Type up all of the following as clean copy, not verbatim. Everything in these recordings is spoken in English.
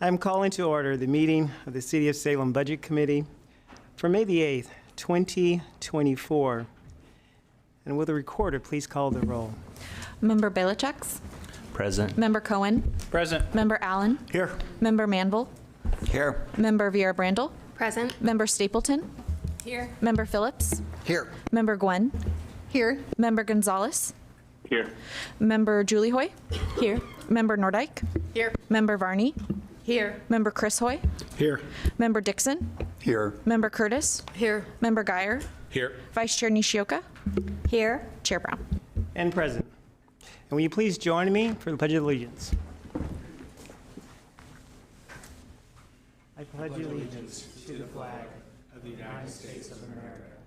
I'm calling to order the meeting of the City of Salem Budget Committee for May the 8th, 2024. And will the recorder please call the roll? Member Belicheks? Present. Member Cohen? Present. Member Allen? Here. Member Manville? Here. Member Vieira Brandel? Present. Member Stapleton? Here. Member Phillips? Here. Member Gwen? Here. Member Gonzalez? Here. Member Julie Hoy? Here. Member Nordyke? Here. Member Varney? Here. Member Chris Hoy? Here. Member Dixon? Here. Member Curtis? Here. Member Geyer? Here. Vice Chair Nishioka? Here. Chair Brown? And present. And will you please join me for the Pledge of Allegiance? I pledge allegiance to the flag of the United States of America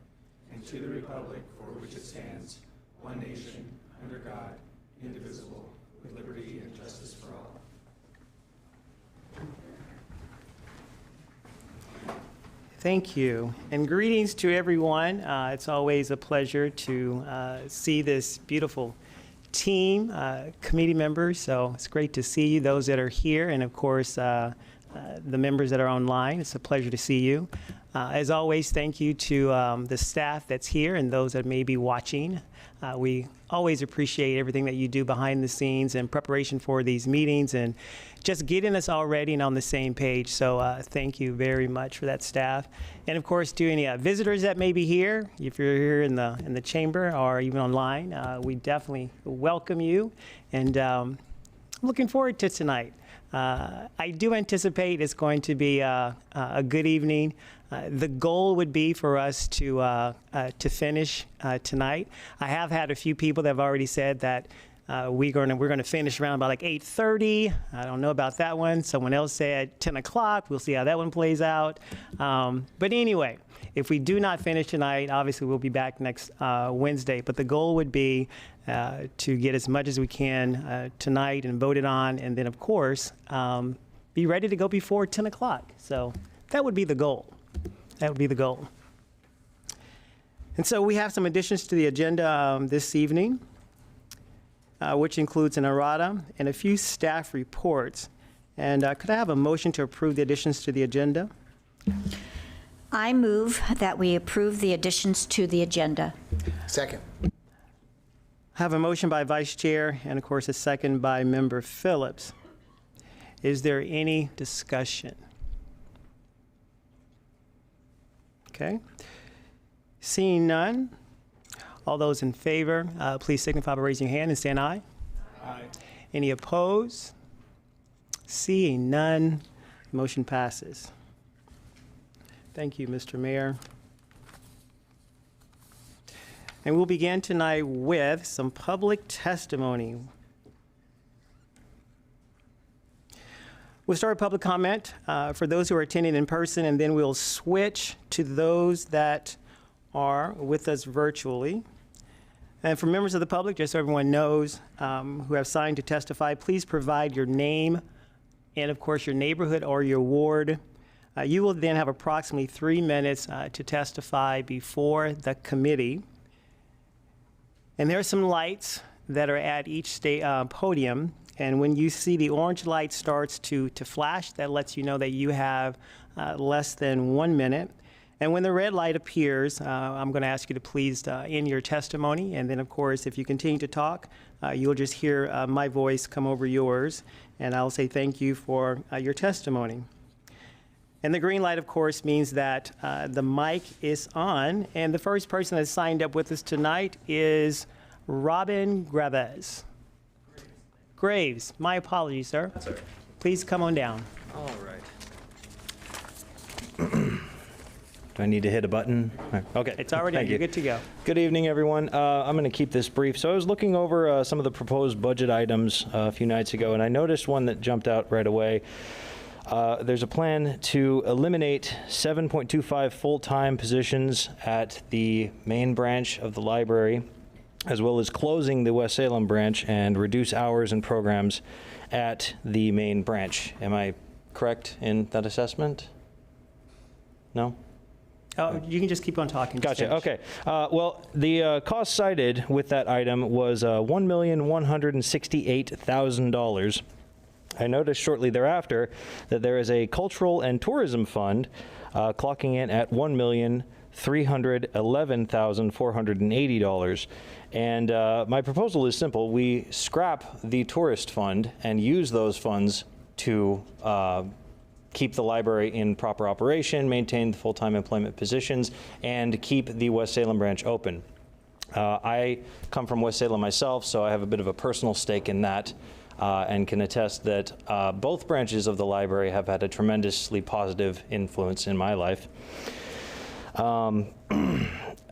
and to the republic for which it stands, one nation, under God, indivisible, with liberty and justice for all. Thank you, and greetings to everyone. It's always a pleasure to see this beautiful team, committee members, so it's great to see you, those that are here, and of course, the members that are online. It's a pleasure to see you. As always, thank you to the staff that's here and those that may be watching. We always appreciate everything that you do behind the scenes in preparation for these meetings and just getting us all ready and on the same page. So thank you very much for that, staff. And of course, to any visitors that may be here, if you're here in the chamber or even online, we definitely welcome you. And I'm looking forward to tonight. I do anticipate it's going to be a good evening. The goal would be for us to finish tonight. I have had a few people that have already said that we're going to finish around about like 8:30. I don't know about that one. Someone else said 10 o'clock. We'll see how that one plays out. But anyway, if we do not finish tonight, obviously we'll be back next Wednesday. But the goal would be to get as much as we can tonight and vote it on, and then of course be ready to go before 10 o'clock. So that would be the goal. That would be the goal. And so we have some additions to the agenda this evening, which includes an errata and a few staff reports. And could I have a motion to approve the additions to the agenda? I move that we approve the additions to the agenda. Second. I have a motion by Vice Chair and of course a second by Member Phillips. Is there any discussion? Okay. Seeing none, all those in favor, please signify by raising your hand and saying aye. Aye. Any opposed? Seeing none, motion passes. Thank you, Mr. Mayor. And we'll begin tonight with some public testimony. We'll start with public comment for those who are attending in person, and then we'll switch to those that are with us virtually. And for members of the public, just so everyone knows, who have signed to testify, please provide your name and, of course, your neighborhood or your ward. You will then have approximately 3 minutes to testify before the committee. And there are some lights that are at each podium. And when you see the orange light starts to flash, that lets you know that you have less than 1 minute. And when the red light appears, I'm going to ask you to please end your testimony. And then, of course, if you continue to talk, you'll just hear my voice come over yours. And I'll say thank you for your testimony. And the green light, of course, means that the mic is on. And the first person that signed up with us tonight is Robin Graves. My apologies, sir. That's okay. Please come on down. All right. Do I need to hit a button? Okay. It's already on. You're good to go. Good evening, everyone. I'm going to keep this brief. So I was looking over some of the proposed budget items a few nights ago, and I noticed one that jumped out right away. There's a plan to eliminate 7.25 full-time positions at the main branch of the library, as well as closing the West Salem branch and reduce hours and programs at the main branch. Am I correct in that assessment? No? Oh, you can just keep on talking. Gotcha. Okay. Well, the cost cited with that item was $1,168,000. I noticed shortly thereafter that there is a cultural and tourism fund clocking in at $1,311,480. And my proposal is simple. We scrap the tourist fund and use those funds to keep the library in proper operation, maintain the full-time employment positions, and keep the West Salem branch open. I come from West Salem myself, so I have a bit of a personal stake in that. And can attest that both branches of the library have had a tremendously positive influence in my life. What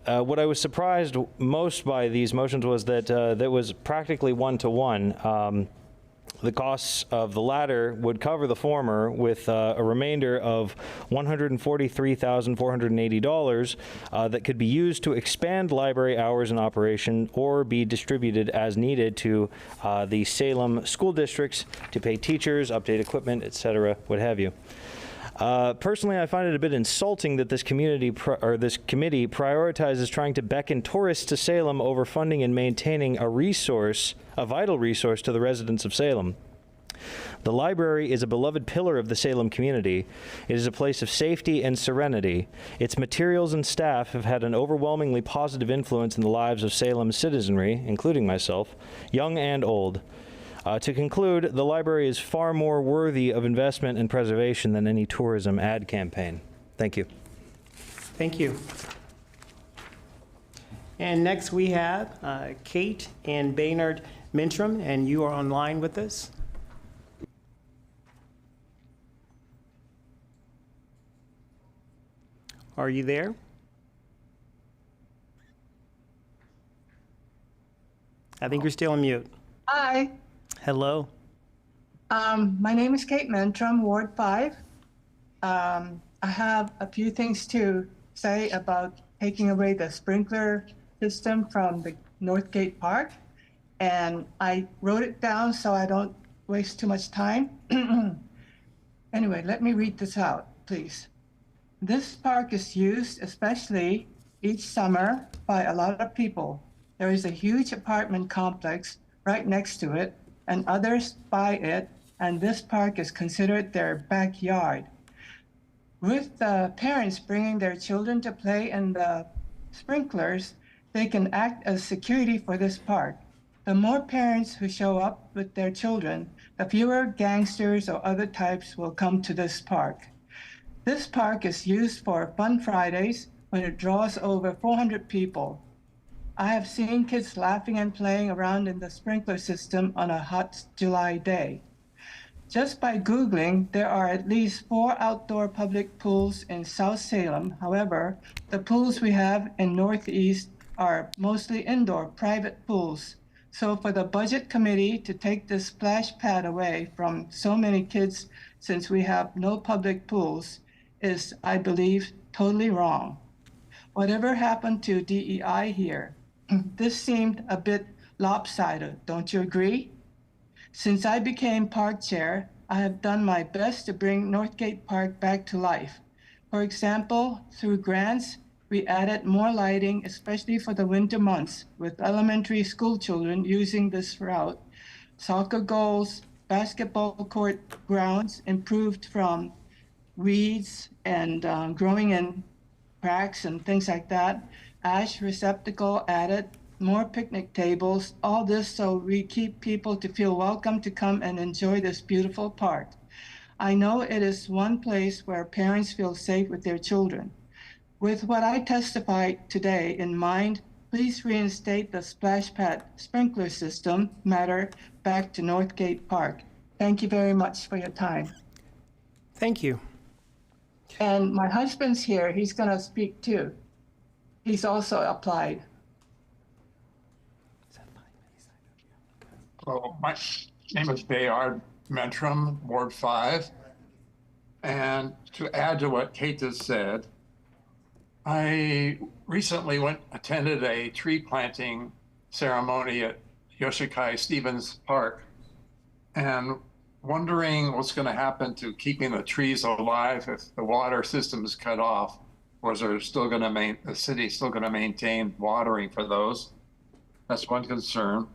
I was surprised most by these motions was that that was practically one-to-one. The costs of the latter would cover the former with a remainder of $143,480 that could be used to expand library hours in operation or be distributed as needed to the Salem school districts to pay teachers, update equipment, etc., what have you. Personally, I find it a bit insulting that this committee prioritizes trying to beckon tourists to Salem over funding and maintaining a vital resource to the residents of Salem. The library is a beloved pillar of the Salem community. It is a place of safety and serenity. Its materials and staff have had an overwhelmingly positive influence in the lives of Salem's citizenry, including myself, young and old. To conclude, the library is far more worthy of investment and preservation than any tourism ad campaign. Thank you. Thank you. And next we have Kate and Baynard Mintram, and you are online with us. Are you there? I think you're still on mute. Hi, Hello. my name is Kate Mentrum, Ward 5. I have a few things to say about taking away the sprinkler system from the Northgate Park, and I wrote it down so I don't waste too much time. Anyway, let me read this out, please. This park is used especially each summer by a lot of people. There is a huge apartment complex right next to it, and others buy it, and this park is considered their backyard. With the parents bringing their children to play in the sprinklers, they can act as security for this park. The more parents who show up with their children, the fewer gangsters or other types will come to this park. This park is used for Fun Fridays when it draws over 400 people. I have seen kids laughing and playing around in the sprinkler system on a hot July day. Just by Googling, there are at least 4 outdoor public pools in South Salem. However, the pools we have in Northeast are mostly indoor private pools. So for the budget committee to take this splash pad away from so many kids since we have no public pools is, I believe, totally wrong. Whatever happened to DEI here? This seemed a bit lopsided, don't you agree? Since I became park chair, I have done my best to bring Northgate Park back to life. For example, through grants, we added more lighting, especially for the winter months, with elementary school children using this route. Soccer goals, basketball court grounds improved from weeds and growing in cracks and things like that. Ash receptacle added, more picnic tables, all this so we keep people to feel welcome to come and enjoy this beautiful park. I know it is one place where parents feel safe with their children. With what I testified today in mind, please reinstate the splash pad sprinkler system matter back to Northgate Park. Thank you very much for your time. Thank you. And my husband's here, he's gonna speak too. He's also applied. So my name is Bayard Mentrum, Ward 5. And to add to what Kate has said, I recently attended a tree planting ceremony at Yoshikai Stevens Park, and wondering what's going to happen to keeping the trees alive if the water system is cut off. Was there still going to the city still going to maintain watering for those? That's one concern.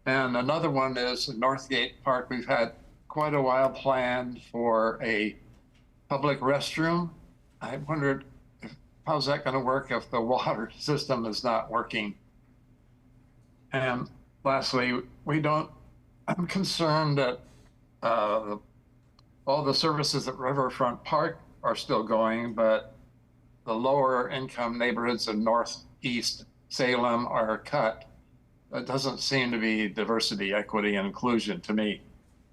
And another one is in Northgate Park, we've had quite a while planned for a public restroom. I wondered, how's that going to work if the water system is not working? And lastly, I'm concerned that all the services at Riverfront Park are still going, but the lower income neighborhoods in Northeast Salem are cut. That doesn't seem to be diversity, equity, and inclusion to me.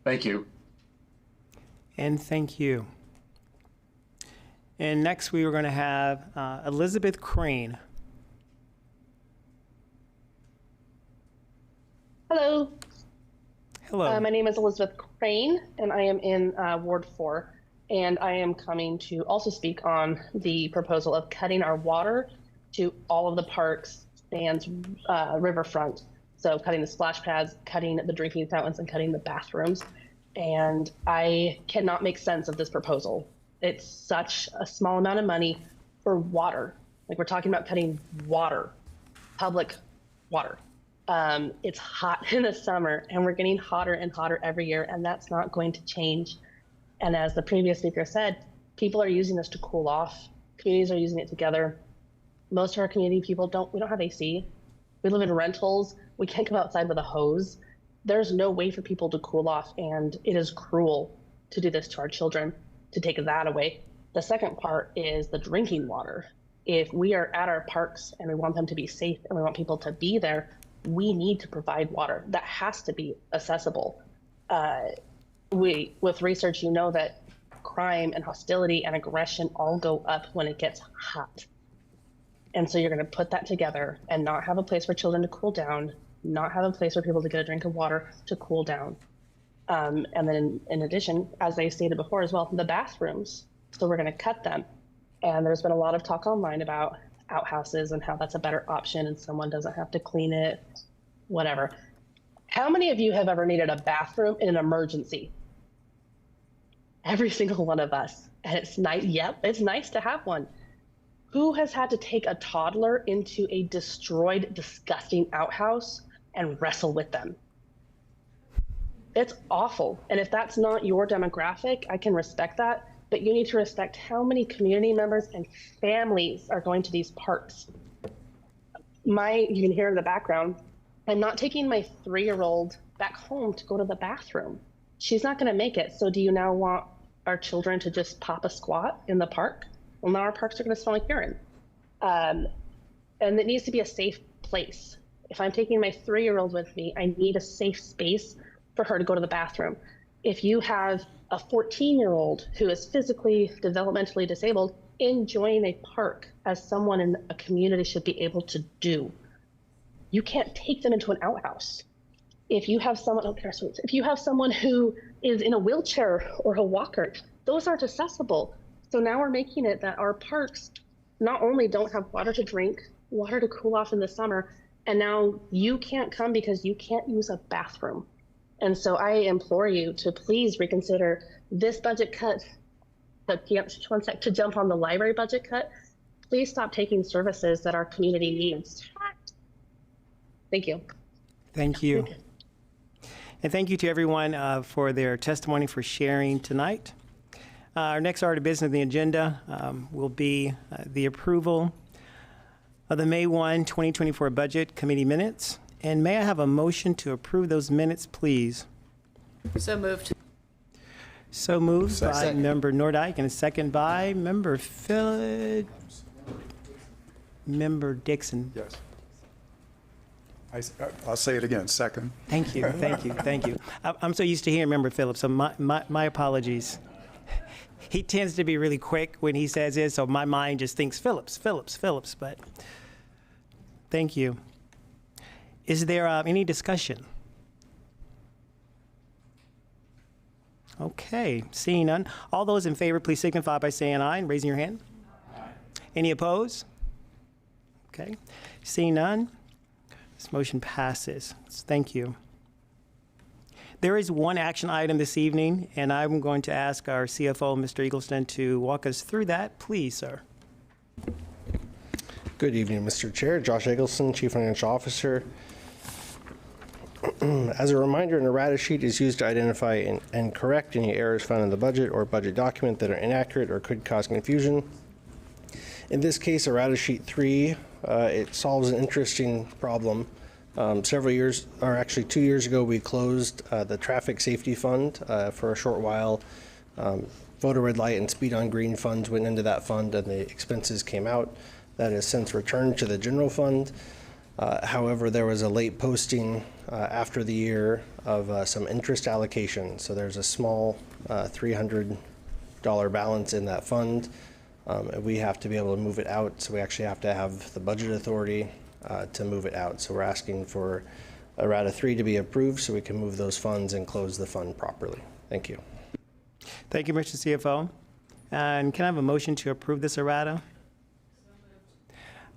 Thank you. And thank you. And next we are going to have Elizabeth Crane. Hello. Hello. My name is Elizabeth Crane, and I am in Ward 4. And I am coming to also speak on the proposal of cutting our water to all of the parks, stands, riverfront. So cutting the splash pads, cutting the drinking fountains, and cutting the bathrooms. And I cannot make sense of this proposal. It's such a small amount of money for water. Like, we're talking about cutting water, public water. It's hot in the summer, and we're getting hotter and hotter every year, and that's not going to change. And as the previous speaker said, people are using this to cool off. Communities are using it together. Most of our community people we don't have AC. We live in rentals. We can't come outside with a hose. There's no way for people to cool off, and it is cruel to do this to our children, to take that away. The second part is the drinking water. If we are at our parks and we want them to be safe and we want people to be there, we need to provide water. That has to be accessible. With research, you know that crime and hostility and aggression all go up when it gets hot. And so you're going to put that together and not have a place for children to cool down, not have a place for people to get a drink of water to cool down. And then in addition, as I stated before as well, the bathrooms. So we're going to cut them. And there's been a lot of talk online about outhouses and how that's a better option and someone doesn't have to clean it, whatever. How many of you have ever needed a bathroom in an emergency? Every single one of us. And it's nice. Yep, it's nice to have one. Who has had to take a toddler into a destroyed, disgusting outhouse and wrestle with them? It's awful. And if that's not your demographic, I can respect that. But you need to respect how many community members and families are going to these parks. You can hear in the background, I'm not taking my 3-year-old back home to go to the bathroom. She's not going to make it. So do you now want our children to just pop a squat in the park? Well, now our parks are going to smell like urine. And it needs to be a safe place. If I'm taking my 3-year-old with me, I need a safe space for her to go to the bathroom. If you have a 14-year-old who is physically, developmentally disabled, enjoying a park as someone in a community should be able to do, you can't take them into an outhouse. If you have someone, if you have someone who is in a wheelchair or a walker, those aren't accessible. So now we're making it that our parks not only don't have water to drink, water to cool off in the summer, and now you can't come because you can't use a bathroom. And so I implore you to please reconsider this budget cut, to jump on the library budget cut. Please stop taking services that our community needs. Thank you. Thank you. And thank you to everyone for their testimony, for sharing tonight. Our next order of business on the agenda will be the approval of the May 1, 2024 Budget Committee minutes. And may I have a motion to approve those minutes, please? So moved. So moved by Member Nordike and a second by Member Member Dixon. Yes. I'll say it again, second. Thank you, thank you, thank you. I'm so used to hearing Member Phillips, so my apologies. He tends to be really quick when he says it, so my mind just thinks Phillips, but thank you. Is there any discussion? Okay, seeing none. All those in favor, please signify by saying aye and raising your hand. Aye. Any opposed? Okay, seeing none. This motion passes. Thank you. There is one action item this evening, and I'm going to ask our CFO, Mr. Eagleston, to walk us through that. Please, sir. Good evening, Mr. Chair. Josh Eggleston, Chief Financial Officer. As a reminder, an errata sheet is used to identify and correct any errors found in the budget or budget document that are inaccurate or could cause confusion. In this case, errata sheet 3, it solves an interesting problem. Several years, or actually 2 years ago, we closed the traffic safety fund for a short while. Photo red light and speed on green funds went into that fund and the expenses came out. That has since returned to the general fund. However, there was a late posting after the year of some interest allocation. So there's a small $300 balance in that fund. And we have to be able to move it out. So we actually have to have the budget authority to move it out. So we're asking for errata 3 to be approved so we can move those funds and close the fund properly. Thank you. Thank you, Mr. CFO. And can I have a motion to approve this errata?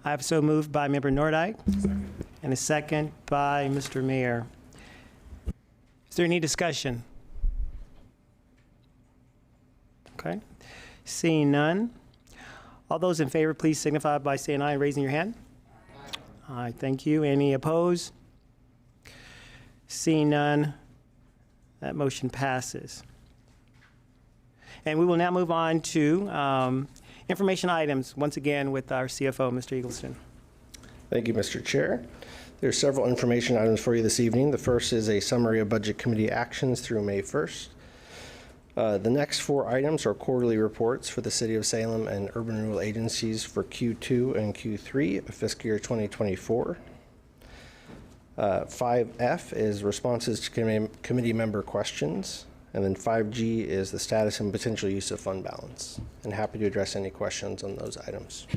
I have so moved by Member Nordike and a second by Mr. Mayor. Is there any discussion? Okay. Seeing none. All those in favor, please signify by saying aye and raising your hand. Aye, thank you. Any opposed? Seeing none, that motion passes. And we will now move on to information items, once again with our CFO, Mr. Eagleston. Thank you, Mr. Chair. There's several information items for you this evening. The first is a summary of Budget Committee actions through May 1st. The next 4 items are quarterly reports for the City of Salem and urban renewal agencies for Q2 and Q3 of fiscal year 2024. 5F is responses to committee member questions. And then 5G is the status and potential use of fund balance. And happy to address any questions on those items.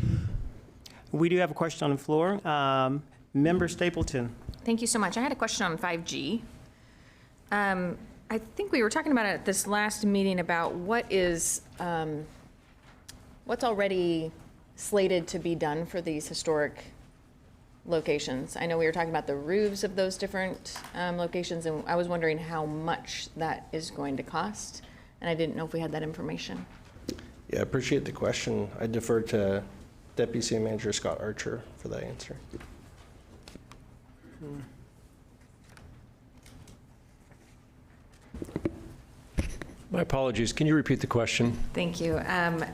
We do have a question on the floor. Member Stapleton. Thank you so much. I had a question on 5G. I think we were talking about it at this last meeting about what's already slated to be done for these historic locations. I know we were talking about the roofs of those different locations, and I was wondering how much that is going to cost, and I didn't know if we had that information. Yeah, I appreciate the question. I defer to Deputy City Manager Scott Archer for that answer. My apologies. Can you repeat the question? Thank you.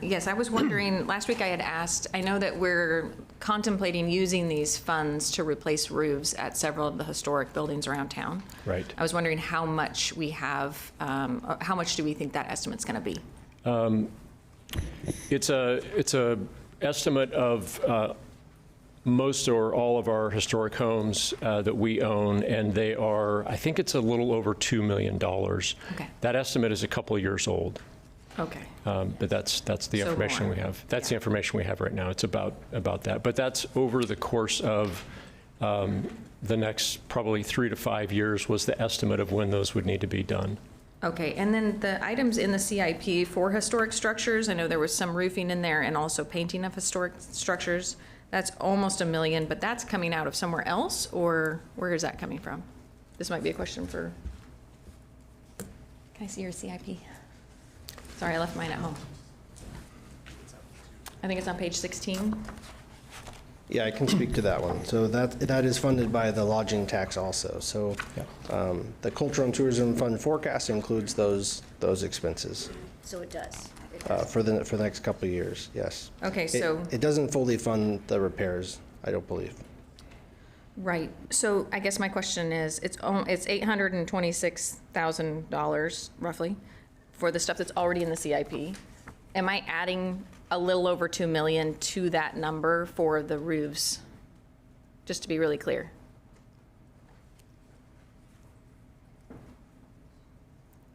Yes, I was wondering, last week I had asked, I know that we're contemplating using these funds to replace roofs at several of the historic buildings around town. Right. I was wondering how much we have, how much do we think that estimate's going to be? It's a estimate of most or all of our historic homes that we own, and they are, I think it's a little over $2 million. Okay. That estimate is a couple of years old. Okay. But that's the information we have. That's the information we have right now. It's about that. But that's over the course of the next probably 3 to 5 years was the estimate of when those would need to be done. Okay, and then the items in the CIP for historic structures, I know there was some roofing in there and also painting of historic structures. That's almost $1 million, but that's coming out of somewhere else, or where is that coming from? This might be a question for, can I see your CIP? Sorry, I left mine at home. I think it's on page 16. Yeah, I can speak to that one. So that is funded by the lodging tax also. So the Cultural and Tourism Fund forecast includes those expenses. So it does. For the next couple of years, yes. Okay, so. It doesn't fully fund the repairs, I don't believe. Right. So I guess my question is, it's $826,000 roughly for the stuff that's already in the CIP. Am I adding a little over 2 million to that number for the roofs? Just to be really clear.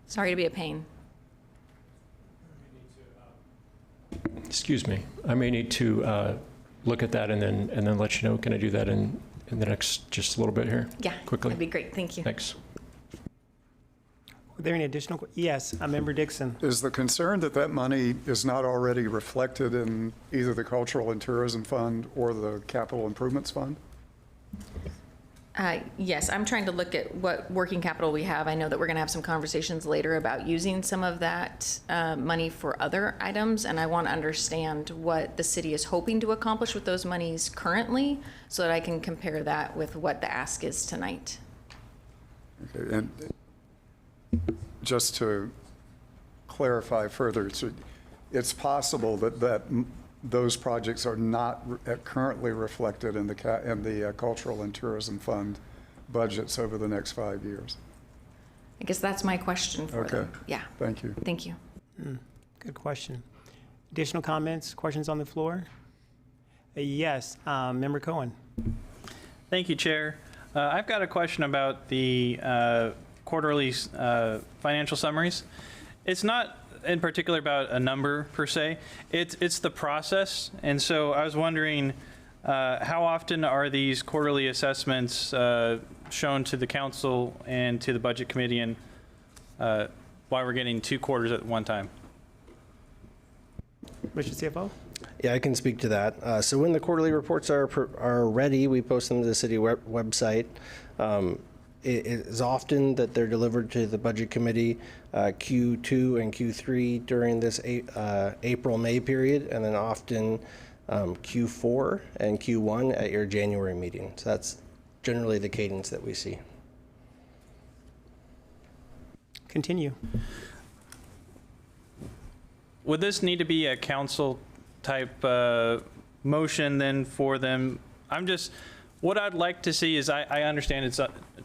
Sorry to be a pain. Excuse me. I may need to look at that and then let you know. Can I do that in the next just a little bit here? Yeah, quickly. that'd be great. Thank you. Thanks. Were there any additional? Yes, Member Dixon. Is the concern that money is not already reflected in either the Cultural and Tourism Fund or the Capital Improvements Fund? Yes, I'm trying to look at what working capital we have. I know that we're going to have some conversations later about using some of that money for other items, and I want to understand what the city is hoping to accomplish with those monies currently so that I can compare that with what the ask is tonight. Okay, and just to clarify further, it's possible that those projects are not currently reflected in the Cultural and Tourism Fund budgets over the next 5 years. I guess that's my question for Okay. them. Yeah. Thank you. Thank you. Good question. Additional comments, questions on the floor? Yes, Member Cohen. Thank you, Chair. I've got a question about the quarterly financial summaries. It's not in particular about a number per se. It's the process. And so I was wondering, how often are these quarterly assessments shown to the council and to the budget committee, and why we're getting 2 quarters at one time? Mr. CFO? Yeah, I can speak to that. So when the quarterly reports are ready, we post them to the city website. It is often that they're delivered to the budget committee Q2 and Q3 during this April-May period, and then often Q4 and Q1 at your January meeting. So that's generally the cadence that we see. Continue. Would this need to be a council type motion then for them? What I'd like to see is, I understand it's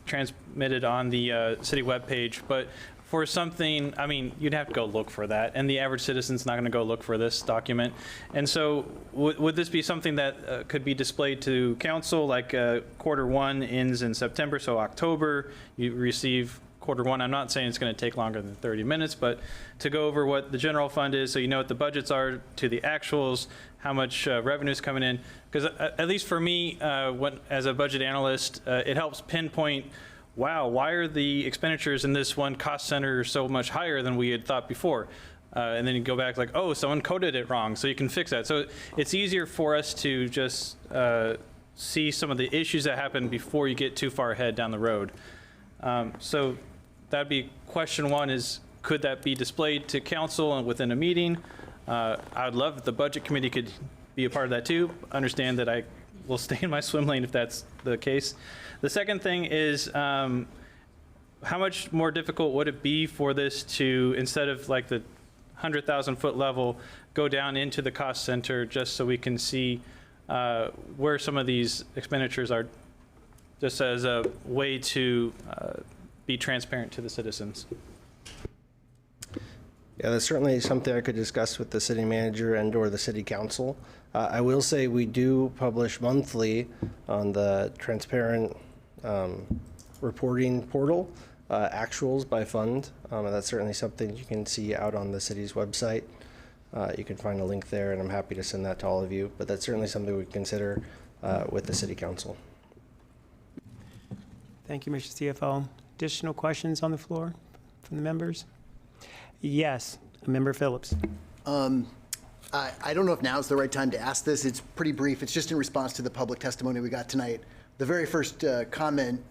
transmitted on the city webpage, but for something, I mean, you'd have to go look for that, and the average citizen's not going to go look for this document. And so would this be something that could be displayed to council, like Q1 ends in September, so October, you receive Q1. I'm not saying it's going to take longer than 30 minutes, but to go over what the general fund is, so you know what the budgets are to the actuals, how much revenue is coming in. Because at least for me, as a budget analyst, it helps pinpoint, wow, why are the expenditures in this one cost center so much higher than we had thought before? And then you go back like, oh, someone coded it wrong, so you can fix that. So it's easier for us to just see some of the issues that happen before you get too far ahead down the road. So that'd be question one, is could that be displayed to council and within a meeting? I'd love if the budget committee could be a part of that too. Understand that I will stay in my swim lane if that's the case. The second thing is, how much more difficult would it be for this to, instead of like the 100,000 foot level, go down into the cost center, just so we can see where some of these expenditures are, just as a way to be transparent to the citizens? Yeah, that's certainly something I could discuss with the city manager and or the city council. I will say we do publish monthly on the transparent reporting portal, actuals by fund. And that's certainly something you can see out on the city's website. You can find a link there, and I'm happy to send that to all of you. But that's certainly something we consider with the city council. Thank you, Mr. CFO. Additional questions on the floor from the members? Yes, Member Phillips. I don't know if now is the right time to ask this. It's pretty brief. It's just in response to the public testimony we got tonight. The very first comment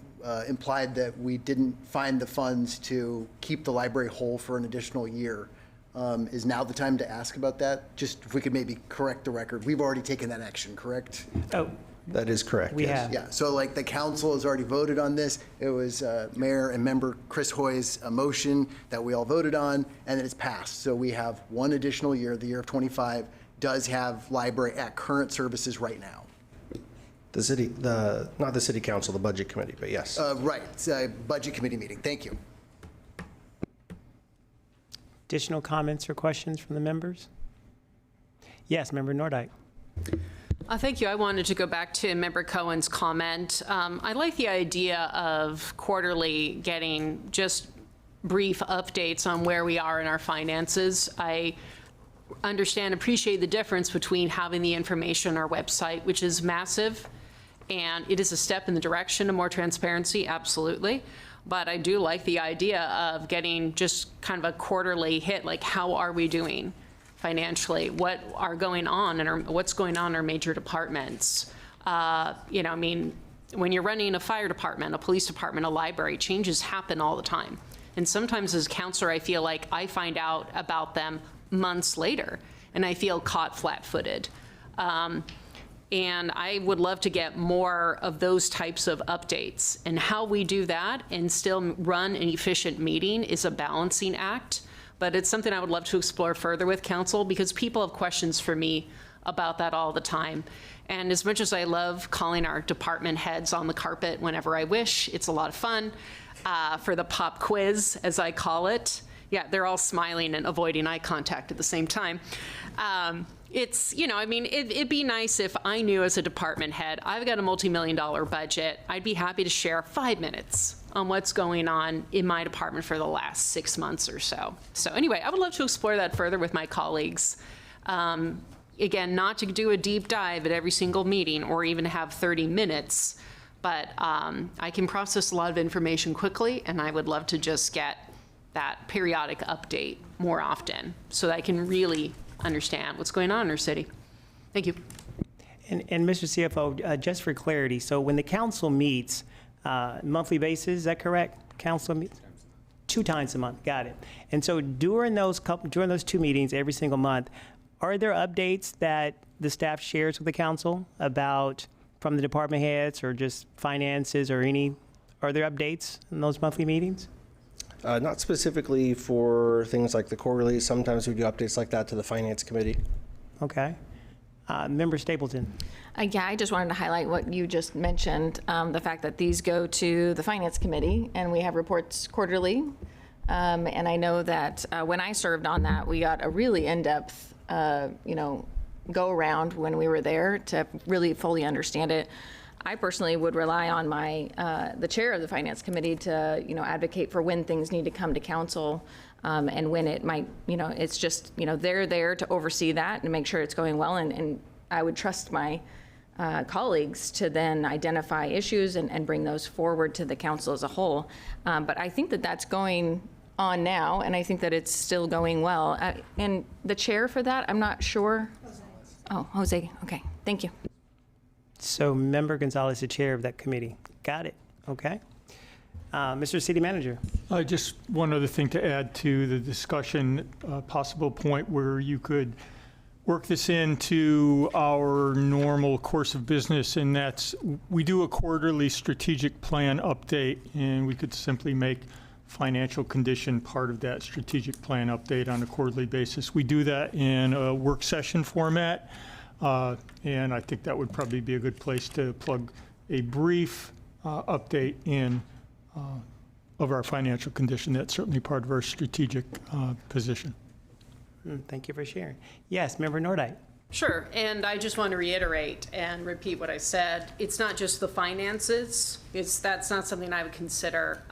implied that we didn't find the funds to keep the library whole for an additional year. Is now the time to ask about that? Just if we could maybe correct the record. We've already taken that action, correct? Oh, that is correct. We yes. have. Yeah, so like the council has already voted on this. It was Mayor and Member Chris Hoy's motion that we all voted on, and then it's passed. So we have one additional year. The year of 25 does have library at current services right now. The city, not the city council, the budget committee, but yes. Right, it's a budget committee meeting. Thank you. Additional comments or questions from the members? Yes, Member Nordike. Thank you. I wanted to go back to Member Cohen's comment. I like the idea of quarterly getting just brief updates on where we are in our finances. I appreciate the difference between having the information on our website, which is massive, and it is a step in the direction of more transparency, absolutely. But I do like the idea of getting just kind of a quarterly hit, like how are we doing financially? What's going on in our major departments? I mean, when you're running a fire department, a police department, a library, changes happen all the time. And sometimes as a counselor, I feel like I find out about them months later, and I feel caught flat-footed. And I would love to get more of those types of updates. And how we do that and still run an efficient meeting is a balancing act. But it's something I would love to explore further with council, because people have questions for me about that all the time. And as much as I love calling our department heads on the carpet whenever I wish, it's a lot of fun for the pop quiz, as I call it. Yeah, they're all smiling and avoiding eye contact at the same time. It's, you know, I mean, it'd be nice if I knew as a department head, I've got a multi-million-dollar budget. I'd be happy to share 5 minutes on what's going on in my department for the last 6 months or so. So anyway, I would love to explore that further with my colleagues. Again, not to do a deep dive at every single meeting or even have 30 minutes, but I can process a lot of information quickly, and I would love to just get that periodic update more often so that I can really understand what's going on in our city. Thank you. And Mr. CFO, just for clarity, so when the council meets monthly basis, is that correct? Council meets 2 times a month. Got it. And so during those 2 meetings every single month, are there updates that the staff shares with the council about from the department heads or just finances or are there updates in those monthly meetings? Not specifically for things like the quarterly. Sometimes we do updates like that to the finance committee. Okay. Member Stapleton. Yeah, I just wanted to highlight what you just mentioned, the fact that these go to the Finance Committee, and we have reports quarterly. And I know that when I served on that, we got a really in-depth, go around when we were there to really fully understand it. I personally would rely on the chair of the Finance Committee to, advocate for when things need to come to council and when it might, it's just, they're there to oversee that and make sure it's going well. And I would trust my colleagues to then identify issues and bring those forward to the council as a whole. But I think that that's going on now, and I think that it's still going well. And the chair for that, I'm not sure. Oh, Jose. Okay. Thank you. So Member Gonzalez, the chair of that committee. Got it. Okay. Mr. City Manager. Just one other thing to add to the discussion, a possible point where you could work this into our normal course of business, and that's we do a quarterly strategic plan update, and we could simply make financial condition part of that strategic plan update on a quarterly basis. We do that in a work session format. And I think that would probably be a good place to plug a brief update in of our financial condition. That's certainly part of our strategic position. Thank you for sharing. Yes, Member Nordite. Sure, and I just want to reiterate and repeat what I said. It's not just the finances. That's not something I would consider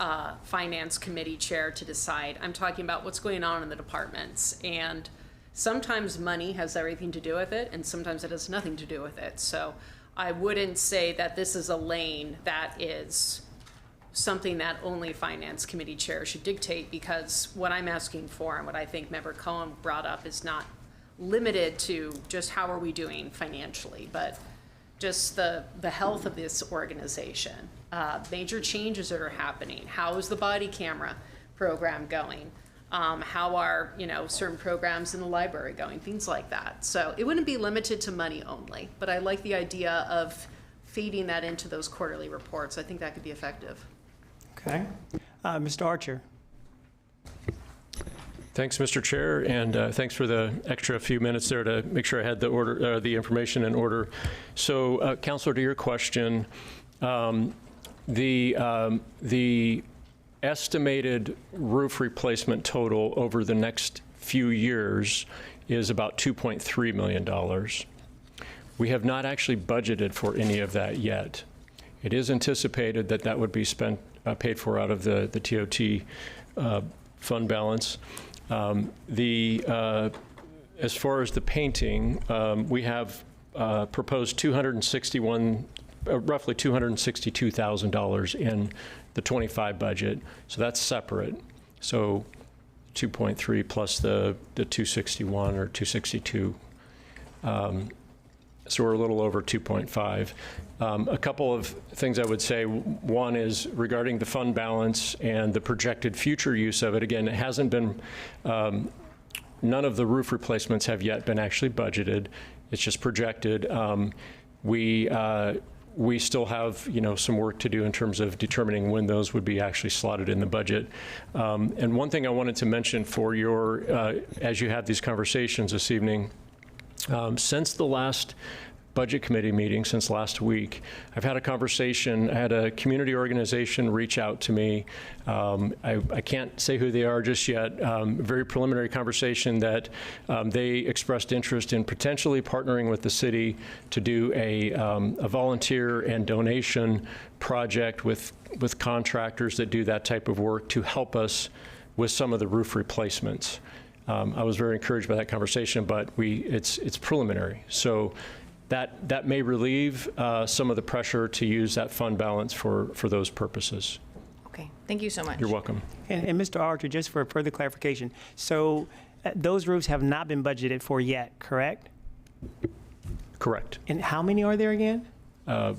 Finance Committee chair to decide. I'm talking about what's going on in the departments, and sometimes money has everything to do with it, and sometimes it has nothing to do with it. So I wouldn't say that this is a lane that is something that only Finance Committee chair should dictate, because what I'm asking for and what I think Member Cohen brought up is not limited to just how are we doing financially, but just the health of this organization, major changes that are happening. How is the body camera program going? How are, certain programs in the library going? Things like that. So it wouldn't be limited to money only, but I like the idea of feeding that into those quarterly reports. I think that could be effective. Okay. Mr. Archer. Thanks, Mr. Chair, and thanks for the extra few minutes there to make sure I had the information in order. So, Councilor, to your question, the estimated roof replacement total over the next few years is about $2.3 million. We have not actually budgeted for any of that yet. It is anticipated that that would be paid for out of the TOT fund balance. As far as the painting, we have proposed roughly $262,000 in the 25 budget, so that's separate. So 2.3 plus the 261 or 262. So we're a little over 2.5. A couple of things I would say. One is regarding the fund balance and the projected future use of it. Again, it hasn't been, none of the roof replacements have yet been actually budgeted. It's just projected. we still have, some work to do in terms of determining when those would be actually slotted in the budget. And one thing I wanted to mention for your, as you have these conversations this evening, since the last Budget Committee meeting, since last week, I've had a conversation. I had a community organization reach out to me. I can't say who they are just yet. Very preliminary conversation that they expressed interest in potentially partnering with the city to do a volunteer and donation project with contractors that do that type of work to help us with some of the roof replacements. I was very encouraged by that conversation, but it's preliminary. So that may relieve some of the pressure to use that fund balance for those purposes. Okay, thank you so much. You're welcome. And Mr. Archer, just for further clarification, so those roofs have not been budgeted for yet, correct? Correct. And how many are there again? 5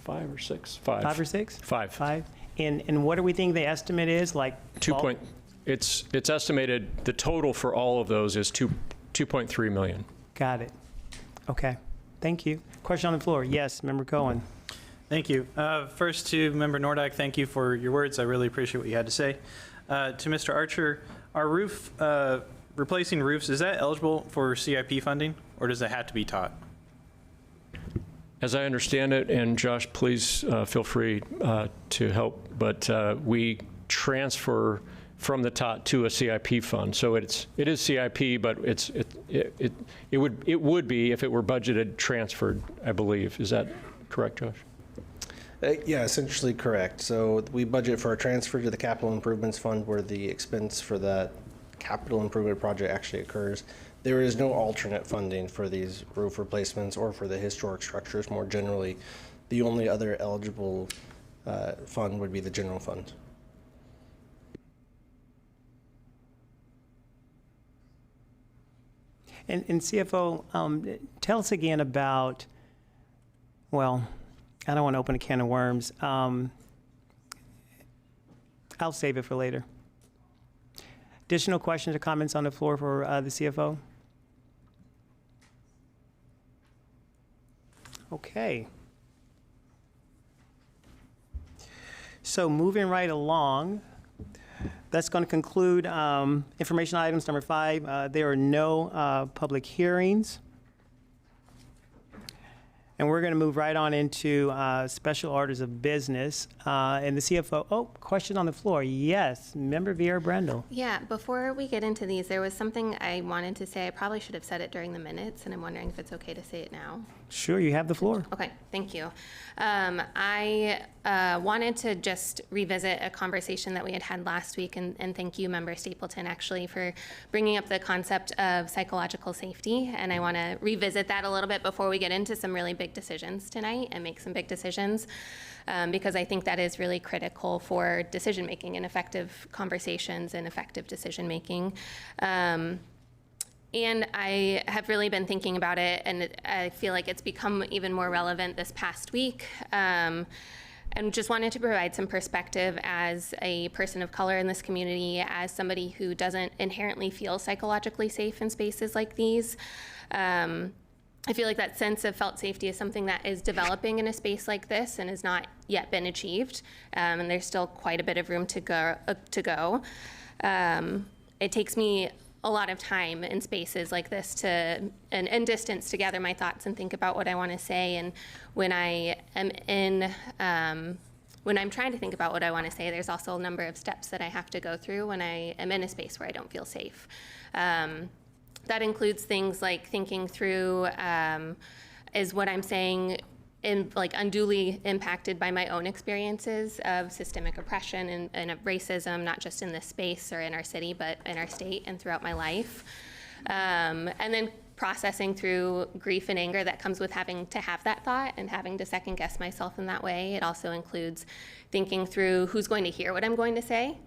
or 6? 5. 5 or 6? 5. 5. And what do we think the estimate is? Like It's estimated the total for all of those is 2.3 million. Got it. Okay. Thank you. Question on the floor. Yes, Member Cohen. Thank you. First to Member Nordyke, thank you for your words. I really appreciate what you had to say. To Mr. Archer, our roof, replacing roofs, is that eligible for CIP funding, or does that have to be taught? As I understand it, and Josh, please feel free to help, but we transfer from the TOT to a CIP fund. So it is CIP, but it would be, if it were budgeted, transferred, I believe. Is that correct, Josh? Yeah, essentially correct. So we budget for a transfer to the capital improvements fund where the expense for that capital improvement project actually occurs. There is no alternate funding for these roof replacements or for the historic structures more generally. The only other eligible fund would be the general fund. And CFO, tell us again about, well, I don't want to open a can of worms. I'll save it for later. Additional questions or comments on the floor for the CFO? Okay. So moving right along, that's going to conclude information items number 5. There are no public hearings. And we're going to move right on into special orders of business. And the CFO, question on the floor. Yes, Member Vieira-Brendel. Yeah, before we get into these, there was something I wanted to say. I probably should have said it during the minutes, and I'm wondering if it's okay to say it now. Sure, you have the floor. Okay, thank you. I wanted to just revisit a conversation that we had last week, and thank you, Member Stapleton, actually, for bringing up the concept of psychological safety. And I want to revisit that a little bit before we get into some really big decisions tonight and make some big decisions, because I think that is really critical for decision making and effective conversations and effective decision making. And I have really been thinking about it, and I feel like it's become even more relevant this past week. And just wanted to provide some perspective as a person of color in this community, as somebody who doesn't inherently feel psychologically safe in spaces like these. I feel like that sense of felt safety is something that is developing in a space like this and has not yet been achieved. And there's still quite a bit of room to go. It takes me a lot of time in spaces like this and distance to gather my thoughts and think about what I want to say. And when I am when I'm trying to think about what I want to say, there's also a number of steps that I have to go through when I am in a space where I don't feel safe. That includes things like thinking through, is what I'm saying unduly impacted by my own experiences of systemic oppression and of racism, not just in this space or in our city, but in our state and throughout my life. And then processing through grief and anger that comes with having to have that thought and having to second guess myself in that way. It also includes thinking through who's going to hear what I'm going to say,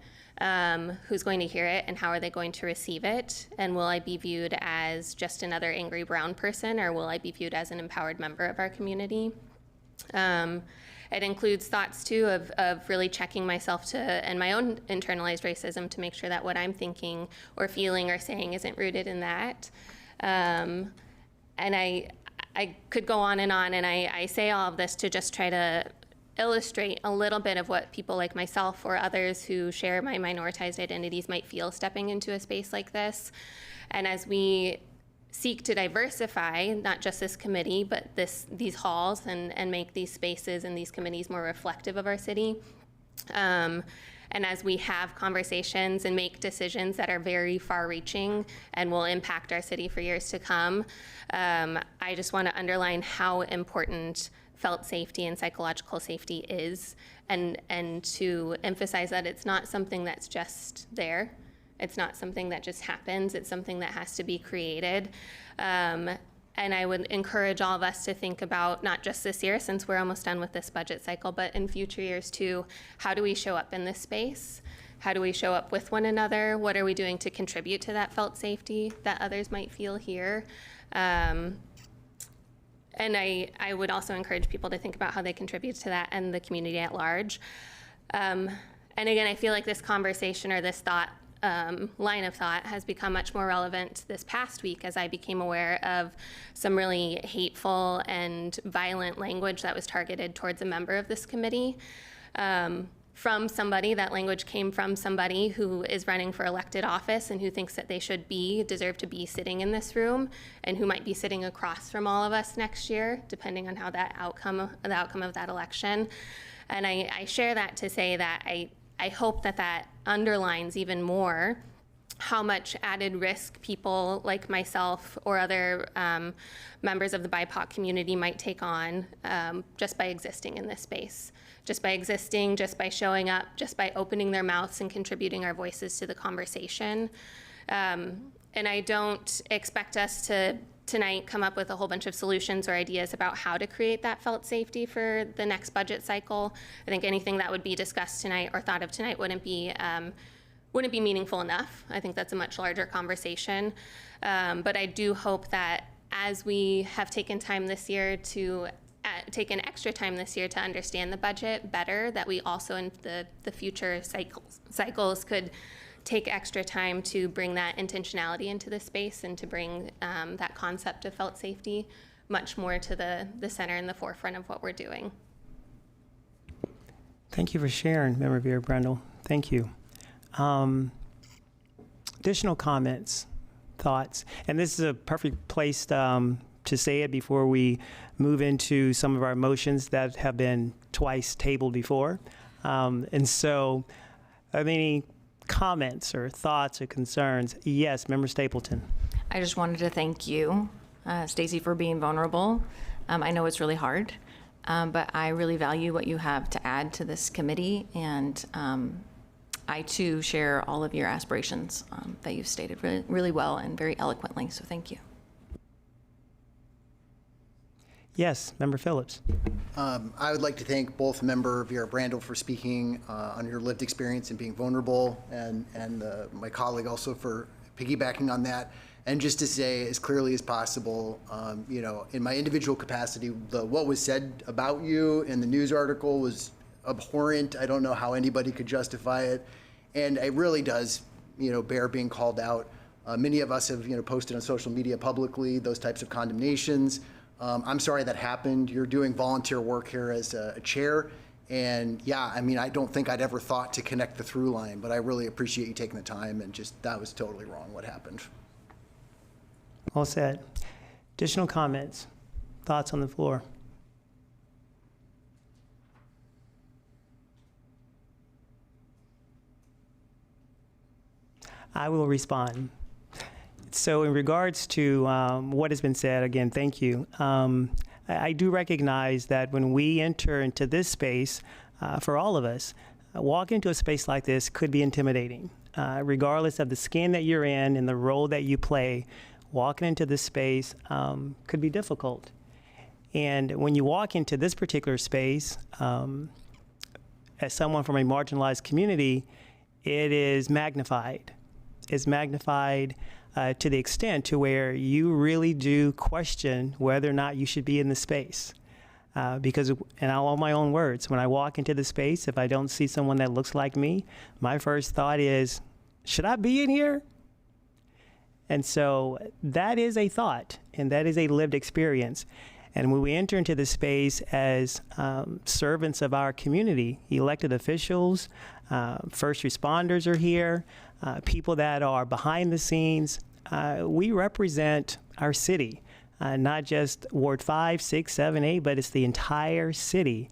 who's going to hear it, and how are they going to receive it? And will I be viewed as just another angry brown person, or will I be viewed as an empowered member of our community? It includes thoughts, too, of really checking myself and my own internalized racism to make sure that what I'm thinking or feeling or saying isn't rooted in that. And I could go on, and I say all of this to just try to illustrate a little bit of what people like myself or others who share my minoritized identities might feel stepping into a space like this. And as we seek to diversify, not just this committee, but these halls and make these spaces and these committees more reflective of our city, and as we have conversations and make decisions that are very far-reaching and will impact our city for years to come, I just want to underline how important felt safety and psychological safety is, and to emphasize that it's not something that's just there. It's not something that just happens. It's something that has to be created. And I would encourage all of us to think about, not just this year, since we're almost done with this budget cycle, but in future years too, how do we show up in this space? How do we show up with one another? What are we doing to contribute to that felt safety that others might feel here? And I would also encourage people to think about how they contribute to that and the community at large. And again, I feel like this conversation or this thought, line of thought has become much more relevant this past week as I became aware of some really hateful and violent language that was targeted towards a member of this committee. From somebody, that language came from somebody who is running for elected office and who thinks that they deserve to be sitting in this room, and who might be sitting across from all of us next year, depending on how the outcome of that election. And I share that to say that I hope that underlines even more how much added risk people like myself or other members of the BIPOC community might take on just by existing in this space, just by existing, just by showing up, just by opening their mouths and contributing our voices to the conversation. And I don't expect us to tonight come up with a whole bunch of solutions or ideas about how to create that felt safety for the next budget cycle. I think anything that would be discussed tonight or thought of tonight wouldn't be meaningful enough. I think that's a much larger conversation. But I do hope that as we have taken time this year to taken extra time this year to understand the budget better, that we also in the future cycles could take extra time to bring that intentionality into the space and to bring that concept of felt safety much more to the center and the forefront of what we're doing. Thank you for sharing, Member Vera Brendel. Thank you. Additional comments, thoughts, and this is a perfect place to say it before we move into some of our motions that have been twice tabled before. And so, any comments or thoughts or concerns? Yes, Member Stapleton. I just wanted to thank you, Stacy, for being vulnerable. I know it's really hard, but I really value what you have to add to this committee, and I too share all of your aspirations that you've stated really, really well and very eloquently, so thank you. Yes, Member Phillips. I would like to thank both Member Vera Brandel for speaking on your lived experience and being vulnerable, and my colleague also for piggybacking on that. And just to say as clearly as possible, in my individual capacity, what was said about you in the news article was abhorrent. I don't know how anybody could justify it, and it really does, bear being called out. Many of us have, posted on social media publicly those types of condemnations. I'm sorry that happened. You're doing volunteer work here as a chair. And yeah, I don't think I'd ever thought to connect the through line, but I really appreciate you taking the time, and just that was totally wrong what happened. All said. Additional comments, thoughts on the floor? I will respond. So in regards to what has been said, again, thank you. I do recognize that when we enter into this space, for all of us, walking into a space like this could be intimidating. Regardless of the skin that you're in and the role that you play, walking into this space could be difficult. And when you walk into this particular space, as someone from a marginalized community, it is magnified. It's magnified to the extent to where you really do question whether or not you should be in the space. Because, and all my own words, when I walk into the space, if I don't see someone that looks like me, my first thought is, should I be in here? And so that is a thought. and that is a lived experience. And when we enter into the space as servants of our community, elected officials, first responders are here, people that are behind the scenes, we represent our city, not just Ward 5, 6, 7, 8, but it's the entire city.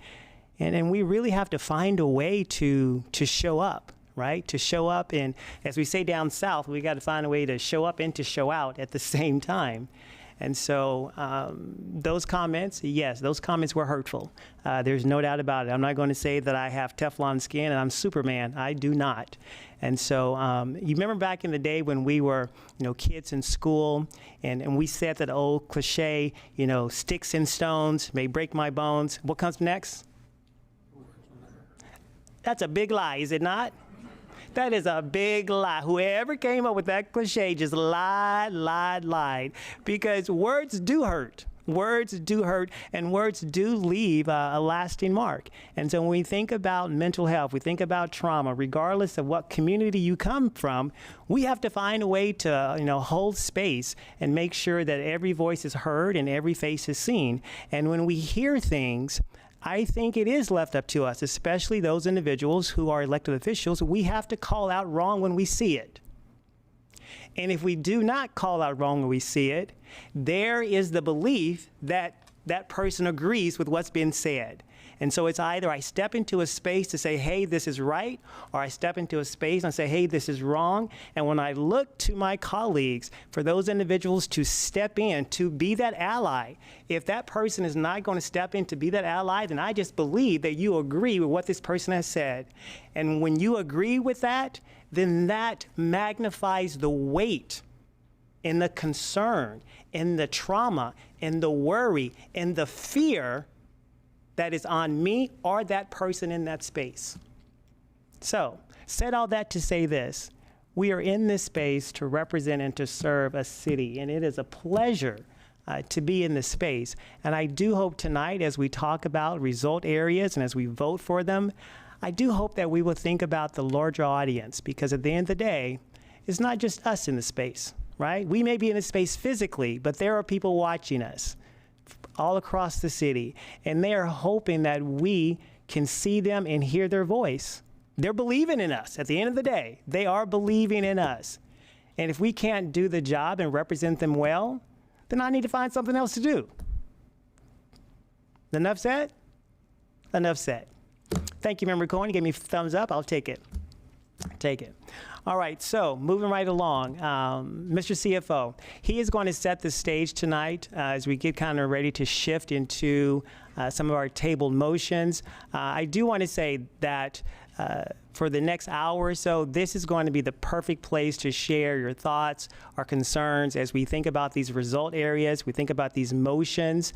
And we really have to find a way to show up, right? To show up, and as we say down south, we got to find a way to show up and to show out at the same time. And so those comments, yes, those comments were hurtful. There's no doubt about it. I'm not going to say that I have Teflon skin and I'm Superman. I do not. And so you remember back in the day when we were, kids in school, and we said that old cliche, sticks and stones may break my bones. What comes next? That's a big lie, is it not? That is a big lie. Whoever came up with that cliche just lied. Because words do hurt. Words do hurt, and words do leave a lasting mark. And so when we think about mental health, we think about trauma, regardless of what community you come from, we have to find a way to, hold space and make sure that every voice is heard and every face is seen. And when we hear things, I think it is left up to us, especially those individuals who are elected officials. We have to call out wrong when we see it. And if we do not call out wrong when we see it, there is the belief that that person agrees with what's been said. And so it's either I step into a space to say, hey, this is right, or I step into a space and say, hey, this is wrong. And when I look to my colleagues, for those individuals to step in, to be that ally, if that person is not going to step in to be that ally, then I just believe that you agree with what this person has said. And when you agree with that, then that magnifies the weight and the concern and the trauma and the worry and the fear that is on me or that person in that space. So, said all that to say this. We are in this space to represent and to serve a city, and it is a pleasure to be in this space. And I do hope tonight, as we talk about result areas and as we vote for them, I do hope that we will think about the larger audience, because at the end of the day, it's not just us in the space, right? We may be in the space physically, but there are people watching us all across the city, and they are hoping that we can see them and hear their voice. They're believing in us. At the end of the day, they are believing in us. And if we can't do the job and represent them well, then I need to find something else to do. Enough said? Enough said. Thank you, Member Cohen. You gave me a thumbs up. I'll take it. Take it. All right, so moving right along, Mr. CFO, he is going to set the stage tonight as we get kind of ready to shift into some of our tabled motions. I do want to say that for the next hour or so, this is going to be the perfect place to share your thoughts or concerns as we think about these result areas, we think about these motions,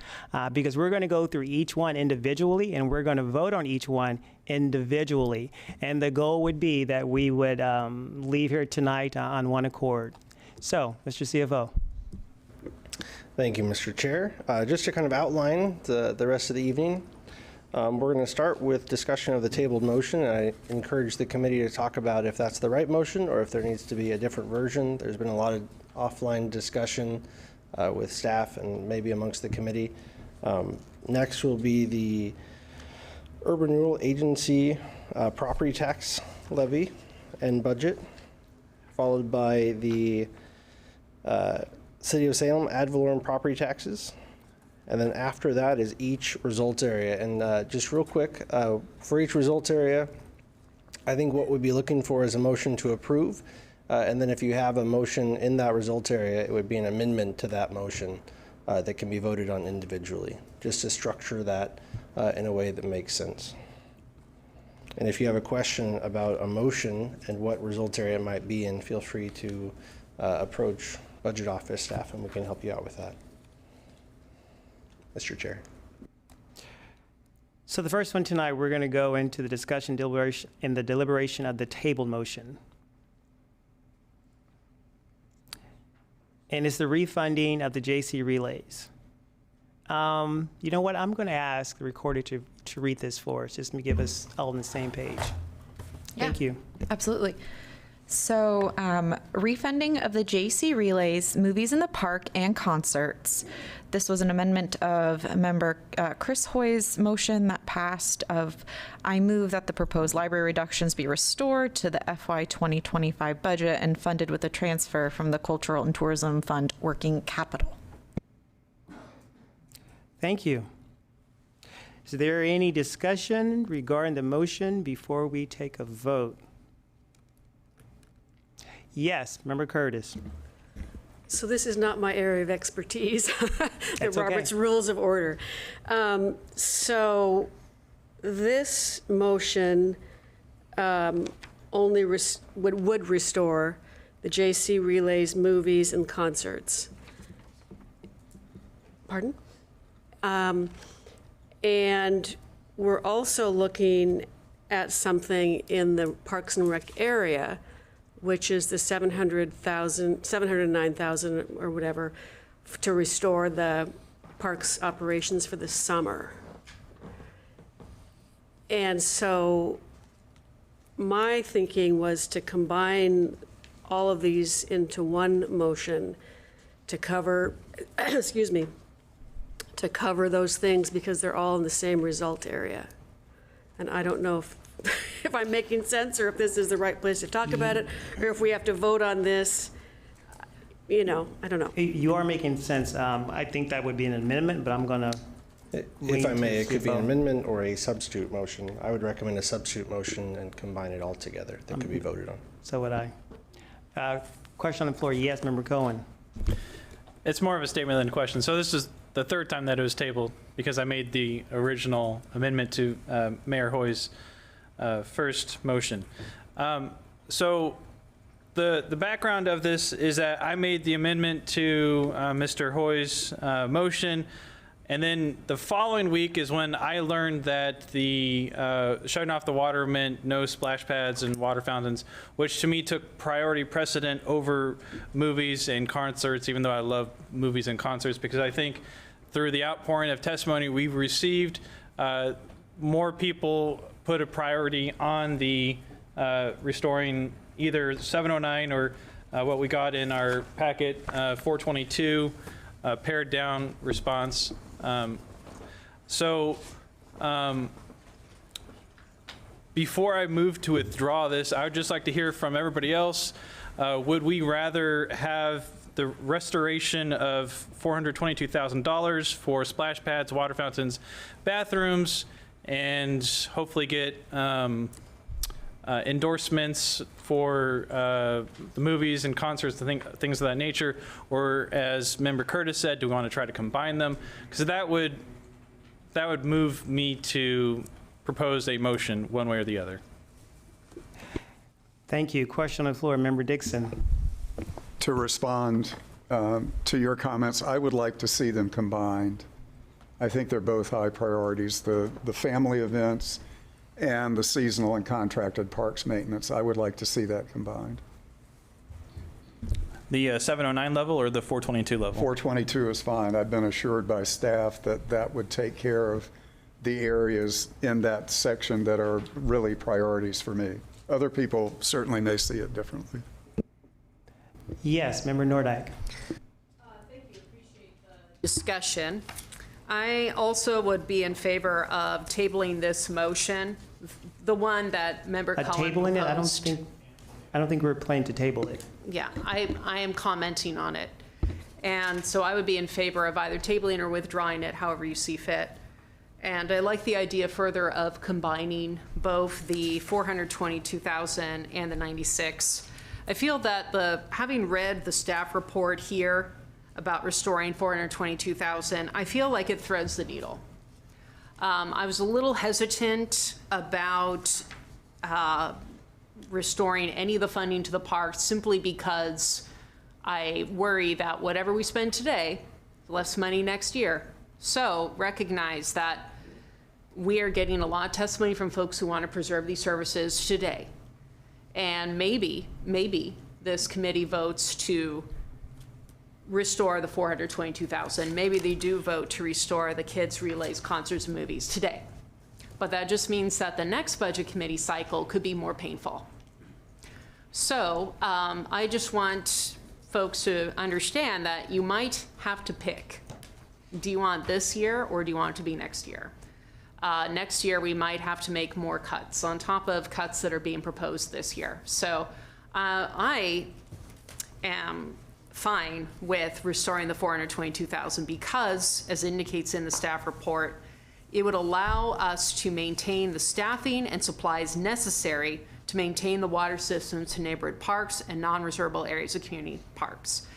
because we're going to go through each one individually and we're going to vote on each one individually. And the goal would be that we would leave here tonight on one accord. So, Mr. CFO. Thank you, Mr. Chair. Just to kind of outline the rest of the evening, we're going to start with discussion of the tabled motion. And I encourage the committee to talk about if that's the right motion or if there needs to be a different version. There's been a lot of offline discussion with staff and maybe amongst the committee. Next will be the Urban Renewal Agency property tax levy and budget, followed by the City of Salem ad valorem property taxes. And then after that is each results area. And just real quick, for each results area, I think what we'd be looking for is a motion to approve. And then if you have a motion in that results area, it would be an amendment to that motion that can be voted on individually, just to structure that in a way that makes sense. And if you have a question about a motion and what results area it might be in, feel free to approach Budget Office staff and we can help you out with that. Mr. Chair. So the first one tonight, we're going to go into the discussion and the deliberation of the tabled motion. And it's the refunding of the JC relays. You know what? I'm going to ask the recorder to read this for us, just to give us all on the same page. Thank you. Absolutely. So, refunding of the JC Relays, movies in the park, and concerts. This was an amendment of member Chris Hoy's motion that passed of, I move that the proposed library reductions be restored to the FY 2025 budget and funded with a transfer from the Cultural and Tourism Fund working capital. Thank you. Is there any discussion regarding the motion before we take a vote? Yes, Member Curtis. So this is not my area of expertise, the That's Robert's okay. Rules of Order. So this motion only would restore the JC Relays, movies, and concerts. Pardon? And we're also looking at something in the Parks and Rec area, which is the 709,000 or whatever, to restore the parks operations for the summer. And so my thinking was to combine all of these into one motion to cover, excuse me, to cover those things because they're all in the same result area. And I don't know if I'm making sense or if this is the right place to talk about it, or if we have to vote on this. I don't know. You are making sense. I think that would be an amendment, but I'm going to. If I may, it could be an amendment or a substitute motion. I would recommend a substitute motion and combine it all together that could be voted on. So would I. Question on the floor. Yes, Member Cohen. It's more of a statement than a question. So this is the third time that it was tabled because I made the original amendment to Mayor Hoy's first motion. So the background of this is that I made the amendment to Mr. Hoy's motion, and then the following week is when I learned that the shutting off the water meant no splash pads and water fountains, which to me took priority precedent over movies and concerts, even though I love movies and concerts, because I think through the outpouring of testimony we've received, more people put a priority on the restoring either 709 or what we got in our packet, 422, pared down response. Before I move to withdraw this, I would just like to hear from everybody else. Would we rather have the restoration of $422,000 for splash pads, water fountains, bathrooms, and hopefully get endorsements for the movies and concerts and things of that nature? Or as Member Curtis said, do we want to try to combine them? Because that would move me to propose a motion one way or the other. Thank you. Question on the floor, Member Dixon. To respond to your comments, I would like to see them combined. I think they're both high priorities, the family events and the seasonal and contracted parks maintenance. I would like to see that combined. The 709 level or the 422 level? 422 is fine. I've been assured by staff that that would take care of the areas in that section that are really priorities for me. Other people certainly may see it differently. Yes, Member Nordyke. Thank you. Appreciate the discussion. I also would be in favor of tabling this motion, the one that Member Cohen Tabling proposed. it? I don't think we're planning to table it. Yeah, I am commenting on it. And so I would be in favor of either tabling or withdrawing it, however you see fit. And I like the idea further of combining both the 422,000 and the 96. I feel that having read the staff report here about restoring 422,000, I feel like it threads the needle. I was a little hesitant about restoring any of the funding to the park simply because I worry that whatever we spend today, less money next year. So recognize that we are getting a lot of testimony from folks who want to preserve these services today. And maybe this committee votes to restore the 422,000. Maybe they do vote to restore the kids' relays, concerts, and movies today. But that just means that the next budget committee cycle could be more painful. So I just want folks to understand that you might have to pick. Do you want this year or do you want it to be next year? Next year, we might have to make more cuts on top of cuts that are being proposed this year. So I am fine with restoring the $422,000 because, as indicates in the staff report, it would allow us to maintain the staffing and supplies necessary to maintain the water systems to neighborhood parks and non-reservable areas of community parks.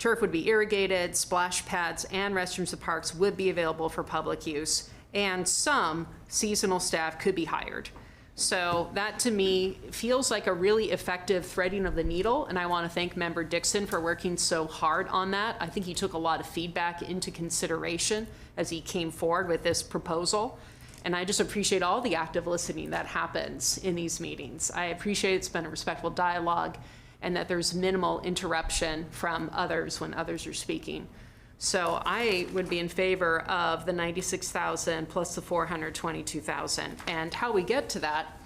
Turf would be irrigated, splash pads and restrooms of parks would be available for public use, and some seasonal staff could be hired. So that to me feels like a really effective threading of the needle, and I want to thank Member Dixon for working so hard on that. I think he took a lot of feedback into consideration as he came forward with this proposal, and I just appreciate all the active listening that happens in these meetings. I appreciate it's been a respectful dialogue and that there's minimal interruption from others when others are speaking. So I would be in favor of the $96,000 plus the $422,000. And how we get to that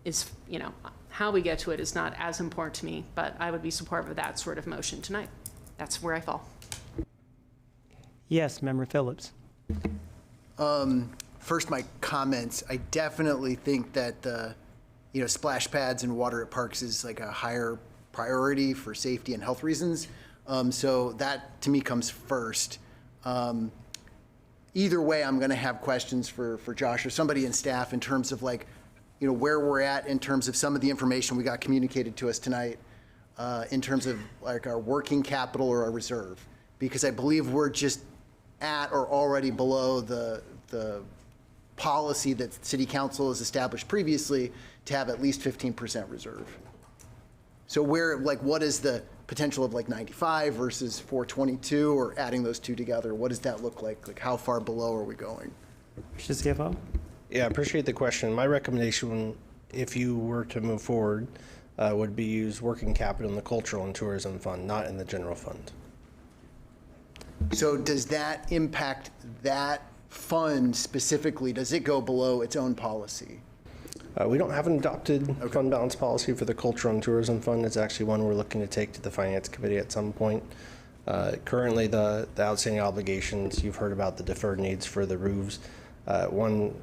is, how we get to it is not as important to me, but I would be supportive of that sort of motion tonight. That's where I fall. Yes, Member Phillips. First, my comments. I definitely think that the, splash pads and water at parks is like a higher priority for safety and health reasons. So that to me comes first. Either way, I'm going to have questions for Josh or somebody in staff in terms of where we're at in terms of some of the information we got communicated to us tonight, in terms of our working capital or our reserve, because I believe we're just at or already below the policy that City Council has established previously to have at least 15% reserve. So what is the potential of 95 versus 422, or adding those two together? What does that look like? Like how far below are we going? Mr. CFO? Yeah, I appreciate the question. My recommendation, if you were to move forward, would be use working capital in the Cultural and Tourism Fund, not in the general fund. So does that impact that fund specifically? Does it go below its own policy? We don't have an adopted fund balance policy for the Cultural and Tourism Fund. It's actually one we're looking to take to the Finance Committee at some point. Currently, the outstanding obligations, you've heard about the deferred needs for the roofs. One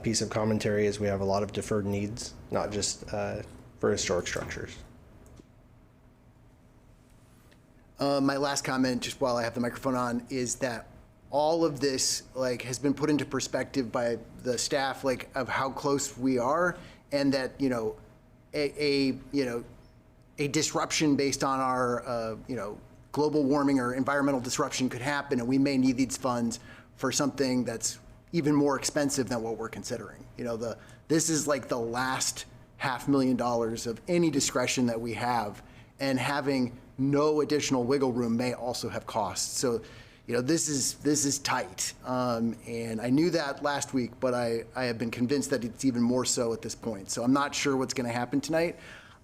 piece of commentary is we have a lot of deferred needs, not just for historic structures. My last comment, just while I have the microphone on, is that all of this has been put into perspective by the staff, of how close we are, and that a disruption based on our global warming or environmental disruption could happen, and we may need these funds for something that's even more expensive than what we're considering. This is the last $500,000 of any discretion that we have, and having no additional wiggle room may also have costs. So. This is tight, and I knew that last week, but I have been convinced that it's even more so at this point. So I'm not sure what's going to happen tonight.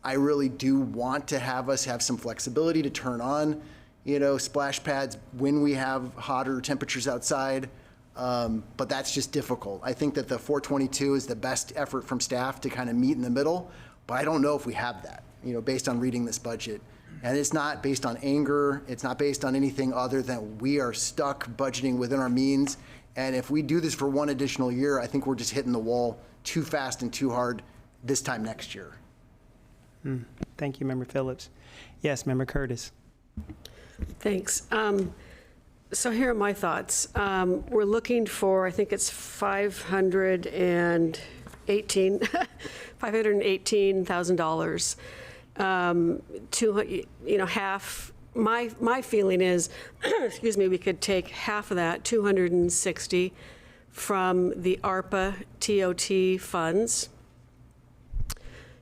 I really do want to have us have some flexibility to turn on, splash pads when we have hotter temperatures outside, but that's just difficult. I think that the 422 is the best effort from staff to kind of meet in the middle, but I don't know if we have that, based on reading this budget. And it's not based on anger. It's not based on anything other than we are stuck budgeting within our means. And if we do this for one additional year, I think we're just hitting the wall too fast and too hard this time next year. Thank you, Member Phillips. Yes, Member Curtis. Thanks. So here are my thoughts. We're looking for, I think it's $518,000. Half. My feeling is, excuse me, we could take half of that, 260, from the ARPA TOT funds.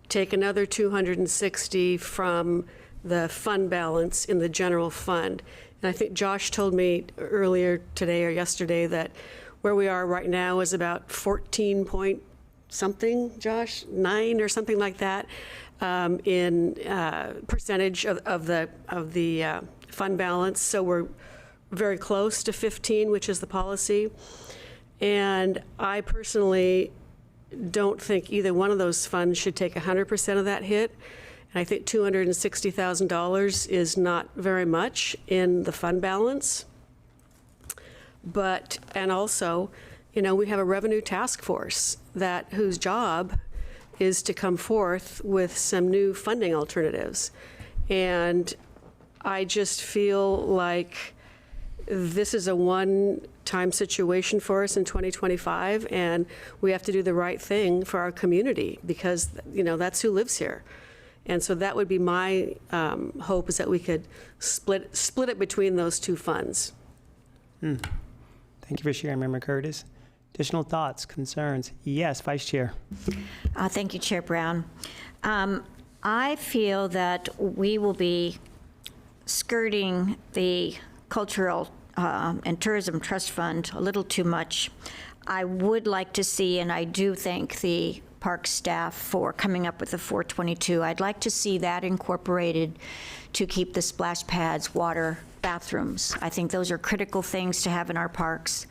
Take another 260 from the fund balance in the general fund. And I think Josh told me earlier today or yesterday that where we are right now is about 14 point something, Josh, 9 or something like that. In percentage of the fund balance. So we're very close to 15, which is the policy. And I personally don't think either one of those funds should take 100% of that hit. And I think $260,000 is not very much in the fund balance. But, and also, you know, we have a revenue task force whose job is to come forth with some new funding alternatives. And I just feel like this is a one-time situation for us in 2025, and we have to do the right thing for our community because, you know, that's who lives here. And so that would be my hope, is that we could split it between those two funds. Thank you for sharing, Member Curtis. Additional thoughts, concerns? Yes, Vice Chair. Thank you, Chair Brown. I feel that we will be skirting the Cultural and Tourism Trust Fund a little too much. I would like to see, and I do thank the park staff for coming up with the 422. I'd like to see that incorporated to keep the splash pads, water, bathrooms. I think those are critical things to have in our parks,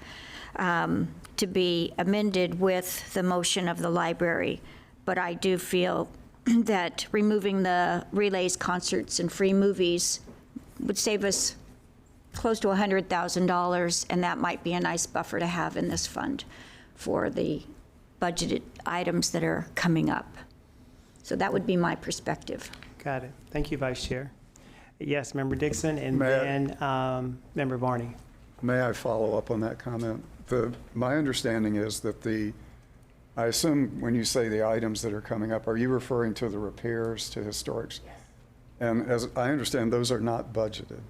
to be amended with the motion of the library. But I do feel that removing the relays, concerts, and free movies would save us close to $100,000, and that might be a nice buffer to have in this fund for the budgeted items that are coming up. So that would be my perspective. Got it. Thank you, Vice Chair. Yes, Member Dixon, and then Member Varney. May I follow up on that comment? My understanding is that I assume when you say the items that are coming up, are you referring to the repairs to historics? Yes. And as I understand, those are not budgeted.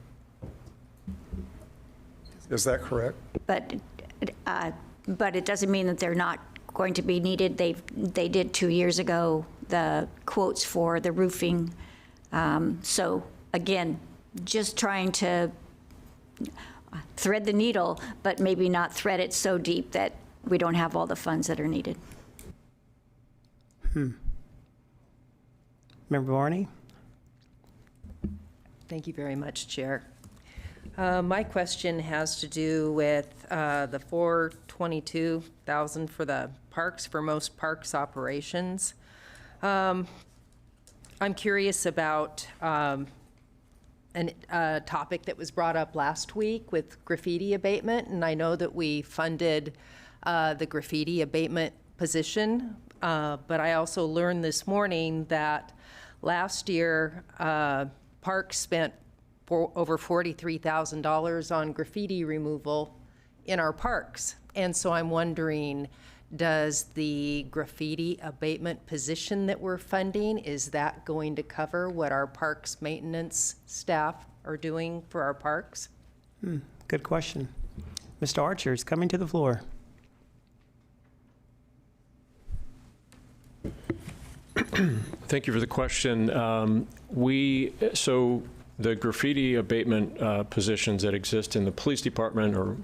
Is that correct? But it doesn't mean that they're not going to be needed. They did 2 years ago the quotes for the roofing. So again, just trying to thread the needle, but maybe not thread it so deep that we don't have all the funds that are needed. Member Varney? Thank you very much, Chair. My question has to do with the $422,000 for the parks, for most parks operations. I'm curious about a topic that was brought up last week with graffiti abatement, and I know that we funded the graffiti abatement position, but I also learned this morning that last year parks spent over $43,000 on graffiti removal in our parks. And so I'm wondering, does the graffiti abatement position that we're funding, is that going to cover what our parks maintenance staff are doing for our parks? Good question. Mr. Archer is coming to the floor. Thank you for the question. The graffiti abatement positions that exist in the police department, or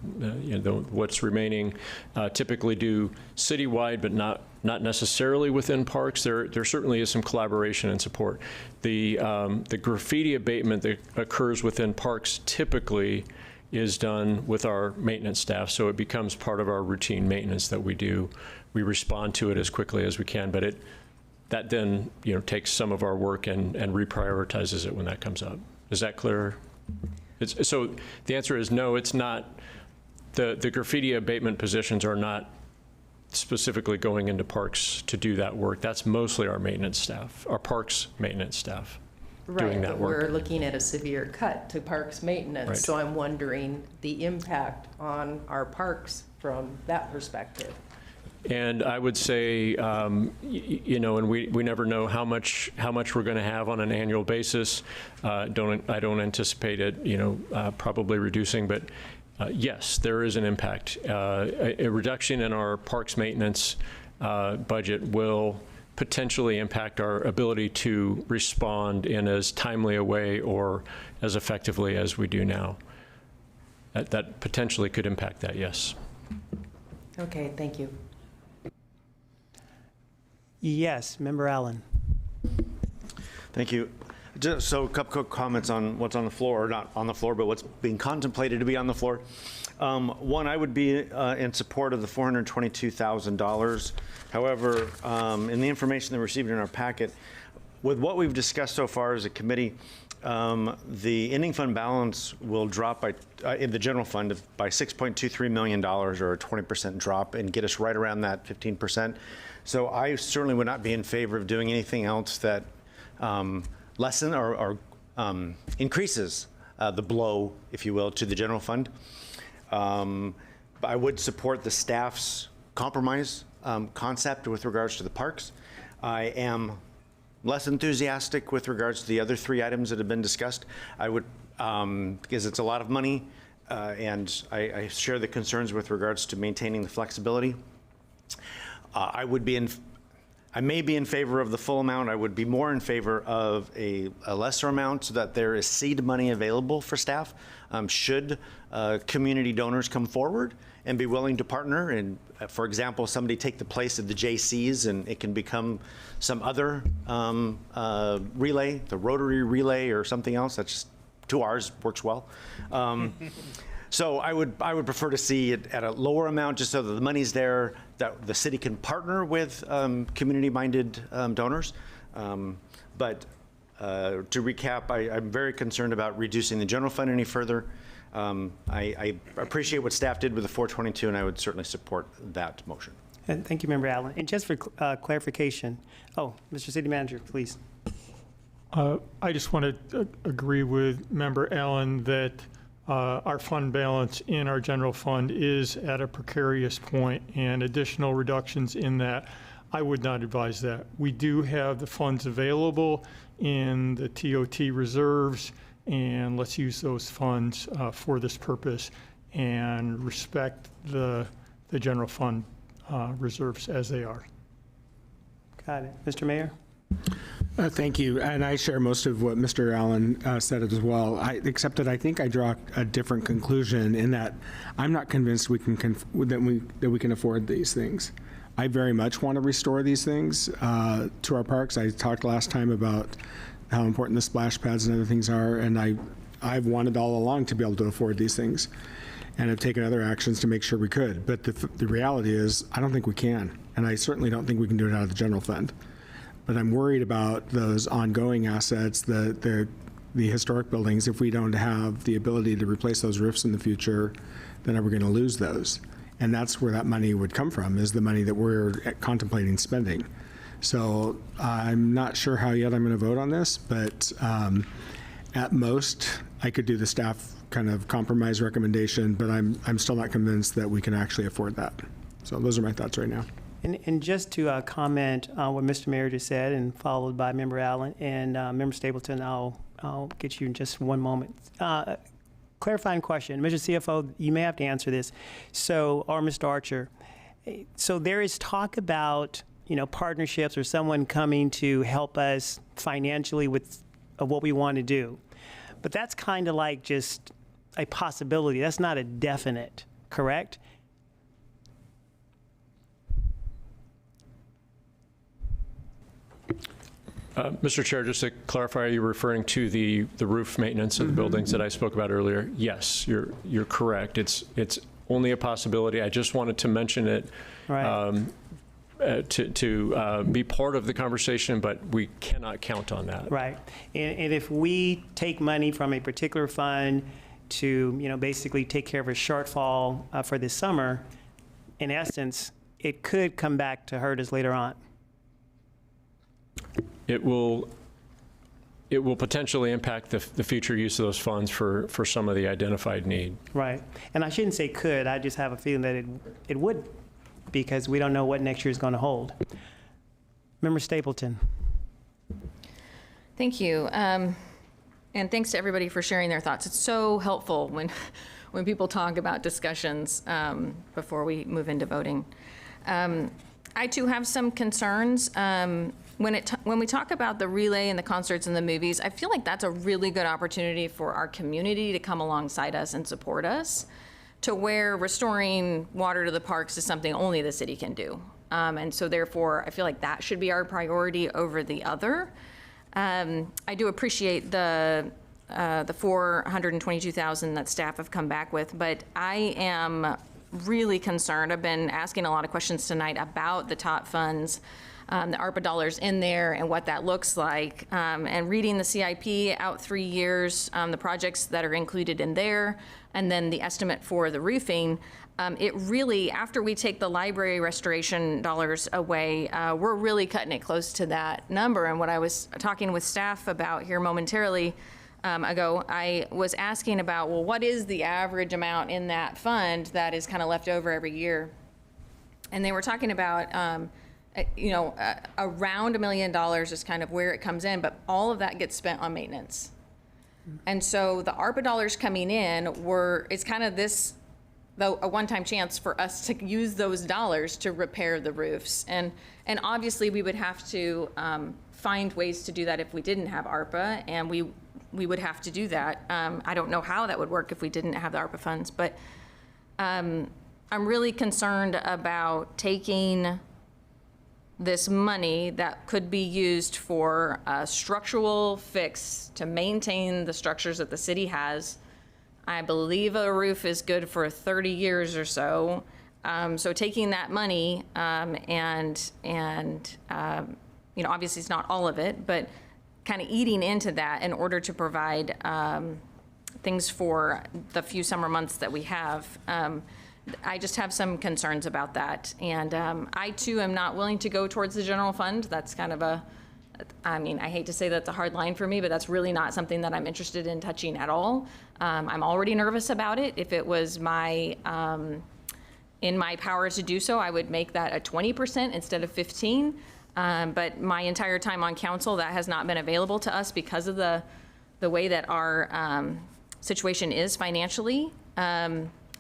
what's remaining, typically do citywide, but not necessarily within parks. There certainly is some collaboration and support. The graffiti abatement that occurs within parks typically is done with our maintenance staff, so it becomes part of our routine maintenance that we do. We respond to it as quickly as we can, but that then takes some of our work and reprioritizes it when that comes up. Is that clear? So the answer is no, it's not. The graffiti abatement positions are not specifically going into parks to do that work. That's mostly our maintenance staff, our parks maintenance staff doing that work. We're looking at a severe cut to parks maintenance, Right. So I'm wondering the impact on our parks from that perspective. And I would say, and we never know how much we're going to have on an annual basis. I don't anticipate it, probably reducing, but yes, there is an impact. A reduction in our parks maintenance budget will potentially impact our ability to respond in as timely a way or as effectively as we do now. That potentially could impact that, yes. Okay, thank you. Yes, Member Allen. Thank you. So a couple quick comments on what's on the floor, or not on the floor, but what's being contemplated to be on the floor. One, I would be in support of the $422,000. However, in the information that we received in our packet, with what we've discussed so far as a committee, the ending fund balance will drop by, in the general fund by $6.23 million, or a 20% drop, and get us right around that 15%. So I certainly would not be in favor of doing anything else that lessen or increases the blow, if you will, to the general fund. I would support the staff's compromise concept with regards to the parks. I am less enthusiastic with regards to the other three items that have been discussed. I would, because it's a lot of money, and I share the concerns with regards to maintaining the flexibility. I may be in favor of the full amount. I would be more in favor of a lesser amount so that there is seed money available for staff should community donors come forward and be willing to partner. And for example, somebody take the place of the JCs and it can become some other relay, the Rotary relay or something else. That's just 2 hours, works well. So I would prefer to see it at a lower amount, just so that the money's there, that the city can partner with community-minded donors. But to recap, I'm very concerned about reducing the general fund any further. I appreciate what staff did with the 422, and I would certainly support that motion. And thank you, Member Allen. And just for clarification, Mr. City Manager, please. I just want to agree with Member Allen that our fund balance in our general fund is at a precarious point, and additional reductions in that, I would not advise that. We do have the funds available in the TOT reserves, and let's use those funds for this purpose and respect the general fund reserves as they are. Got it. Mr. Mayor? Thank you, and I share most of what Mr. Allen said as well, except that I think I draw a different conclusion in that I'm not convinced that we can afford these things. I very much want to restore these things to our parks. I talked last time about how important the splash pads and other things are, and I've wanted all along to be able to afford these things, and have taken other actions to make sure we could. But the reality is, I don't think we can, and I certainly don't think we can do it out of the general fund. But I'm worried about those ongoing assets, the historic buildings. If we don't have the ability to replace those roofs in the future, then are we going to lose those? And that's where that money would come from, is the money that we're contemplating spending. So I'm not sure how yet I'm going to vote on this, but at most, I could do the staff kind of compromise recommendation, but I'm still not convinced that we can actually afford that. So those are my thoughts right now. And just to comment on what Mr. Mayor just said, and followed by Member Allen and Member Stapleton, I'll get you in just one moment. Clarifying question, Mr. CFO, you may have to answer this. So, or Mr. Archer, so there is talk about partnerships or someone coming to help us financially with what we want to do, but that's kind of like just a possibility. That's not a definite, correct? Mr. Chair, just to clarify, are you referring to the roof maintenance of the buildings that I spoke about earlier? Yes, you're correct. It's only a possibility. I just wanted to mention it right. To be part of the conversation, but we cannot count on that. Right. And if we take money from a particular fund to basically take care of a shortfall for this summer, in essence, it could come back to hurt us later on. It will potentially impact the future use of those funds for some of the identified need. Right. And I shouldn't say could, I just have a feeling that it would, because we don't know what next year is going to hold. Member Stapleton. Thank you. And thanks to everybody for sharing their thoughts. It's so helpful when people talk about discussions before we move into voting. I too have some concerns. When we talk about the relay and the concerts and the movies, I feel like that's a really good opportunity for our community to come alongside us and support us, to where restoring water to the parks is something only the city can do. And so therefore, I feel like that should be our priority over the other. I do appreciate the the $422,000 that staff have come back with, but I am really concerned. I've been asking a lot of questions tonight about the top funds, the ARPA dollars in there and what that looks like, and reading the CIP out 3 years, the projects that are included in there, and then the estimate for the roofing. It really, after we take the library restoration dollars away, we're really cutting it close to that number. And what I was talking with staff about here momentarily ago, I was asking about, well, what is the average amount in that fund that is kind of left over every year? And they were talking about, around $1 million is kind of where it comes in, but all of that gets spent on maintenance. And so the ARPA dollars coming in it's kind of this, though, a one-time chance for us to use those dollars to repair the roofs. And obviously we would have to find ways to do that if we didn't have ARPA, and we would have to do that. I don't know how that would work if we didn't have the ARPA funds, but I'm really concerned about taking this money that could be used for a structural fix to maintain the structures that the city has. I believe a roof is good for 30 years or so. So taking that money obviously it's not all of it, but kind of eating into that in order to provide things for the few summer months that we have. I just have some concerns about that. And I too am not willing to go towards the general fund. That's kind of I hate to say that's a hard line for me, but that's really not something that I'm interested in touching at all. I'm already nervous about it. If it was in my power to do so, I would make that a 20% instead of 15%. But my entire time on council, that has not been available to us because of the way that our situation is financially.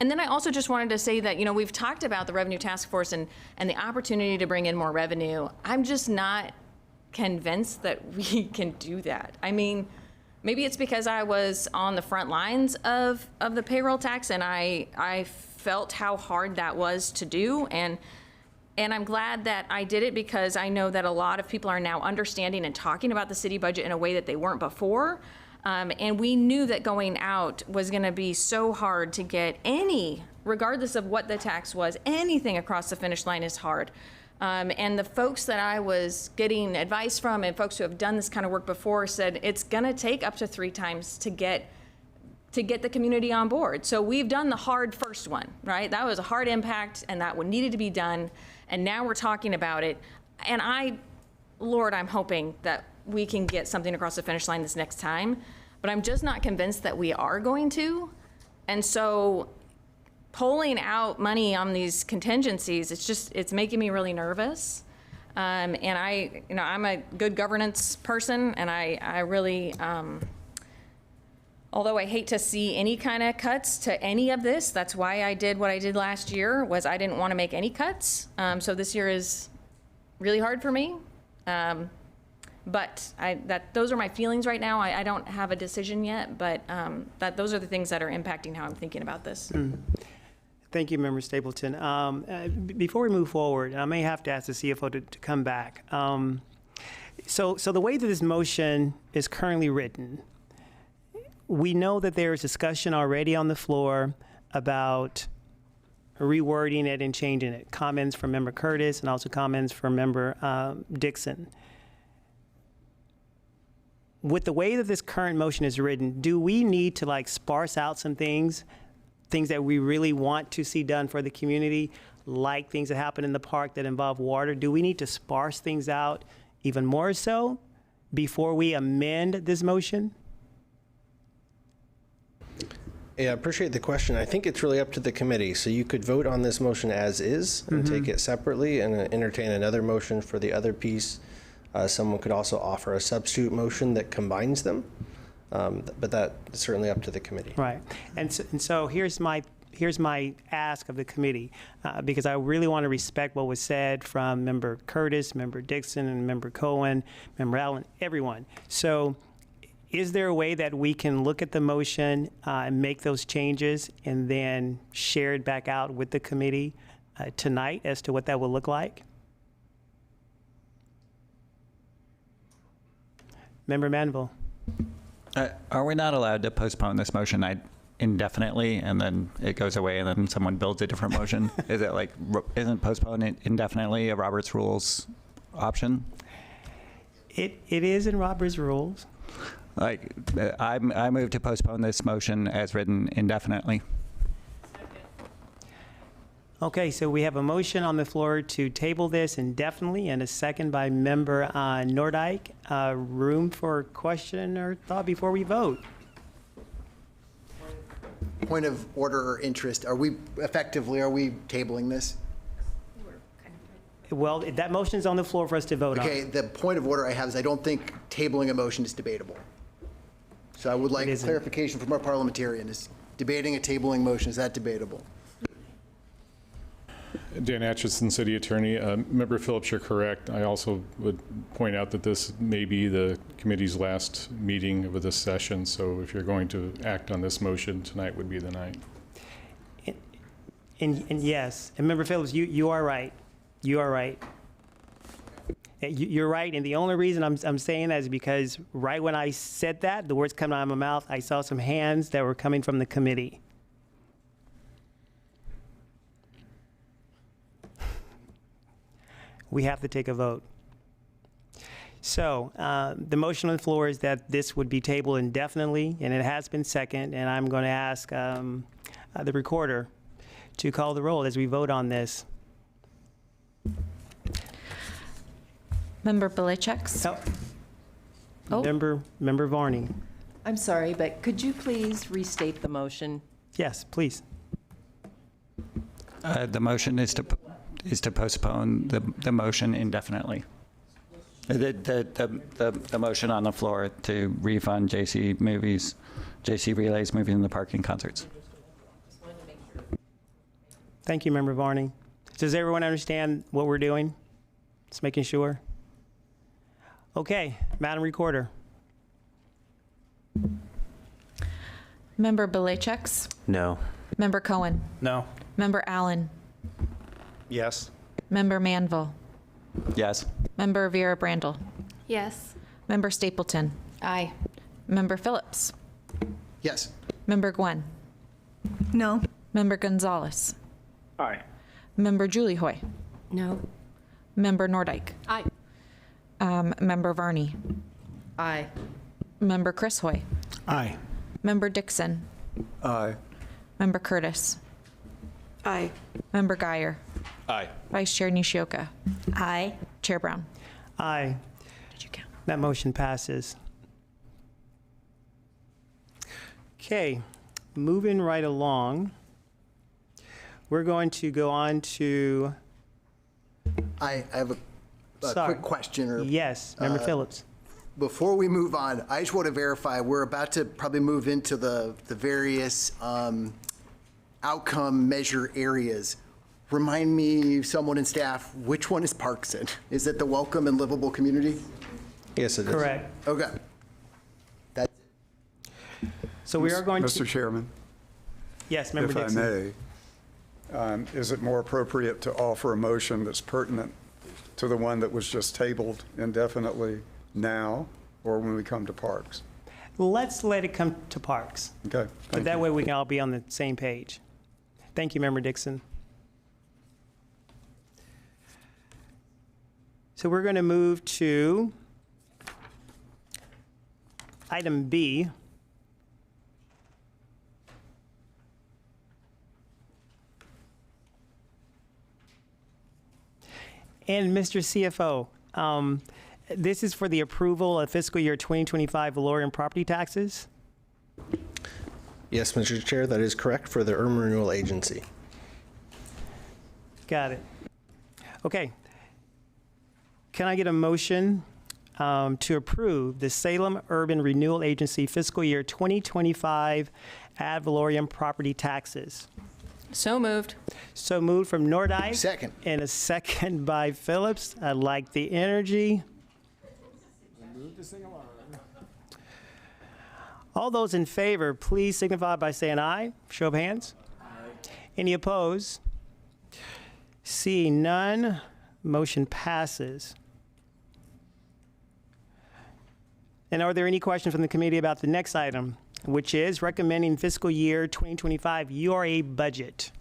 And then I also just wanted to say that, we've talked about the Revenue Task Force and the opportunity to bring in more revenue. I'm just not convinced that we can do that. Maybe it's because I was on the front lines of the payroll tax, and I felt how hard that was to do. And I'm glad that I did it, because I know that a lot of people are now understanding and talking about the city budget in a way that they weren't before. And we knew that going out was going to be so hard to get regardless of what the tax was, anything across the finish line is hard. And the folks that I was getting advice from, and folks who have done this kind of work before, said it's going to take up to 3 times to get the community on board. So we've done the hard first one, right? That was a hard impact, and that one needed to be done. And now we're talking about it. And I'm hoping that we can get something across the finish line this next time, but I'm just not convinced that we are going to. And so pulling out money on these contingencies, it's making me really nervous. And I'm a good governance person, and I really, although I hate to see any kind of cuts to any of this, that's why I did what I did last year, was I didn't want to make any cuts. So this year is really hard for me. But those are my feelings right now. I don't have a decision yet, but those are the things that are impacting how I'm thinking about this. Thank you, Member Stapleton. Before we move forward, I may have to ask the CFO to come back. So the way that this motion is currently written, we know that there is discussion already on the floor about rewording it and changing it. Comments from Member Curtis and also comments from Member Dixon. With the way that this current motion is written, do we need to sparse out some things that we really want to see done for the community, like things that happen in the park that involve water? Do we need to sparse things out even more so before we amend this motion? Yeah, I appreciate the question. I think it's really up to the committee. So you could vote on this motion as is and take it separately and entertain another motion for the other piece. Someone could also offer a substitute motion that combines them, but that's certainly up to the committee. Right, and so here's my ask of the committee, because I really want to respect what was said from Member Curtis, Member Dixon, and Member Cohen, Member Allen, everyone. So is there a way that we can look at the motion and make those changes and then share it back out with the committee tonight as to what that will look like? Member Manville. Are we not allowed to postpone this motion indefinitely, and then it goes away, and then someone builds a different motion? Is it like, isn't postpone it indefinitely a Robert's Rules option? It is in Robert's rules. Like, I move to postpone this motion as written indefinitely. Okay, so we have a motion on the floor to table this indefinitely and a second by member Nordike. Room for question or thought before we vote? Point of order or interest, are we tabling this? Well, that motion is on the floor for us to vote on. Okay, the point of order I have is I don't think tabling a motion is debatable. So I would like clarification from our parliamentarian. Is debating a tabling motion, is that debatable? Dan Atchison, City Attorney. Member Phillips, you're correct. I also would point out that this may be the committee's last meeting of this session, so if you're going to act on this motion, tonight would be the night. And yes, and Member Phillips, you are right. You are right. You're right, and the only reason I'm saying that is because right when I said that, the words coming out of my mouth, I saw some hands that were coming from the committee. We have to take a vote. So the motion on the floor is that this would be tabled indefinitely, and it has been seconded, and I'm going to ask the recorder to call the roll as we vote on this. Member Belicheks? Oh. Member Varney. I'm sorry, but could you please restate the motion? Yes, please. The motion is to postpone the motion indefinitely. The motion on the floor to refund JC Relays, Movies in the Park, and Concerts. Thank you, Member Varney. Does everyone understand what we're doing? Just making sure. Okay, Madam Recorder. Member Belicheks? No. Member Cohen? No. Member Allen? Yes. Member Manville? Yes. Member Vera Brandel? Yes. Member Stapleton? Aye. Member Phillips? Yes. Member Gwen? No. Member Gonzalez? Aye. Member Julie Hoy? No. Member Nordike? Aye. Member Varney? Aye. Member Chris Hoy? Aye. Member Dixon? Aye. Member Curtis? Aye. Member Geyer? Aye. Vice Chair Nishioka? Aye. Chair Brown? Aye. Did you count? That motion passes. Okay, moving right along, we're going to go on to. I have a quick question. Yes, Member Phillips. Before we move on, I just want to verify, we're about to probably move into the various outcome measure areas. Remind me, someone in staff, which one is Parks in? Is it the welcome and livable community? Yes, it is. Correct. Okay. That's it. So we are going to. Mr. Chairman, Yes, Member if I Dixon. may, is it more appropriate to offer a motion that's pertinent to the one that was just tabled indefinitely now, or when we come to Parks? Let's let it come to Parks. Okay. But that way we can all be on the same page. Thank you, Member Dixon. So we're going to move to item B. And Mr. CFO, this is for the approval of fiscal year 2025 Valorian property taxes? Yes, Mr. Chair, that is correct for the Urban Renewal Agency. Got it. Okay. Can I get a motion to approve the Salem Urban Renewal Agency fiscal year 2025 ad valorem property taxes? So moved. So moved from Nordike. Second. And a second by Phillips. I like the energy. All those in favor, please signify by saying aye. Show of hands. Aye. Any opposed? Seeing none, motion passes. And are there any questions from the committee about the next item, which is recommending fiscal year 2025 URA budget?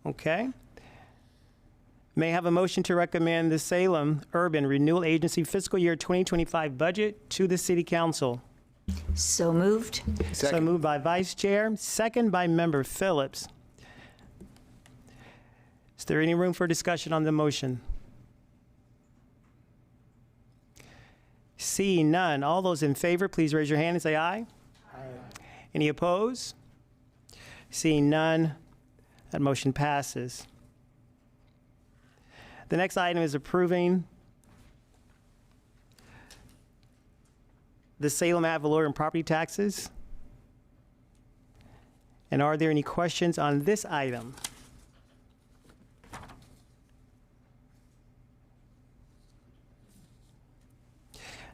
Okay. May I have a motion to recommend the Salem Urban Renewal Agency fiscal year 2025 budget to the City Council? So moved. So moved by Vice Chair, second by Member Phillips. Is there any room for discussion on the motion? Seeing none, all those in favor, please raise your hand and say aye. Aye. Any opposed? Seeing none, that motion passes. The next item is approving the Salem ad valorem property taxes. And are there any questions on this item?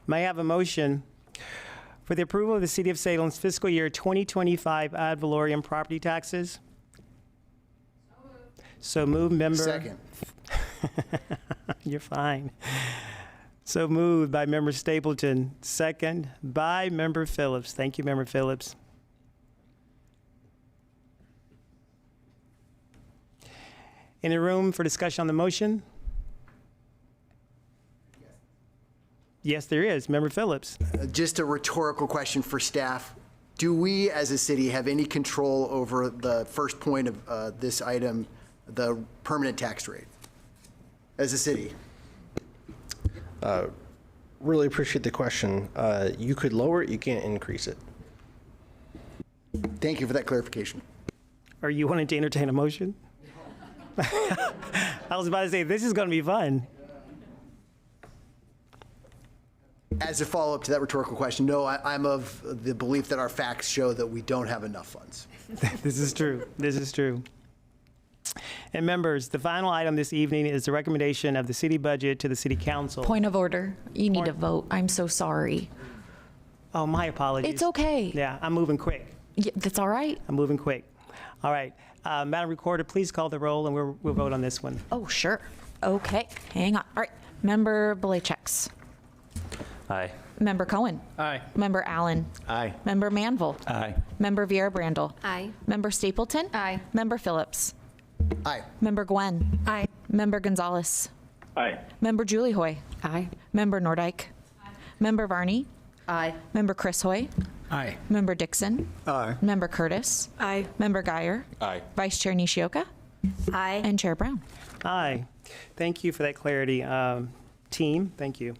May I have a motion for the approval of the City of Salem's fiscal year 2025 ad valorem property taxes? So moved, member. Second. You're fine. So moved by Member Stapleton, second by Member Phillips. Thank you, Member Phillips. Any room for discussion on the motion? Yes, there is. Member Phillips. Just a rhetorical question for staff. Do we, as a city, have any control over the first point of this item, the permanent tax rate, as a city? Really appreciate the question. You could lower it, you can't increase it. Thank you for that clarification. Are you wanting to entertain a motion? I was about to say, this is going to be fun. As a follow-up to that rhetorical question, no, I'm of the belief that our facts show that we don't have enough funds. This is true. This is true. And members, the final item this evening is the recommendation of the city budget to the City Council. Point of order. You need to vote. I'm so sorry. Oh, my apologies. It's okay. Yeah, I'm moving quick. Yeah, that's all right. I'm moving quick. All right. Madam Recorder, please call the roll, and we'll vote on this one. Oh, sure. Okay. Hang on. All right. Member Belicheks. Aye. Member Cohen. Aye. Member Allen. Aye. Member Manville. Aye. Member Vieira Brandel. Aye. Member Stapleton. Aye. Member Phillips. Aye. Member Gwen. Aye. Member Gonzalez. Aye. Member Julie Hoy. Aye. Member Nordyke. Member Varney. Aye. Member Chris Hoy. Aye. Member Dixon. Aye. Member Curtis. Aye. Member Geyer. Aye. Vice Chair Nishioka. Aye. And Chair Brown. Aye. Thank you for that clarity, team. Thank you.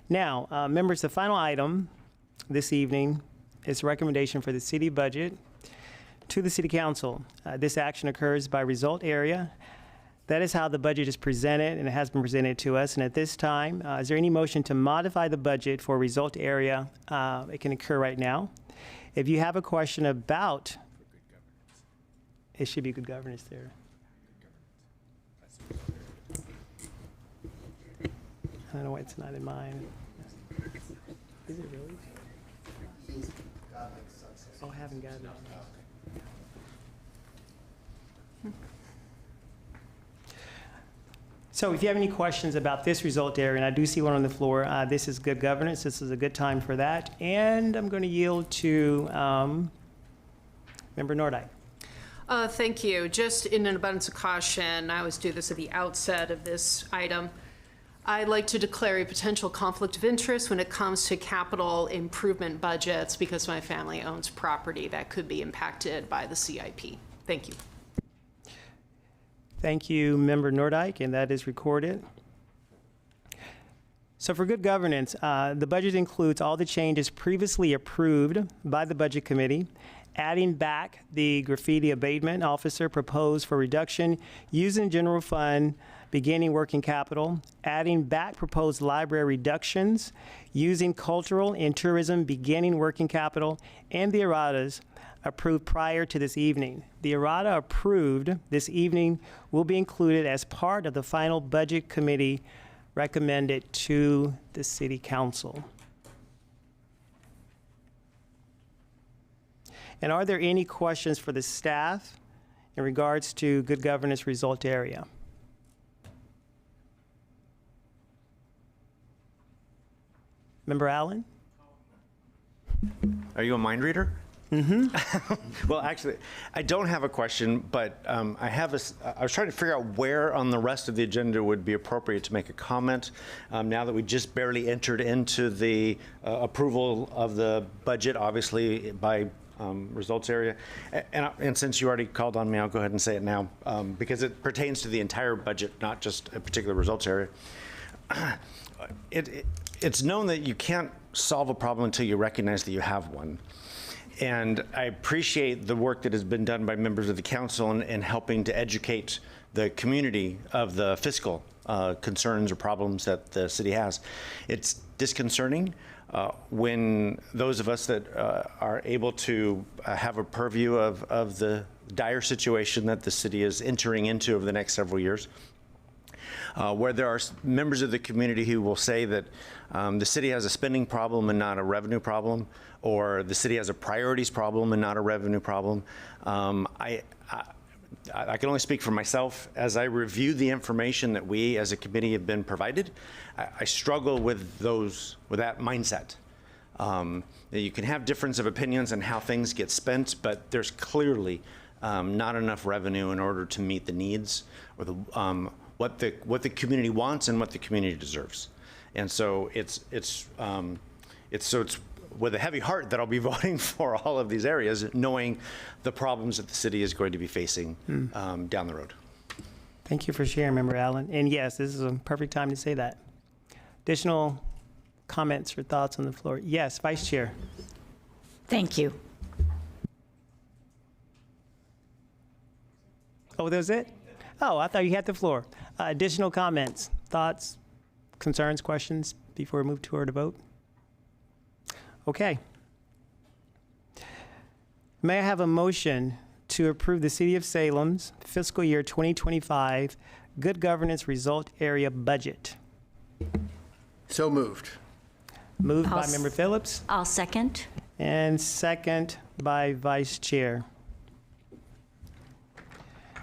Now, members, the final item this evening is a recommendation for the city budget to the City Council. This action occurs by result area. That is how the budget is presented, and it has been presented to us. And at this time, is there any motion to modify the budget for result area? It can occur right now. If you have a question about, it should be good governance there. I don't know why it's not in mine. Is it really? Oh, I haven't gotten it. So if you have any questions about this result area, and I do see one on the floor, this is good governance. This is a good time for that. And I'm going to yield to Member Nordyke. Thank you. Just in an abundance of caution, I always do this at the outset of this item. I'd like to declare a potential conflict of interest when it comes to capital improvement budgets because my family owns property that could be impacted by the CIP. Thank you. Thank you, Member Nordyke, and that is recorded. So for good governance, the budget includes all the changes previously approved by the Budget Committee, adding back the graffiti abatement officer proposed for reduction using general fund beginning working capital, adding back proposed library reductions using cultural and tourism beginning working capital, and the erratas approved prior to this evening. The errata approved this evening will be included as part of the final Budget Committee recommended to the City Council. And are there any questions for the staff in regards to good governance result area? Member Allen? Are you a mind reader? Mm-hmm. Well, actually, I don't have a question, but I was trying to figure out where on the rest of the agenda would be appropriate to make a comment. Now that we just barely entered into the approval of the budget, obviously by results area, and since you already called on me, I'll go ahead and say it now because it pertains to the entire budget, not just a particular results area. It's known that you can't solve a problem until you recognize that you have one. And I appreciate the work that has been done by members of the council in helping to educate the community of the fiscal concerns or problems that the city has. It's disconcerting when those of us that are able to have a purview of the dire situation that the city is entering into over the next several years, where there are members of the community who will say that the city has a spending problem and not a revenue problem, or the city has a priorities problem and not a revenue problem. I can only speak for myself. As I review the information that we as a committee have been provided, I struggle with that mindset. That you can have difference of opinions on how things get spent, but there's clearly not enough revenue in order to meet the needs or what the community wants and what the community deserves. And so it's with a heavy heart that I'll be voting for all of these areas, knowing the problems that the city is going to be facing down the road. Thank you for sharing, Member Allen. And yes, this is a perfect time to say that. Additional comments or thoughts on the floor? Yes, Vice Chair. Thank you. Oh, that was it? Oh, I thought you had the floor. Additional comments, thoughts, concerns, questions before we move toward a vote? Okay. May I have a motion to approve the City of Salem's fiscal year 2025 Good Governance Result Area Budget? So moved. Moved by Member Phillips. I'll second. And second by Vice Chair.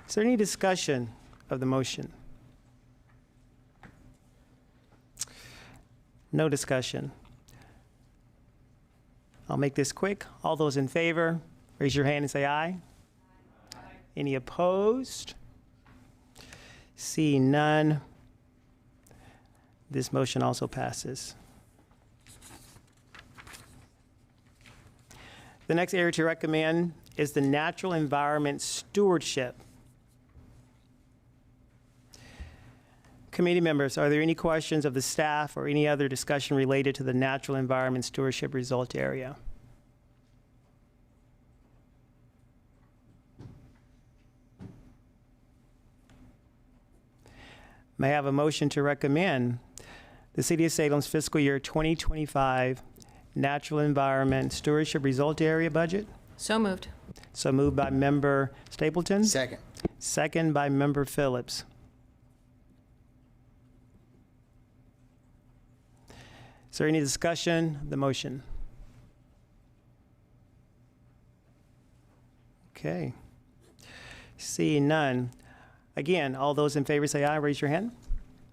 Is there any discussion of the motion? No discussion. I'll make this quick. All those in favor, raise your hand and say aye. Any opposed? See none. This motion also passes. The next area to recommend is the natural environment stewardship. Committee members, are there any questions of the staff or any other discussion related to the natural environment stewardship result area? May I have a motion to recommend the City of Salem's fiscal year 2025 natural environment stewardship result area budget? So moved. So moved by Member Stapleton. Second. Second by Member Phillips. Is there any discussion of the motion? Okay. Seeing none. Again, all those in favor say aye. Raise your hand.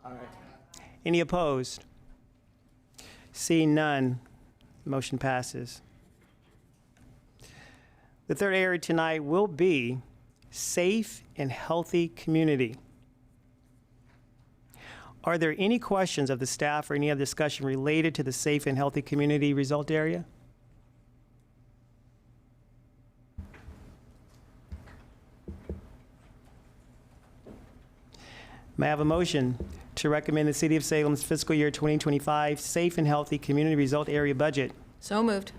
Aye. Any opposed? Seeing none. Motion passes. The third area tonight will be safe and healthy community. Are there any questions of the staff or any other discussion related to the safe and healthy community result area? May I have a motion to recommend the City of Salem's fiscal year 2025 safe and healthy community result area budget? So moved.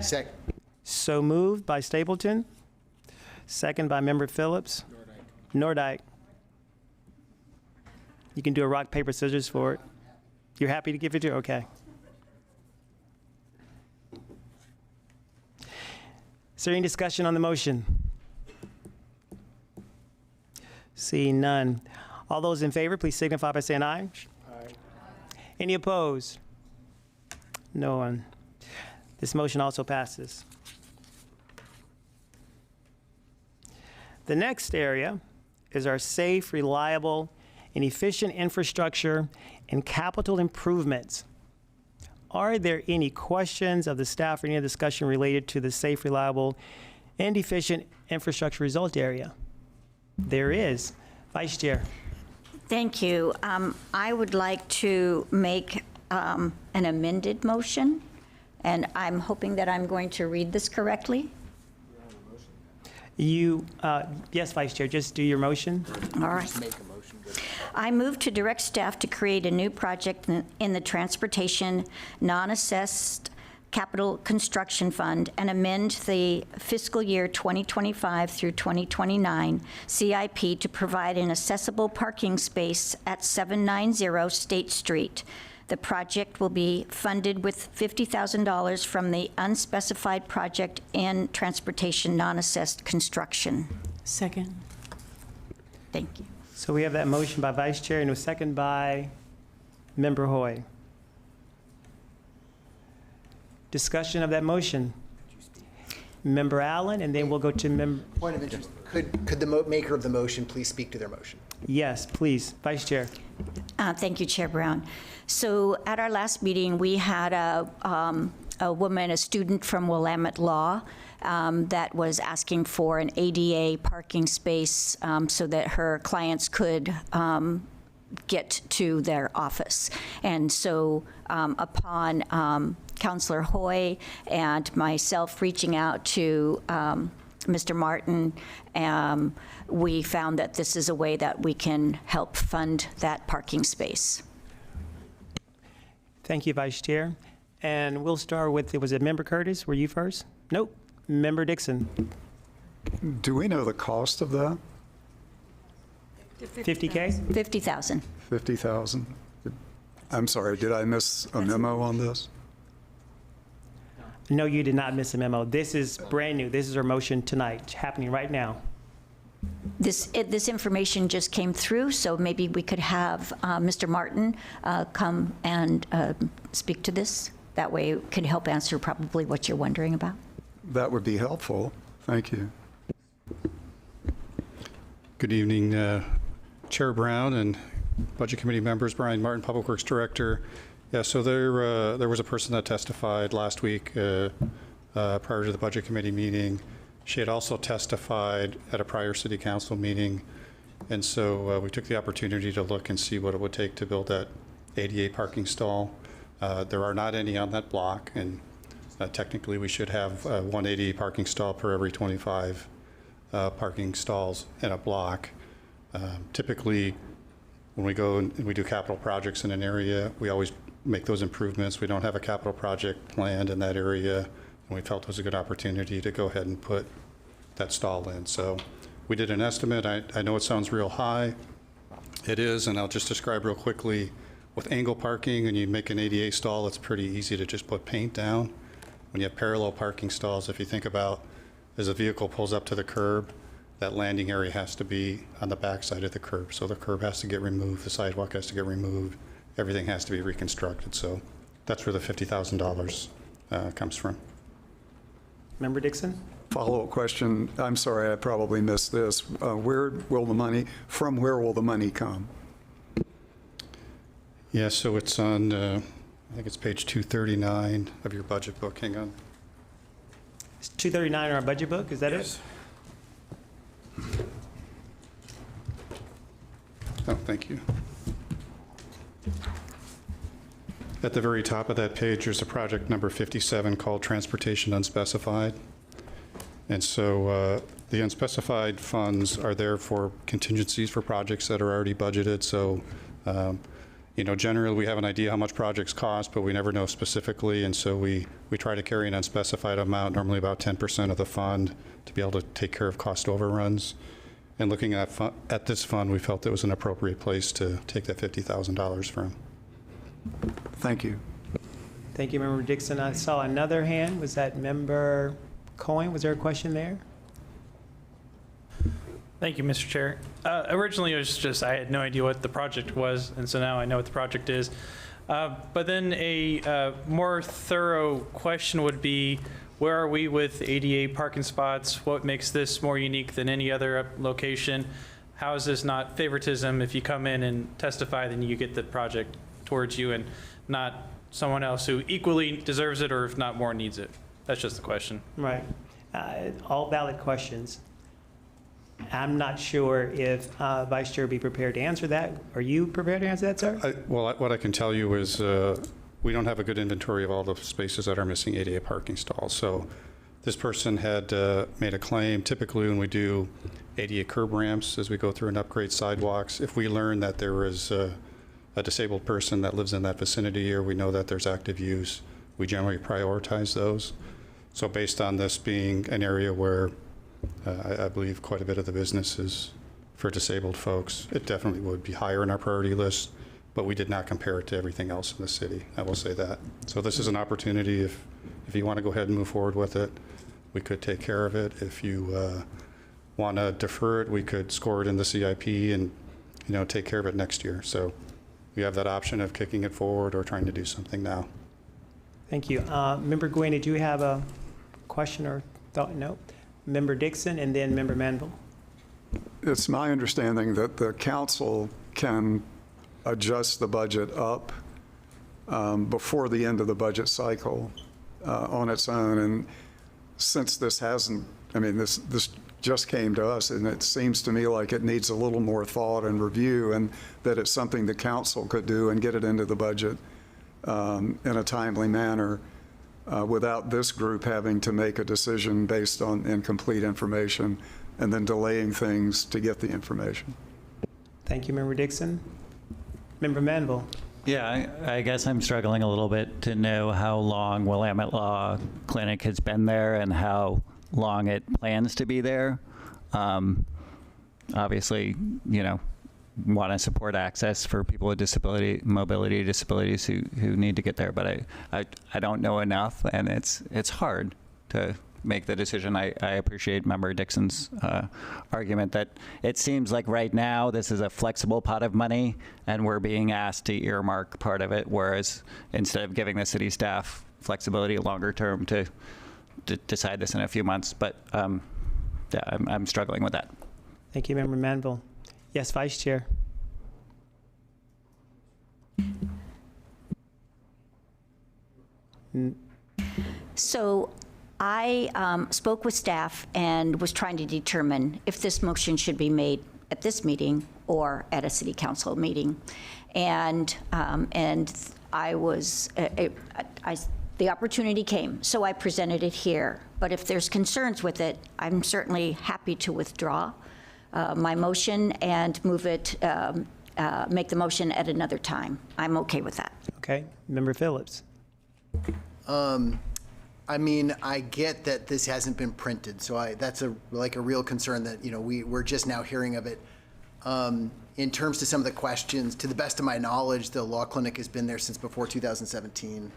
Second. So moved by Stapleton. Second by Member Phillips. Nordyke. You can do a rock, paper, scissors for it. You're happy to give it to? Okay. Is there any discussion on the motion? Seeing none. All those in favor, please signify by saying aye. Aye. Any opposed? No one. This motion also passes. The next area is our safe, reliable, and efficient infrastructure and capital improvements. Are there any questions of the staff or any discussion related to the safe, reliable, and efficient infrastructure result area? There is. Vice Chair. Thank you. I would like to make an amended motion, and I'm hoping that I'm going to read this correctly. Yes, Vice Chair, just do your motion. All right. I move to direct staff to create a new project in the Transportation Non-Assessed Capital Construction Fund and amend the fiscal year 2025 through 2029 CIP to provide an accessible parking space at 790 State Street. The project will be funded with $50,000 from the unspecified project in Transportation Non-Assessed Construction. Second. Thank you. So we have that motion by Vice Chair and a second by Member Hoy. Discussion of that motion. Member Allen, and then we'll go to Member. Point of interest. Could the maker of the motion please speak to their motion? Yes, please. Vice Chair. Thank you, Chair Brown. So at our last meeting, we had a woman, a student from Willamette Law, that was asking for an ADA parking space so that her clients could get to their office. And so upon Councillor Hoy and myself reaching out to Mr. Martin, we found that this is a way that we can help fund that parking space. Thank you, Vice Chair. And we'll start with, was it Member Curtis? Were you first? Nope. Member Dixon. Do we know the cost of that? $50K? 50,000. 50,000? I'm sorry, did I miss a memo on this? No, you did not miss a memo. This is brand new. This is our motion tonight, happening right now. This information just came through, so maybe we could have Mr. Martin come and speak to this. That way it could help answer probably what you're wondering about. That would be helpful. Thank you. Good evening, Chair Brown and Budget Committee members. Brian Martin, Public Works Director. Yeah, so there was a person that testified last week prior to the Budget Committee meeting. She had also testified at a prior City Council meeting, and so we took the opportunity to look and see what it would take to build that ADA parking stall. There are not any on that block, and technically we should have one ADA parking stall per every 25 parking stalls in a block. Typically, when we go and we do capital projects in an area, we always make those improvements. We don't have a capital project planned in that area, and we felt it was a good opportunity to go ahead and put that stall in. So we did an estimate. I know it sounds real high. It is, and I'll just describe real quickly. With angle parking and you make an ADA stall, it's pretty easy to just put paint down. When you have parallel parking stalls, if you think about as a vehicle pulls up to the curb, that landing area has to be on the back side of the curb. So the curb has to get removed, the sidewalk has to get removed, everything has to be reconstructed. So that's where the $50,000 comes from. Member Dixon? Follow-up question. I'm sorry, I probably missed this. From where will the money come? Yeah, so it's on, I think it's page 239 of your budget book. Hang on. It's 239 in our budget book, is that it? Oh, thank you. At the very top of that page, there's a project number 57 called Transportation Unspecified. And so the unspecified funds are there for contingencies for projects that are already budgeted. So, you know, generally we have an idea how much projects cost, but we never know specifically. And so we try to carry an unspecified amount, normally about 10% of the fund, to be able to take care of cost overruns. And looking at this fund, we felt it was an appropriate place to take that $50,000 from. Thank you. Thank you, Member Dixon. I saw another hand. Was that Member Cohen? Was there a question there? Thank you, Mr. Chair. Originally, it was just I had no idea what the project was, and so now I know what the project is. But then a more thorough question would be, where are we with ADA parking spots? What makes this more unique than any other location? How is this not favoritism? If you come in and testify, then you get the project towards you and not someone else who equally deserves it or if not more needs it? That's just the question. Right. All valid questions. I'm not sure if Vice Chair would be prepared to answer that. Are you prepared to answer that, sir? Well, what I can tell you is we don't have a good inventory of all the spaces that are missing ADA parking stalls. So this person had made a claim. Typically when we do ADA curb ramps, as we go through and upgrade sidewalks, if we learn that there is a disabled person that lives in that vicinity or we know that there's active use, we generally prioritize those. So based on this being an area where I believe quite a bit of the business is for disabled folks, it definitely would be higher in our priority list, but we did not compare it to everything else in the city. I will say that. So this is an opportunity. If you want to go ahead and move forward with it, we could take care of it. If you want to defer it, we could score it in the CIP and take care of it next year. So we have that option of kicking it forward or trying to do something now. Thank you. Member Gwynn, did you have a question or thought? No. Member Dixon and then Member Manville. It's my understanding that the council can adjust the budget up before the end of the budget cycle on its own. And since this hasn't, this just came to us, and it seems to me like it needs a little more thought and review, and that it's something the council could do and get it into the budget in a timely manner without this group having to make a decision based on incomplete information and then delaying things to get the information. Thank you, Member Dixon. Member Manville. Yeah, I guess I'm struggling a little bit to know how long Willamette Law Clinic has been there and how long it plans to be there. Obviously, want to support access for people with mobility disabilities who need to get there, but I don't know enough, and it's hard to make the decision. I appreciate Member Dixon's argument that it seems like right now this is a flexible pot of money and we're being asked to earmark part of it, whereas instead of giving the city staff flexibility longer term to decide this in a few months. But yeah, I'm struggling with that. Thank you, Member Manville. Yes, Vice Chair. So I spoke with staff and was trying to determine if this motion should be made at this meeting or at a city council meeting. And I was, the opportunity came, so I presented it here. But if there's concerns with it, I'm certainly happy to withdraw my motion and move it, make the motion at another time. I'm okay with that. Okay, Member Phillips. I get that this hasn't been printed, so that's a real concern that, we're just now hearing of it. In terms to some of the questions, to the best of my knowledge, the law clinic has been there since before 2017.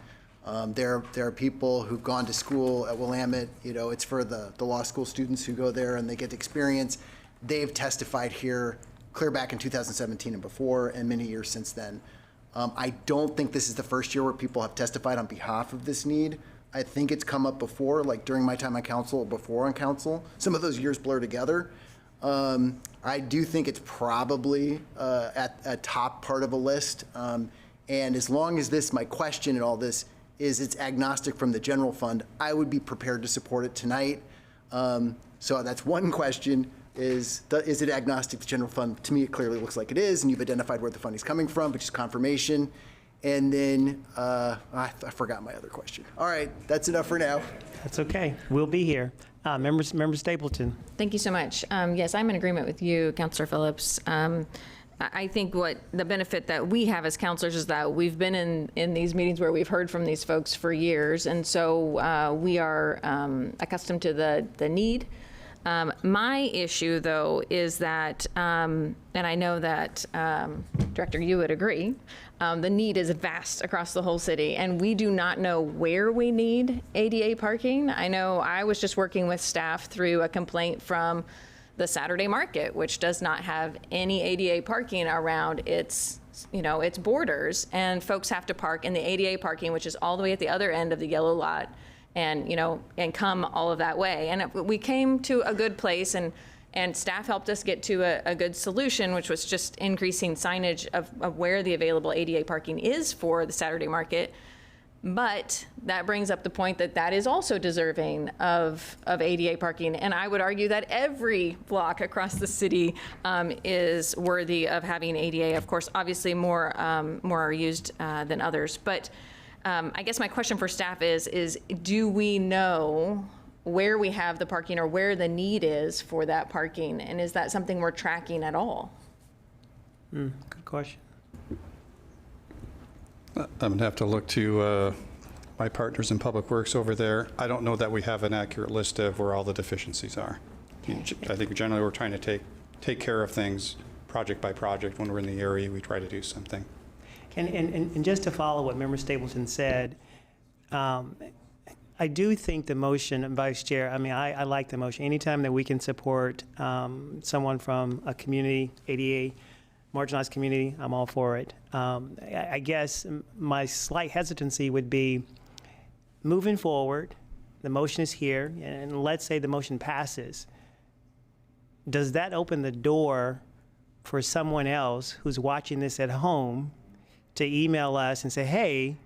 There are people who've gone to school at Willamette. It's for the law school students who go there and they get experience. They've testified here clear back in 2017 and before, and many years since then. I don't think this is the first year where people have testified on behalf of this need. I think it's come up before, like during my time on council or before on council. Some of those years blur together. I do think it's probably at a top part of a list. And as long as my question in all this is it's agnostic from the general fund, I would be prepared to support it tonight. So that's one question. Is it agnostic to general fund? To me, it clearly looks like it is, and you've identified where the funding's coming from, which is confirmation. And then I forgot my other question. All right, that's enough for now. That's okay. We'll be here. Member Stapleton. Thank you so much. Yes, I'm in agreement with you, Councilor Phillips. I think what the benefit that we have as counselors is that we've been in these meetings where we've heard from these folks for years, and so we are accustomed to the need. My issue, though, is that, and I know that, Director, you would agree, the need is vast across the whole city, and we do not know where we need ADA parking. I know I was just working with staff through a complaint from the Saturday Market, which does not have any ADA parking around its borders, and folks have to park in the ADA parking, which is all the way at the other end of the yellow lot, and come all of that way. And we came to a good place, and staff helped us get to a good solution, which was just increasing signage of where the available ADA parking is for the Saturday Market. But that brings up the point that that is also deserving of ADA parking. And I would argue that every block across the city is worthy of having ADA. Of course, obviously more are used than others. But I guess my question for staff is do we know where we have the parking or where the need is for that parking? And is that something we're tracking at all? Good question. I'm going to have to look to my partners in Public Works over there. I don't know that we have an accurate list of where all the deficiencies are. I think generally we're trying to take care of things project by project. When we're in the area, we try to do something. And just to follow what Member Stapleton said, I do think the motion, Vice Chair, I mean, I like the motion. Anytime that we can support someone from a community, ADA, marginalized community, I'm all for it. I guess my slight hesitancy would be moving forward, the motion is here, and let's say the motion passes. Does that open the door for someone else who's watching this at home to email us and say, hey,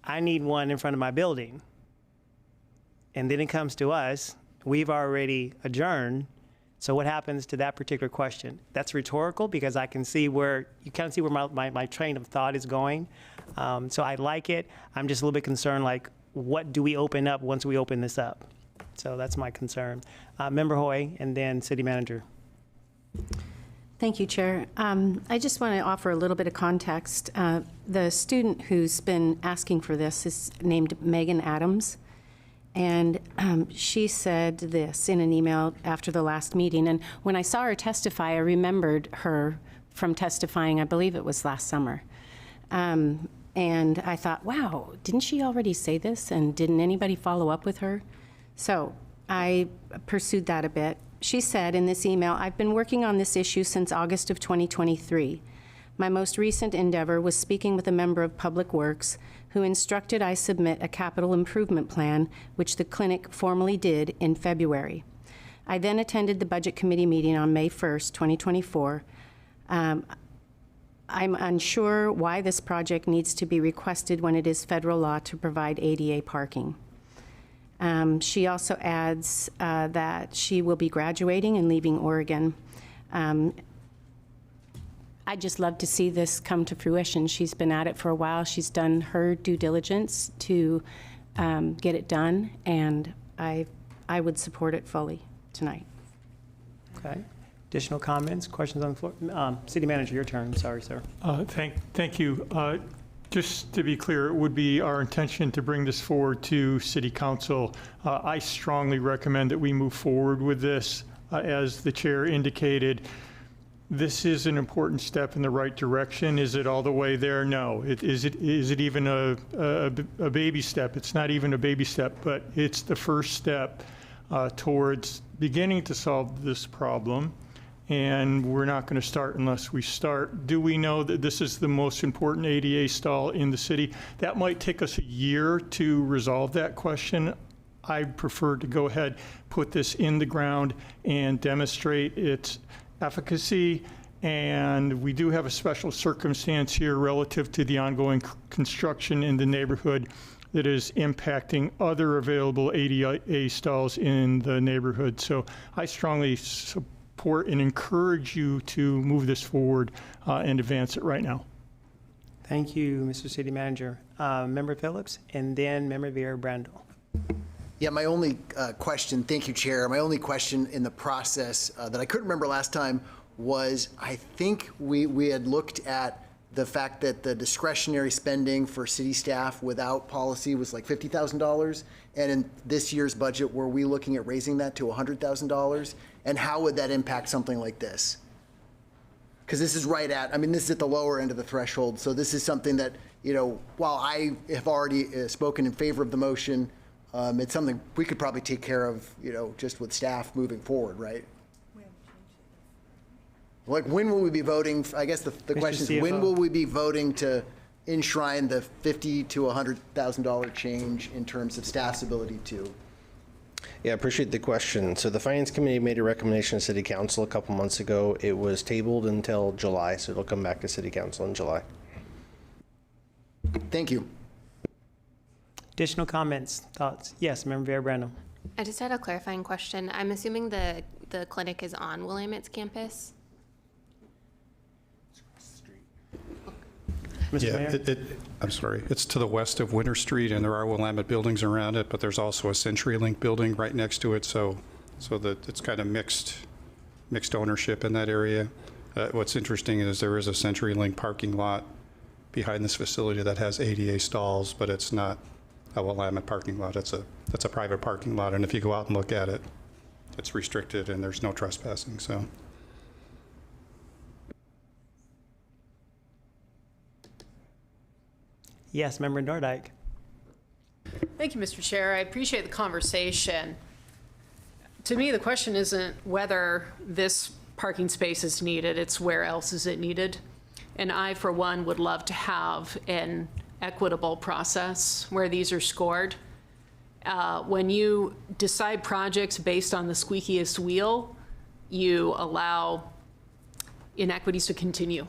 I need one in front of my building? And then it comes to us, we've already adjourned. So what happens to that particular question? That's rhetorical because I can see where, you kind of see where my train of thought is going. So I like it. I'm just a little bit concerned, like, what do we open up once we open this up? So that's my concern. Member Hoy, and then City Manager. Thank you, Chair. I just want to offer a little bit of context. The student who's been asking for this is named Megan Adams. And she said this in an email after the last meeting. And when I saw her testify, I remembered her from testifying, I believe it was last summer. And I thought, wow, didn't she already say this? And didn't anybody follow up with her? So I pursued that a bit. She said in this email, I've been working on this issue since August of 2023. My most recent endeavor was speaking with a member of Public Works who instructed I submit a capital improvement plan, which the clinic formally did in February. I then attended the Budget Committee meeting on May 1st, 2024. I'm unsure why this project needs to be requested when it is federal law to provide ADA parking. She also adds that she will be graduating and leaving Oregon. I'd just love to see this come to fruition. She's been at it for a while. She's done her due diligence to get it done, and I would support it fully tonight. Okay. Additional comments, questions on the floor? City Manager, your turn. Sorry, sir. Thank you. Just to be clear, it would be our intention to bring this forward to City Council. I strongly recommend that we move forward with this. As the chair indicated, this is an important step in the right direction. Is it all the way there? No. Is it even a baby step? It's not even a baby step, but it's the first step towards beginning to solve this problem. And we're not going to start unless we start. Do we know that this is the most important ADA stall in the city? That might take us a year to resolve that question. I prefer to go ahead, put this in the ground, and demonstrate its efficacy. And we do have a special circumstance here relative to the ongoing construction in the neighborhood that is impacting other available ADA stalls in the neighborhood. So I strongly support and encourage you to move this forward and advance it right now. Thank you, Mr. City Manager. Member Phillips, and then Member Vieira-Brandel. Yeah, my only question, thank you, Chair. My only question in the process that I couldn't remember last time was, I think we had looked at the fact that the discretionary spending for city staff without policy was like $50,000. And in this year's budget, were we looking at raising that to $100,000? And how would that impact something like this? Because this is right at, I mean, this is at the lower end of the threshold. So this is something that, you know, while I have already spoken in favor of the motion, it's something we could probably take care of, you know, just with staff moving forward, right? Like, when will we be voting? I guess the question is, when will we be voting to enshrine the $50,000 to $100,000 change in terms of staff's ability to? Yeah, I appreciate the question. So the Finance Committee made a recommendation to City Council a couple months ago. It was tabled until July, so it'll come back to City Council in July. Thank you. Additional comments, thoughts? Yes, Member Vieira-Brandon. I just had a clarifying question. I'm assuming the clinic is on Willamette campus? Mr. Yeah, Mayor? I'm sorry. It's to the west of Winter Street, and there are Willamette buildings around it, but there's also a CenturyLink building right next to it, so that it's kind of mixed ownership in that area. What's interesting is there is a CenturyLink parking lot behind this facility that has ADA stalls, but it's not a Willamette parking lot. That's a private parking lot, and if you go out and look at it, it's restricted and there's no trespassing. So. Yes, Member Nordyke. Thank you, Mr. Chair. I appreciate the conversation. To me, the question isn't whether this parking space is needed, it's where else is it needed. And I, for one, would love to have an equitable process where these are scored. When you decide projects based on the squeakiest wheel, you allow inequities to continue.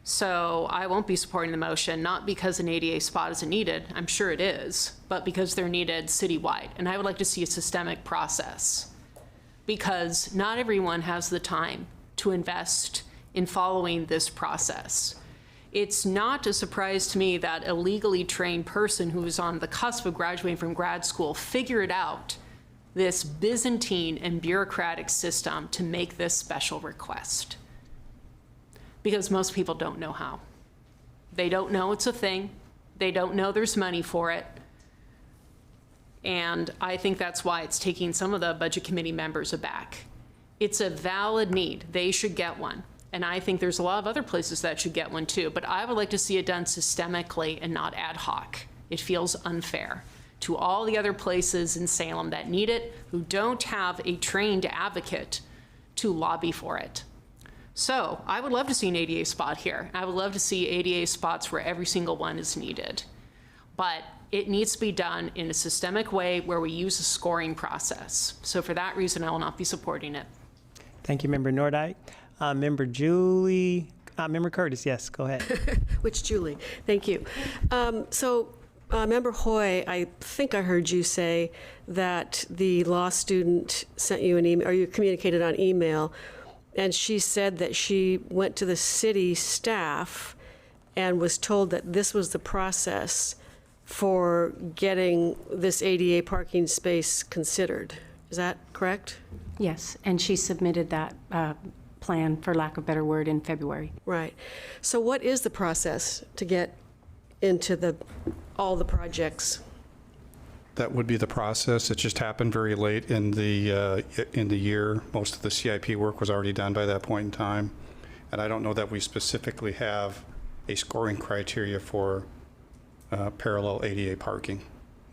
So I won't be supporting the motion, not because an ADA spot isn't needed, I'm sure it is, but because they're needed citywide. And I would like to see a systemic process, because not everyone has the time to invest in following this process. It's not a surprise to me that a legally trained person who is on the cusp of graduating from grad school figured out this Byzantine and bureaucratic system to make this special request. Because most people don't know how. They don't know it's a thing. They don't know there's money for it. And I think that's why it's taking some of the Budget Committee members aback. It's a valid need. They should get one. And I think there's a lot of other places that should get one too. But I would like to see it done systemically and not ad hoc. It feels unfair to all the other places in Salem that need it, who don't have a trained advocate to lobby for it. So I would love to see an ADA spot here. I would love to see ADA spots where every single one is needed. But it needs to be done in a systemic way where we use a scoring process. So for that reason, I will not be supporting it. Thank you, Member Nordyke. Member Curtis, yes, go ahead. Which Julie? Thank you. Member Hoy, I think I heard you say that the law student sent you an email, or you communicated on email, and she said that she went to the city staff and was told that this was the process for getting this ADA parking space considered. Is that correct? Yes, and she submitted that plan, for lack of a better word, in February. Right. So what is the process to get into all the projects? That would be the process. It just happened very late in the year. Most of the CIP work was already done by that point in time. And I don't know that we specifically have a scoring criteria for parallel ADA parking.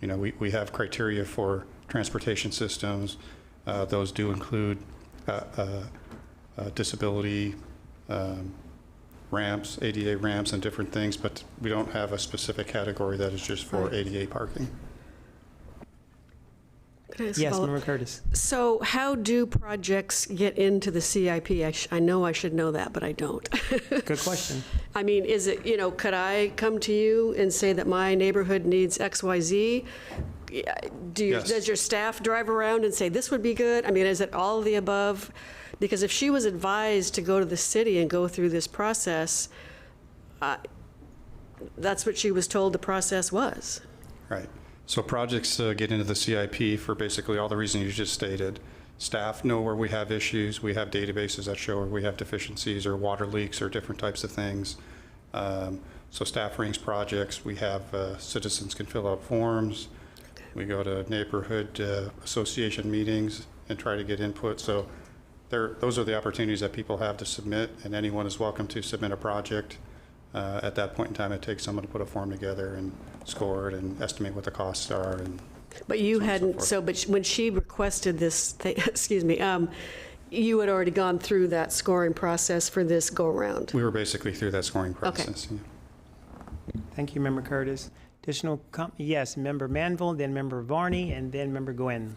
You know, we have criteria for transportation systems. Those do include disability ramps, ADA ramps, and different things, but we don't have a specific category that is just for ADA parking. Yes, Member Curtis. So how do projects get into the CIP? I know I should know that, but I don't. Good question. I mean, is it, could I come to you and say that my neighborhood needs XYZ? Does your staff drive around and say, this would be good? I mean, is it all of the above? Because if she was advised to go to the city and go through this process, that's what she was told the process was. Right. So projects get into the CIP for basically all the reasons you just stated. Staff know where we have issues. We have databases that show where we have deficiencies or water leaks or different types of things. So staff brings projects. We have citizens can fill out forms. We go to neighborhood association meetings and try to get input. So those are the opportunities that people have to submit, and anyone is welcome to submit a project. At that point in time, it takes someone to put a form together and score it and estimate what the costs are. But you hadn't, but when she requested this thing, excuse me, you had already gone through that scoring process for this go-around. We were basically through that scoring process. Okay. Yeah. Thank you, Member Curtis. Additional yes, Member Manville, then Member Varney, and then Member Gwynn.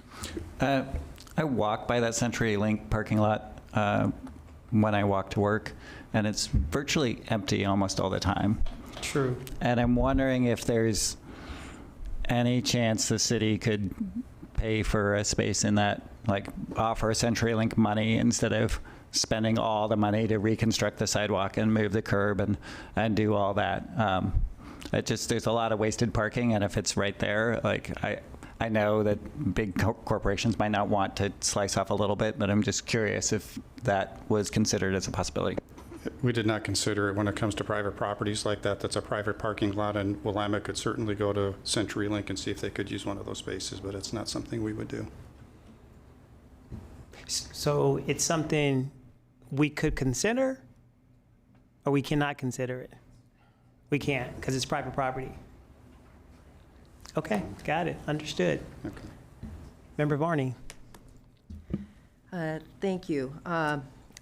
I walk by that CenturyLink parking lot when I walk to work, and it's virtually empty almost all the time. True. And I'm wondering if there's any chance the city could pay for a space in that, like offer CenturyLink money instead of spending all the money to reconstruct the sidewalk and move the curb and do all that? There's a lot of wasted parking, and if it's right there, like I know that big corporations might not want to slice off a little bit, but I'm just curious if that was considered as a possibility. We did not consider it when it comes to private properties like that. That's a private parking lot, and Willamette could certainly go to CenturyLink and see if they could use one of those spaces, but it's not something we would do. So it's something we could consider, or we cannot consider it? We can't, because it's private property. Okay, got it, understood. Okay. Member Varney. Thank you.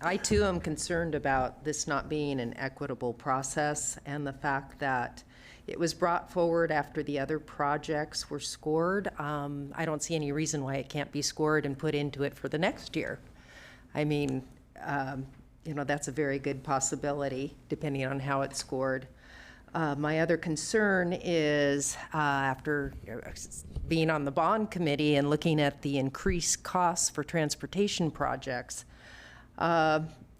I too am concerned about this not being an equitable process, and the fact that it was brought forward after the other projects were scored. I don't see any reason why it can't be scored and put into it for the next year. I mean, that's a very good possibility, depending on how it's scored. My other concern is, after being on the bond committee and looking at the increased costs for transportation projects,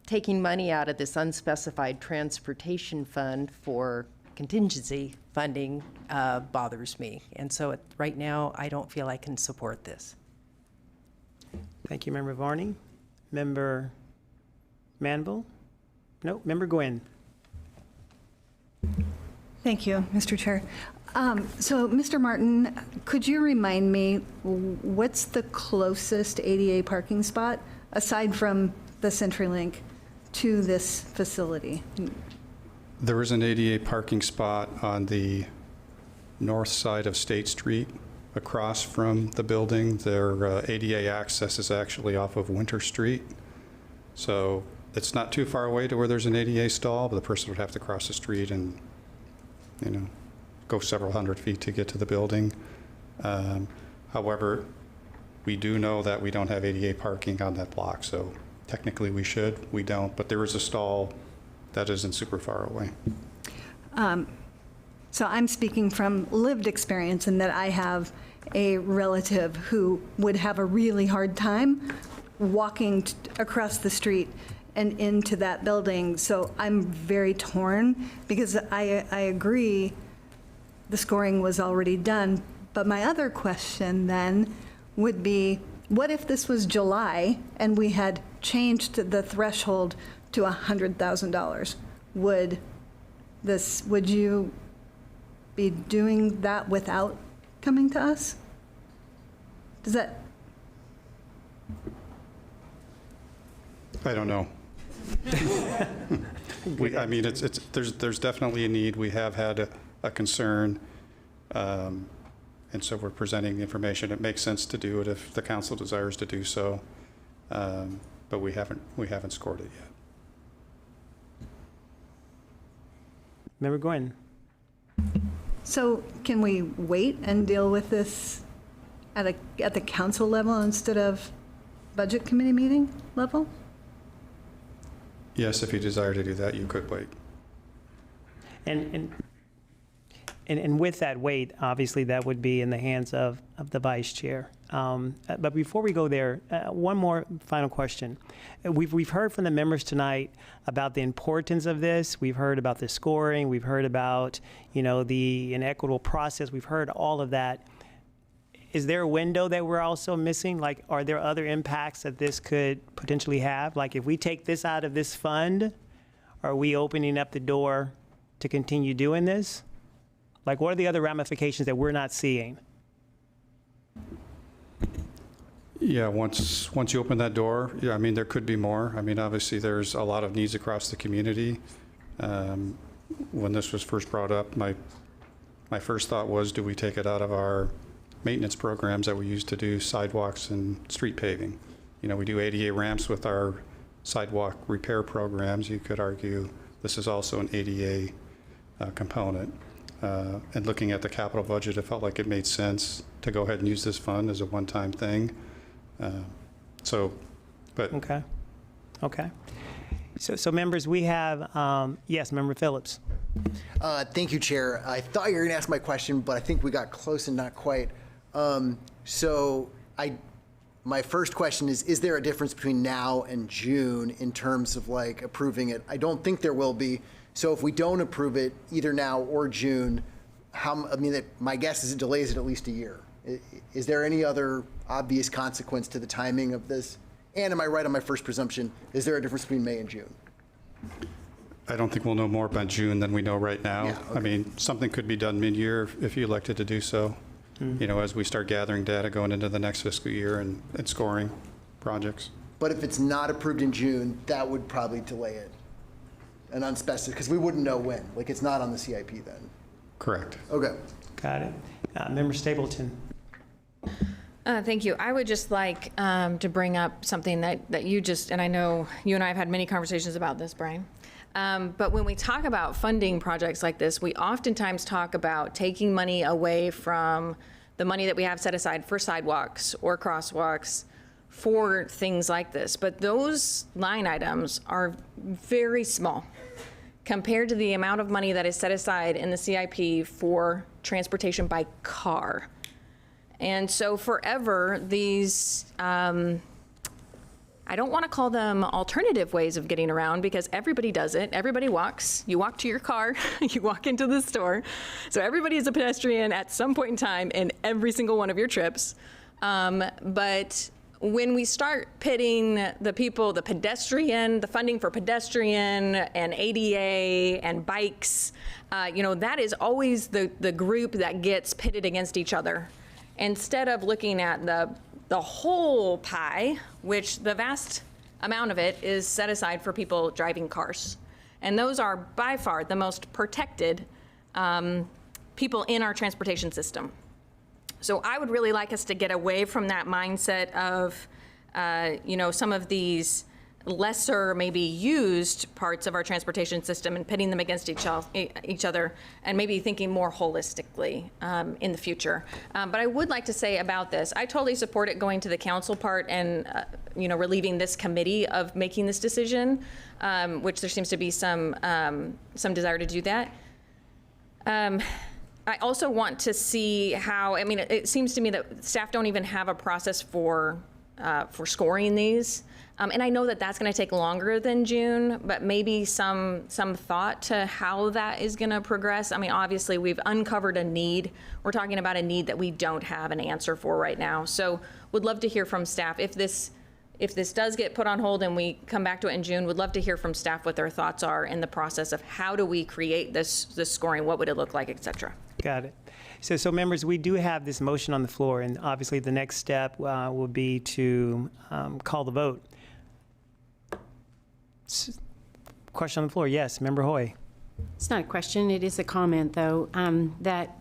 taking money out of this unspecified transportation fund for contingency funding bothers me. And so right now, I don't feel I can support this. Thank you, Member Varney. Member Manville? No, Member Gwynn. Thank you, Mr. Chair. So, Mr. Martin, could you remind me what's the closest ADA parking spot, aside from the CenturyLink, to this facility? There is an ADA parking spot on the north side of State Street across from the building. Their ADA access is actually off of Winter Street. So it's not too far away to where there's an ADA stall, but the person would have to cross the street and go several hundred feet to get to the building. However, we do know that we don't have ADA parking on that block, so technically we should. We don't, but there is a stall that isn't super far away. So I'm speaking from lived experience in that I have a relative who would have a really hard time walking across the street and into that building. So I'm very torn, because I agree the scoring was already done. But my other question then would be, what if this was July and we had changed the threshold to $100,000? Would you be doing that without coming to us? Does that? I don't know. I mean, there's definitely a need. We have had a concern, and so we're presenting the information. It makes sense to do it if the council desires to do so, but we haven't scored it yet. Member Gwynn. So can we wait and deal with this at the council level instead of budget committee meeting level? Yes, if you desire to do that, you could wait. And with that wait, obviously that would be in the hands of the vice chair. But before we go there, one more final question. We've heard from the members tonight about the importance of this. We've heard about the scoring. We've heard about, the inequitable process. We've heard all of that. Is there a window that we're also missing? Like, are there other impacts that this could potentially have? Like, if we take this out of this fund, are we opening up the door to continue doing this? Like, what are the other ramifications that we're not seeing? Yeah, once you open that door, I mean, there could be more. I mean, obviously, there's a lot of needs across the community. When this was first brought up, my first thought was, do we take it out of our maintenance programs that we use to do sidewalks and street paving? We do ADA ramps with our sidewalk repair programs. You could argue this is also an ADA component. And looking at the capital budget, it felt like it made sense to go ahead and use this fund as a one-time thing. Okay. So members, we have, yes, Member Phillips. Thank you, Chair. I thought you were going to ask my question, but I think we got close and not quite. My first question is there a difference between now and June in terms of like approving it? I don't think there will be. So if we don't approve it either now or June, my guess is it delays it at least a year. Is there any other obvious consequence to the timing of this? And am I right on my first presumption? Is there a difference between May and June? I don't think we'll know more about June than we know right now. Yeah, okay. I mean, something could be done mid-year if you elected to do so, as we start gathering data going into the next fiscal year and scoring projects. But if it's not approved in June, that would probably delay it. An unspecified, because we wouldn't know when. Like, it's not on the CIP then. Correct. Okay. Got it. Member Stapleton. Thank you. I would just like to bring up something that you just, and I know you and I have had many conversations about this, Brian. But when we talk about funding projects like this, we oftentimes talk about taking money away from the money that we have set aside for sidewalks or crosswalks for things like this. But those line items are very small compared to the amount of money that is set aside in the CIP for transportation by car. And so forever, these, I don't want to call them alternative ways of getting around because everybody does it. Everybody walks. You walk to your car, you walk into the store. So everybody is a pedestrian at some point in time in every single one of your trips. But when we start pitting the funding for pedestrian and ADA and bikes, that is always the group that gets pitted against each other. Instead of looking at the whole pie, which the vast amount of it is set aside for people driving cars. And those are by far the most protected people in our transportation system. So I would really like us to get away from that mindset of, some of these lesser, maybe used parts of our transportation system and pitting them against each other, and maybe thinking more holistically in the future. But I would like to say about this, I totally support it going to the council part and relieving this committee of making this decision, which there seems to be some desire to do that. I also want to see how, it seems to me that staff don't even have a process for scoring these. And I know that that's going to take longer than June, but maybe some thought to how that is going to progress. Obviously, we've uncovered a need. We're talking about a need that we don't have an answer for right now. So would love to hear from staff. If this does get put on hold and we come back to it in June, would love to hear from staff what their thoughts are in the process of how do we create this scoring, what would it look like, et cetera. Got it. So members, we do have this motion on the floor, and obviously the next step will be to call the vote. Question on the floor. Yes, Member Hoy. It's not a question, it is a comment, though, that,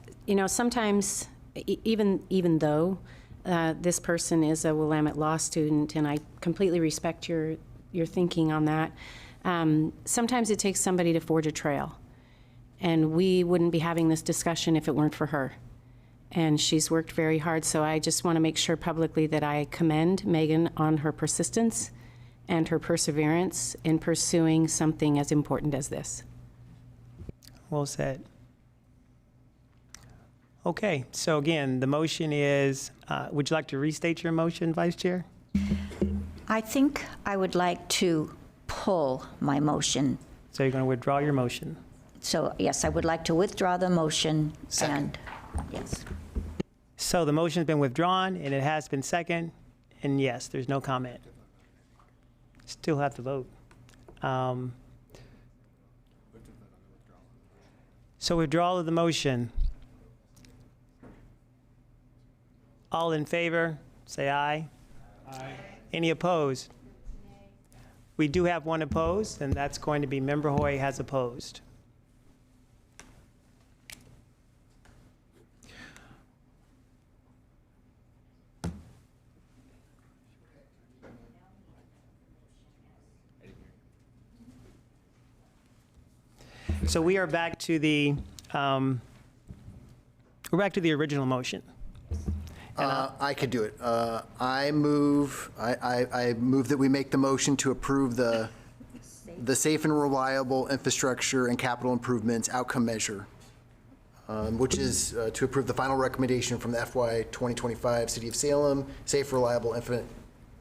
sometimes, even though this person is a Willamette Law student, and I completely respect your thinking on that, sometimes it takes somebody to forge a trail. And we wouldn't be having this discussion if it weren't for her. And she's worked very hard, so I just want to make sure publicly that I commend Megan on her persistence and her perseverance in pursuing something as important as this. Well said. Okay, so again, the motion is, would you like to restate your motion, Vice Chair? I think I would like to pull my motion. So you're going to withdraw your motion? So, yes, I would like to withdraw the motion. Second. And, yes. So the motion's been withdrawn, and it has been second, and yes, there's no comment. Still have to vote. So withdrawal of the motion. All in favor, say aye. Aye. Any opposed? We do have one opposed, and that's going to be Member Hoy has opposed. So we are back to the original motion. I could do it. I move that we make the motion to approve the the safe and reliable infrastructure and capital improvements outcome measure, which is to approve the final recommendation from the FY 2025 City of Salem Safe, Reliable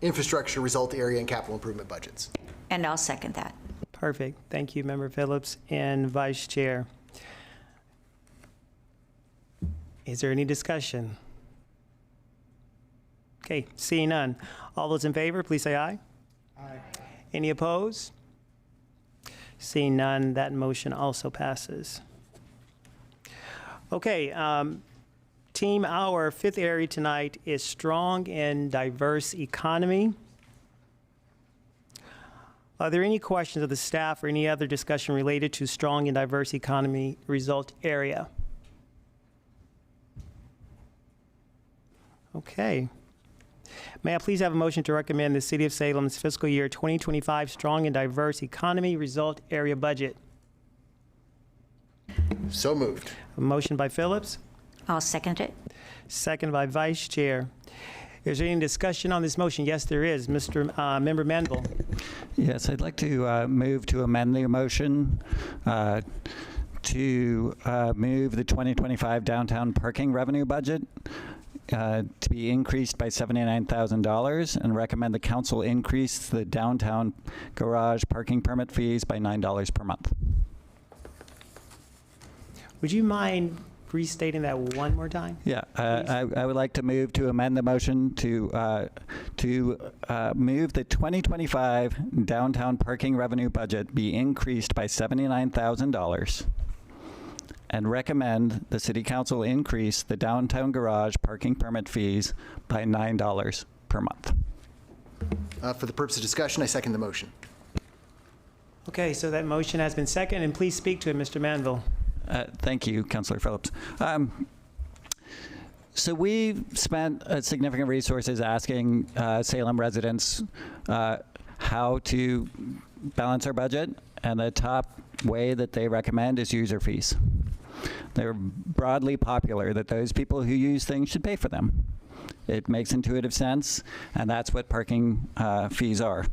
Infrastructure Result Area and Capital Improvement Budgets. And I'll second that. Perfect. Thank you, Member Phillips and Vice Chair. Is there any discussion? Okay, seeing none. All those in favor, please say aye. Aye. Any opposed? Seeing none, that motion also passes. Okay, team, our fifth area tonight is strong and diverse economy. Are there any questions of the staff or any other discussion related to strong and diverse economy result area? Okay. May I please have a motion to recommend the City of Salem's fiscal year 2025 strong and diverse economy result area budget? So moved. A motion by Phillips. I'll second it. Second by Vice Chair. Is there any discussion on this motion? Yes, there is. Member Manville. Yes, I'd like to move to amend the motion to move the 2025 downtown parking revenue budget to be increased by $79,000 and recommend the council increase the downtown garage parking permit fees by $9 per month. Would you mind restating that one more time? Yeah, I would like to move to amend the motion to move the 2025 downtown parking revenue budget be increased by $79,000 and recommend the City Council increase the downtown garage parking permit fees by $9 per month. For the purpose of discussion, I second the motion. Okay, so that motion has been seconded, and please speak to it, Mr. Manville. Thank you, Councilor Phillips. So we've spent significant resources asking Salem residents how to balance our budget, and the top way that they recommend is user fees. They're broadly popular that those people who use things should pay for them. It makes intuitive sense, and that's what parking fees are.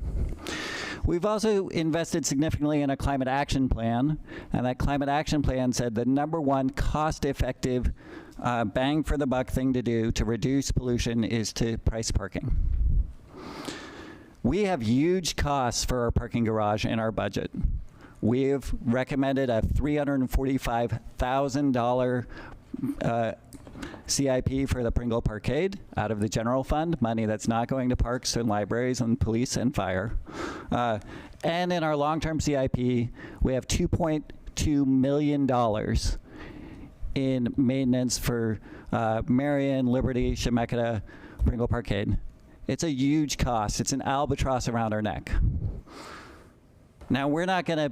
We've also invested significantly in a climate action plan, and that climate action plan said the number one cost-effective bang for the buck thing to do to reduce pollution is to price parking. We have huge costs for our parking garage in our budget. We've recommended a $345,000 CIP for the Pringle Parkade out of the general fund, money that's not going to parks and libraries and police and fire. And in our long-term CIP, we have $2.2 million in maintenance for Marion, Liberty, Chemeketa, Pringle Parkade. It's a huge cost. It's an albatross around our neck. Now, we're not going to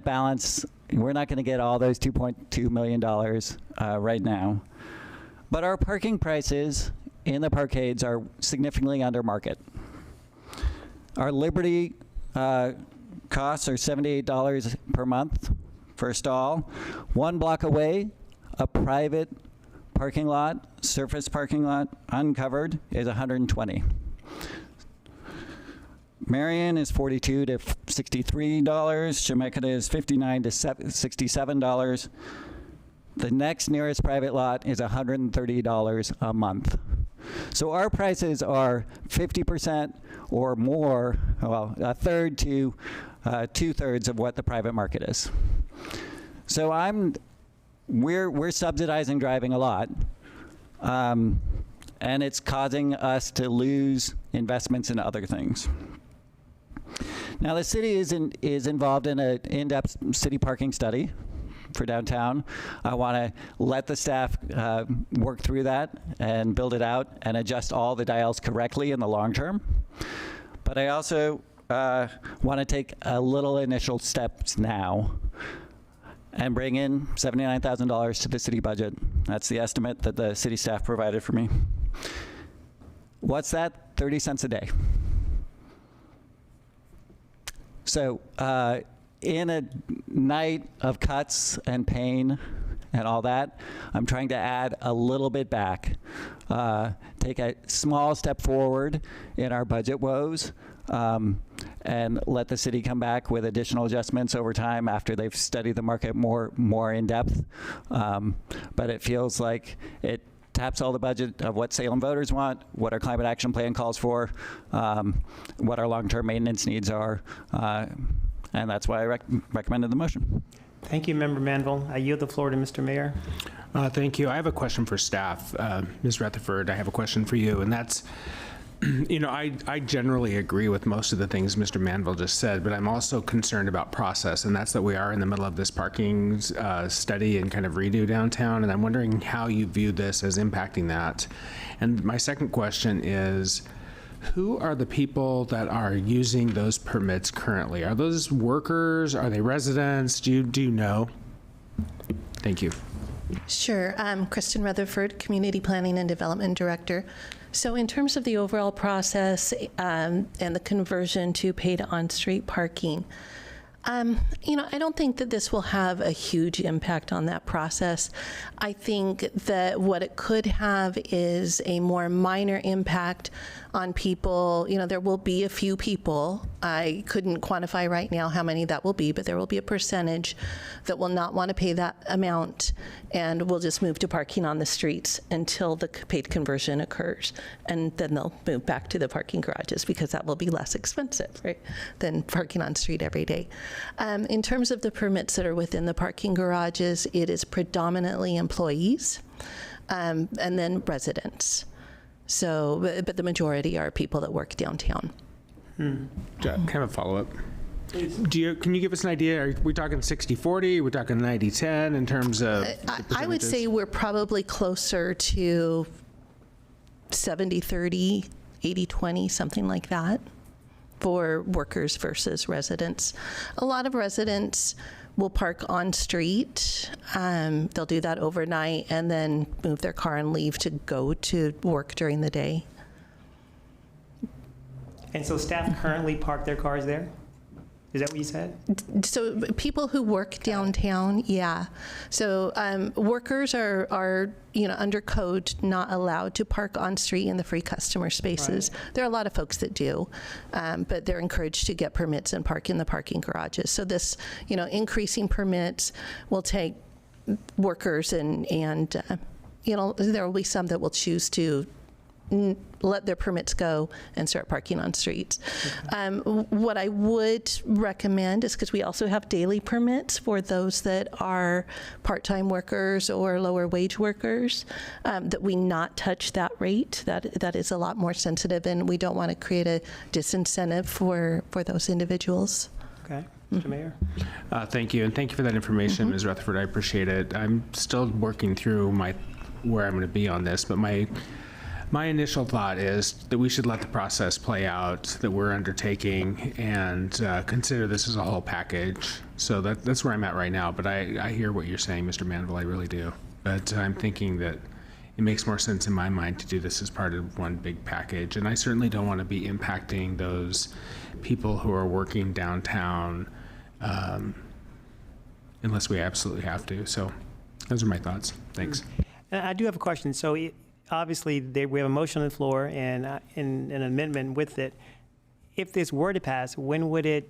get all those $2.2 million right now. But our parking prices in the parkades are significantly under market. Our Liberty costs are $78 per month for a stall. 1 block away, a private parking lot, surface parking lot, uncovered, is $120. Marion is $42 to $63. Chemeketa is $59 to $67. The next nearest private lot is $130 a month. So our prices are 50% or more, well, a third to 2/3 of what the private market is. So we're subsidizing driving a lot, and it's causing us to lose investments in other things. Now, the city is involved in an in-depth city parking study for downtown. I want to let the staff work through that and build it out and adjust all the dials correctly in the long term. But I also want to take a little initial steps now and bring in $79,000 to the city budget. That's the estimate that the city staff provided for me. What's that? 30 cents a day. So in a night of cuts and pain and all that, I'm trying to add a little bit back, take a small step forward in our budget woes, and let the city come back with additional adjustments over time after they've studied the market more in depth. But it feels like it taps all the budget of what Salem voters want, what our climate action plan calls for, what our long-term maintenance needs are, and that's why I recommended the motion. Thank you, Member Manville. I yield the floor to Mr. Mayor. Thank you. I have a question for staff. Ms. Rutherford, I have a question for you, and that's, you know, I generally agree with most of the things Mr. Manville just said, but I'm also concerned about process, and that's that we are in the middle of this parking study and kind of redo downtown, and I'm wondering how you view this as impacting that. And my second question is, who are the people that are using those permits currently? Are those workers? Are they residents? Do you know? Thank you. Sure. I'm Kristen Rutherford, Community Planning and Development Director. So in terms of the overall process and the conversion to paid on-street parking, you know, I don't think that this will have a huge impact on that process. I think that what it could have is a more minor impact on people. You know, there will be a few people. I couldn't quantify right now how many that will be, but there will be a percentage that will not want to pay that amount and will just move to parking on the streets until the paid conversion occurs. And then they'll move back to the parking garages because that will be less expensive, right, than parking on street every day. In terms of the permits that are within the parking garages, it is predominantly employees and then residents. So, but the majority are people that work downtown. Kind of a follow-up. Can you give us an idea? Are we talking 60-40? Are we talking 90-10 in terms of I would say we're probably closer to 70-30, 80-20, something like that, for workers versus residents. A lot of residents will park on street. They'll do that overnight and then move their car and leave to go to work during the day. And so staff currently park their cars there? Is that what you said? So people who work downtown, yeah. So workers are, you know, under code not allowed to park on street in the free customer spaces. Right. There are a lot of folks that do, but they're encouraged to get permits and park in the parking garages. So this, you know, increasing permits will take workers and you know, there will be some that will choose to let their permits go and start parking on streets. Okay. What I would recommend is, because we also have daily permits for those that are part-time workers or lower wage workers, that we not touch that rate. That is a lot more sensitive, and we don't want to create a disincentive for those individuals. Okay. Mr. Mayor. Thank you, and thank you for that information, Ms. Rutherford. I appreciate it. I'm still working through where I'm going to be on this, but my initial thought is that we should let the process play out that we're undertaking and consider this as a whole package. So that's where I'm at right now. But I hear what you're saying, Mr. Manville, I really do. But I'm thinking that it makes more sense in my mind to do this as part of one big package. And I certainly don't want to be impacting those people who are working downtown unless we absolutely have to. So those are my thoughts. Thanks. And I do have a question. So obviously, we have a motion on the floor and an amendment with it. If this were to pass, when would it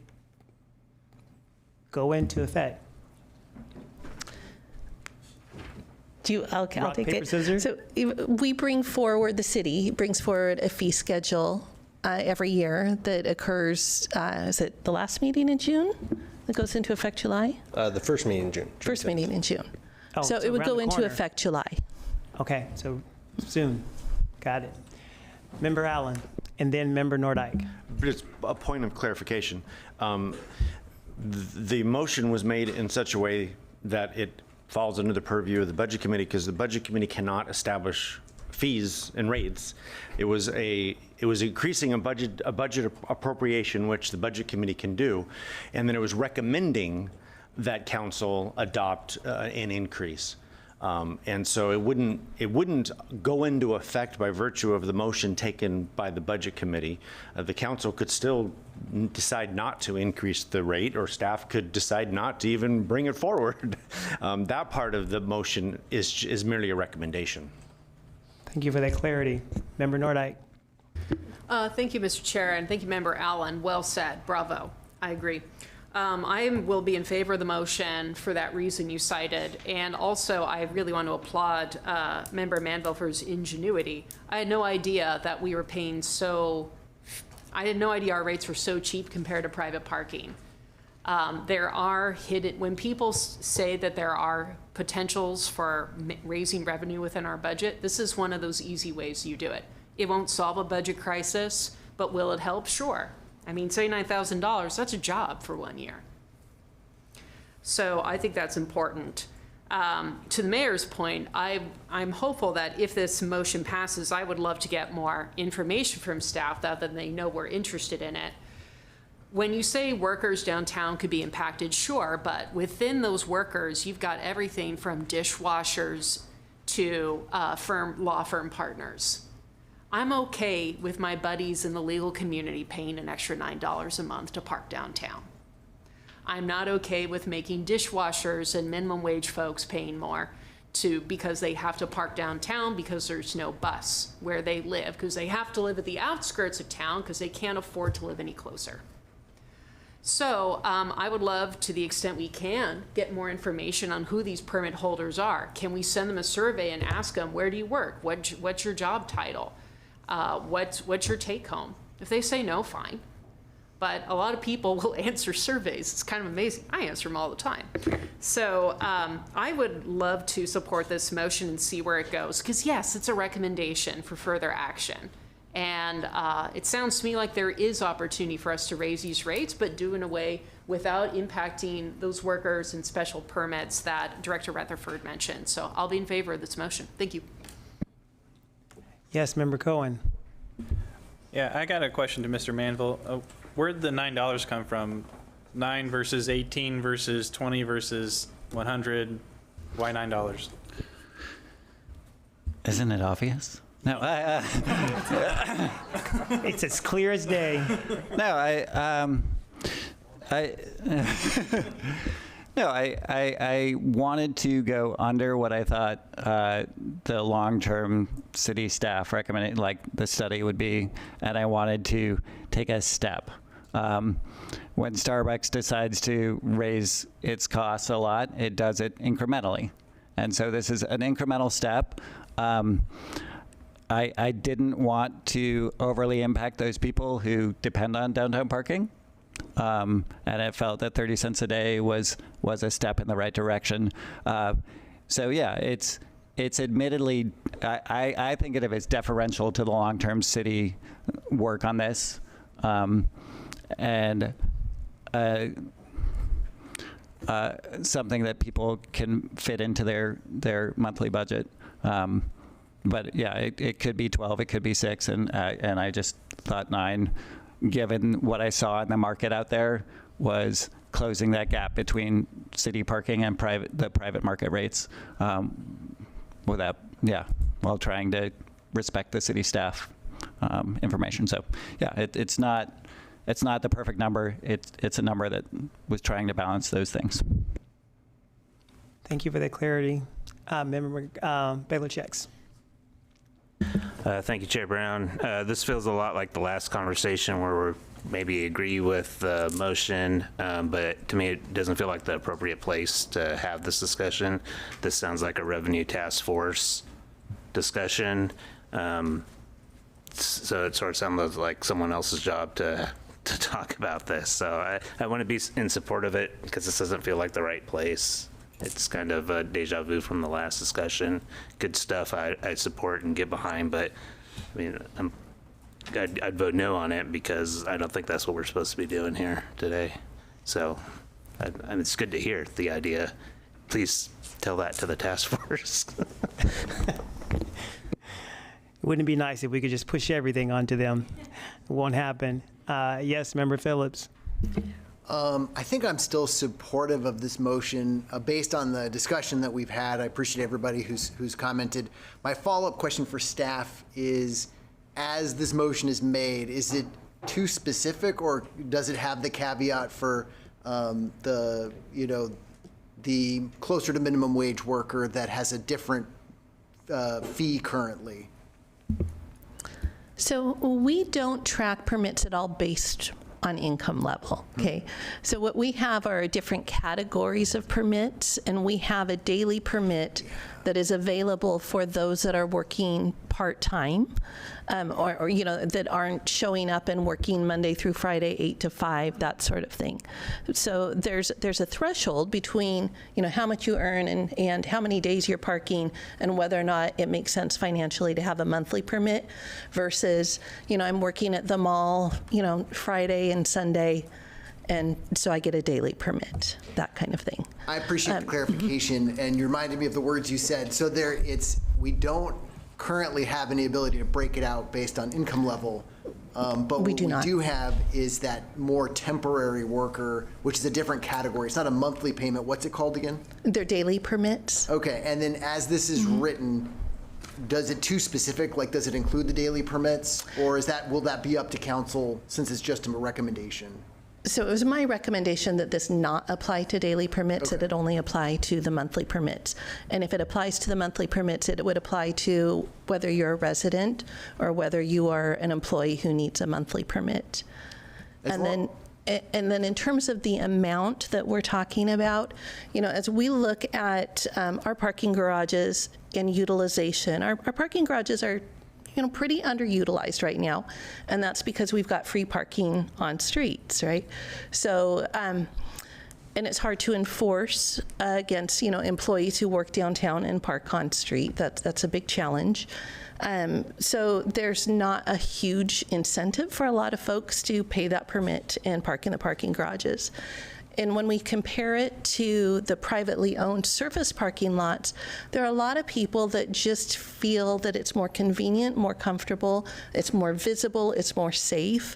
go into effect? I'll take paper, it. scissors? So we bring forward, the city brings forward a fee schedule every year that occurs, is it the last meeting in June that goes into effect July? The first meeting in June. First meeting in June. Oh, so it would around go the into corner. effect July. Okay, so soon. Got it. Member Allen, and then Member Nordyke. Just a point of clarification. The motion was made in such a way that it falls under the purview of the Budget Committee, because the Budget Committee cannot establish fees and rates. It was increasing a budget appropriation, which the Budget Committee can do, and then it was recommending that council adopt an increase. And so it wouldn't go into effect by virtue of the motion taken by the Budget Committee. The council could still decide not to increase the rate, or staff could decide not to even bring it forward. That part of the motion is merely a recommendation. Thank you for that clarity. Member Nordyke. Thank you, Mr. Chair, and thank you, Member Allen. Well said. Bravo. I agree. I will be in favor of the motion for that reason you cited. And also, I really want to applaud Member Manville for his ingenuity. I had no idea that we were paying I had no idea our rates were so cheap compared to private parking. There are hidden, when people say that there are potentials for raising revenue within our budget, this is one of those easy ways you do it. It won't solve a budget crisis, but will it help? Sure. I mean, say $9,000, that's a job for 1 year. So I think that's important. To the mayor's point, I'm hopeful that if this motion passes, I would love to get more information from staff that they know we're interested in it. When you say workers downtown could be impacted, sure, but within those workers, you've got everything from dishwashers to law firm partners. I'm okay with my buddies in the legal community paying an extra $9 a month to park downtown. I'm not okay with making dishwashers and minimum wage folks paying more because they have to park downtown because there's no bus where they live, because they have to live at the outskirts of town because they can't afford to live any closer. So I would love, to the extent we can, get more information on who these permit holders are. Can we send them a survey and ask them, where do you work? What's your job title? What's your take home? If they say no, fine. But a lot of people will answer surveys. It's kind of amazing. I answer them all the time. So I would love to support this motion and see where it goes. Because yes, it's a recommendation for further action. And it sounds to me like there is opportunity for us to raise these rates, but do in a way without impacting those workers and special permits that Director Rutherford mentioned. So I'll be in favor of this motion. Thank you. Yes, Member Cohen. Yeah, I got a question to Mr. Manville. Where'd the $9 come from? 9 versus 18 versus 20 versus 100? Why $9? Isn't it obvious? No, it's as clear as day. No, I wanted to go under what I thought the long-term city staff recommended, like the study would be, and I wanted to take a step. When Starbucks decides to raise its costs a lot, it does it incrementally. And so this is an incremental step. I didn't want to overly impact those people who depend on downtown parking. And it felt that 30 cents a day was a step in the right direction. So yeah, it's admittedly, I think of it as deferential to the long-term city work on this. And something that people can fit into their monthly budget. But yeah, it could be 12, it could be 6, and I just thought 9, given what I saw in the market out there, was closing that gap between city parking and the private market rates, while trying to respect the city staff information. So yeah, it's not the perfect number. It's a number that was trying to balance those things. Thank you for that clarity. Member Baylor-Checks. Thank you, Chair Brown. This feels a lot like the last conversation where we maybe agree with the motion, but to me it doesn't feel like the appropriate place to have this discussion. This sounds like a revenue task force discussion. So it sort of sounds like someone else's job to talk about this. So I want to be in support of it because this doesn't feel like the right place. It's kind of a deja vu from the last discussion. Good stuff I support and get behind, but I mean, I'd vote no on it because I don't think that's what we're supposed to be doing here today. So it's good to hear the idea. Please tell that to the task force. Wouldn't it be nice if we could just push everything onto them? It won't happen. Yes, Member Phillips. I think I'm still supportive of this motion based on the discussion that we've had. I appreciate everybody who's commented. My follow-up question for staff is, as this motion is made, is it too specific, or does it have the caveat for the closer to minimum wage worker that has a different fee currently? So we don't track permits at all based on income level, okay? So what we have are different categories of permits, and we have a daily permit that is available for those that are working part-time, or you know, that aren't showing up and working Monday through Friday, 8 to 5, that sort of thing. So there's a threshold between, you know, how much you earn and how many days you're parking, and whether or not it makes sense financially to have a monthly permit versus, you know, I'm working at the mall, you know, Friday and Sunday, and so I get a daily permit, that kind of thing. I appreciate the clarification, and you reminded me of the words you said. So we don't currently have any ability to break it out based on income level, but what we do have is that more temporary worker, which is a different category. It's not a monthly payment. What's it called again? They're daily permits. Okay, and then as this is written, does it too specific? Like, does it include the daily permits, or will that be up to council since it's just a recommendation? So it was my recommendation that this not apply to daily permits, that it only apply to the monthly permits. And if it applies to the monthly permits, it would apply to whether you're a resident or whether you are an employee who needs a monthly permit. And then in terms of the amount that we're talking about, you know, as we look at our parking garages and utilization, our parking garages are, you know, pretty underutilized right now, and that's because we've got free parking on streets, right? So, and it's hard to enforce against, you know, employees who work downtown and park on street. That's a big challenge. So there's not a huge incentive for a lot of folks to pay that permit and park in the parking garages. And when we compare it to the privately owned surface parking lots, there are a lot of people that just feel that it's more convenient, more comfortable, it's more visible, it's more safe,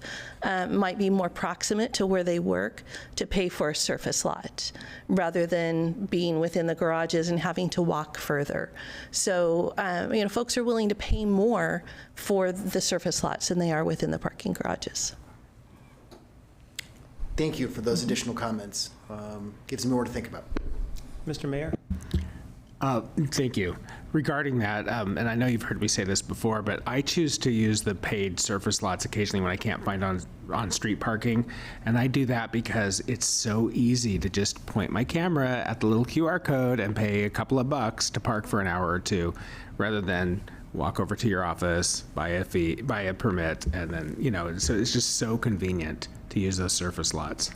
might be more proximate to where they work to pay for a surface lot rather than being within the garages and having to walk further. So, you know, folks are willing to pay more for the surface lots than they are within the parking garages. Thank you for those additional comments. Gives me more to think about. Mr. Mayor? Thank you. Regarding that, and I know you've heard me say this before, but I choose to use the paid surface lots occasionally when I can't find on street parking. And I do that because it's so easy to just point my camera at the little QR code and pay a couple of bucks to park for an hour or two, rather than walk over to your office, buy a permit, and then, you know, so it's just so convenient to use those surface lots.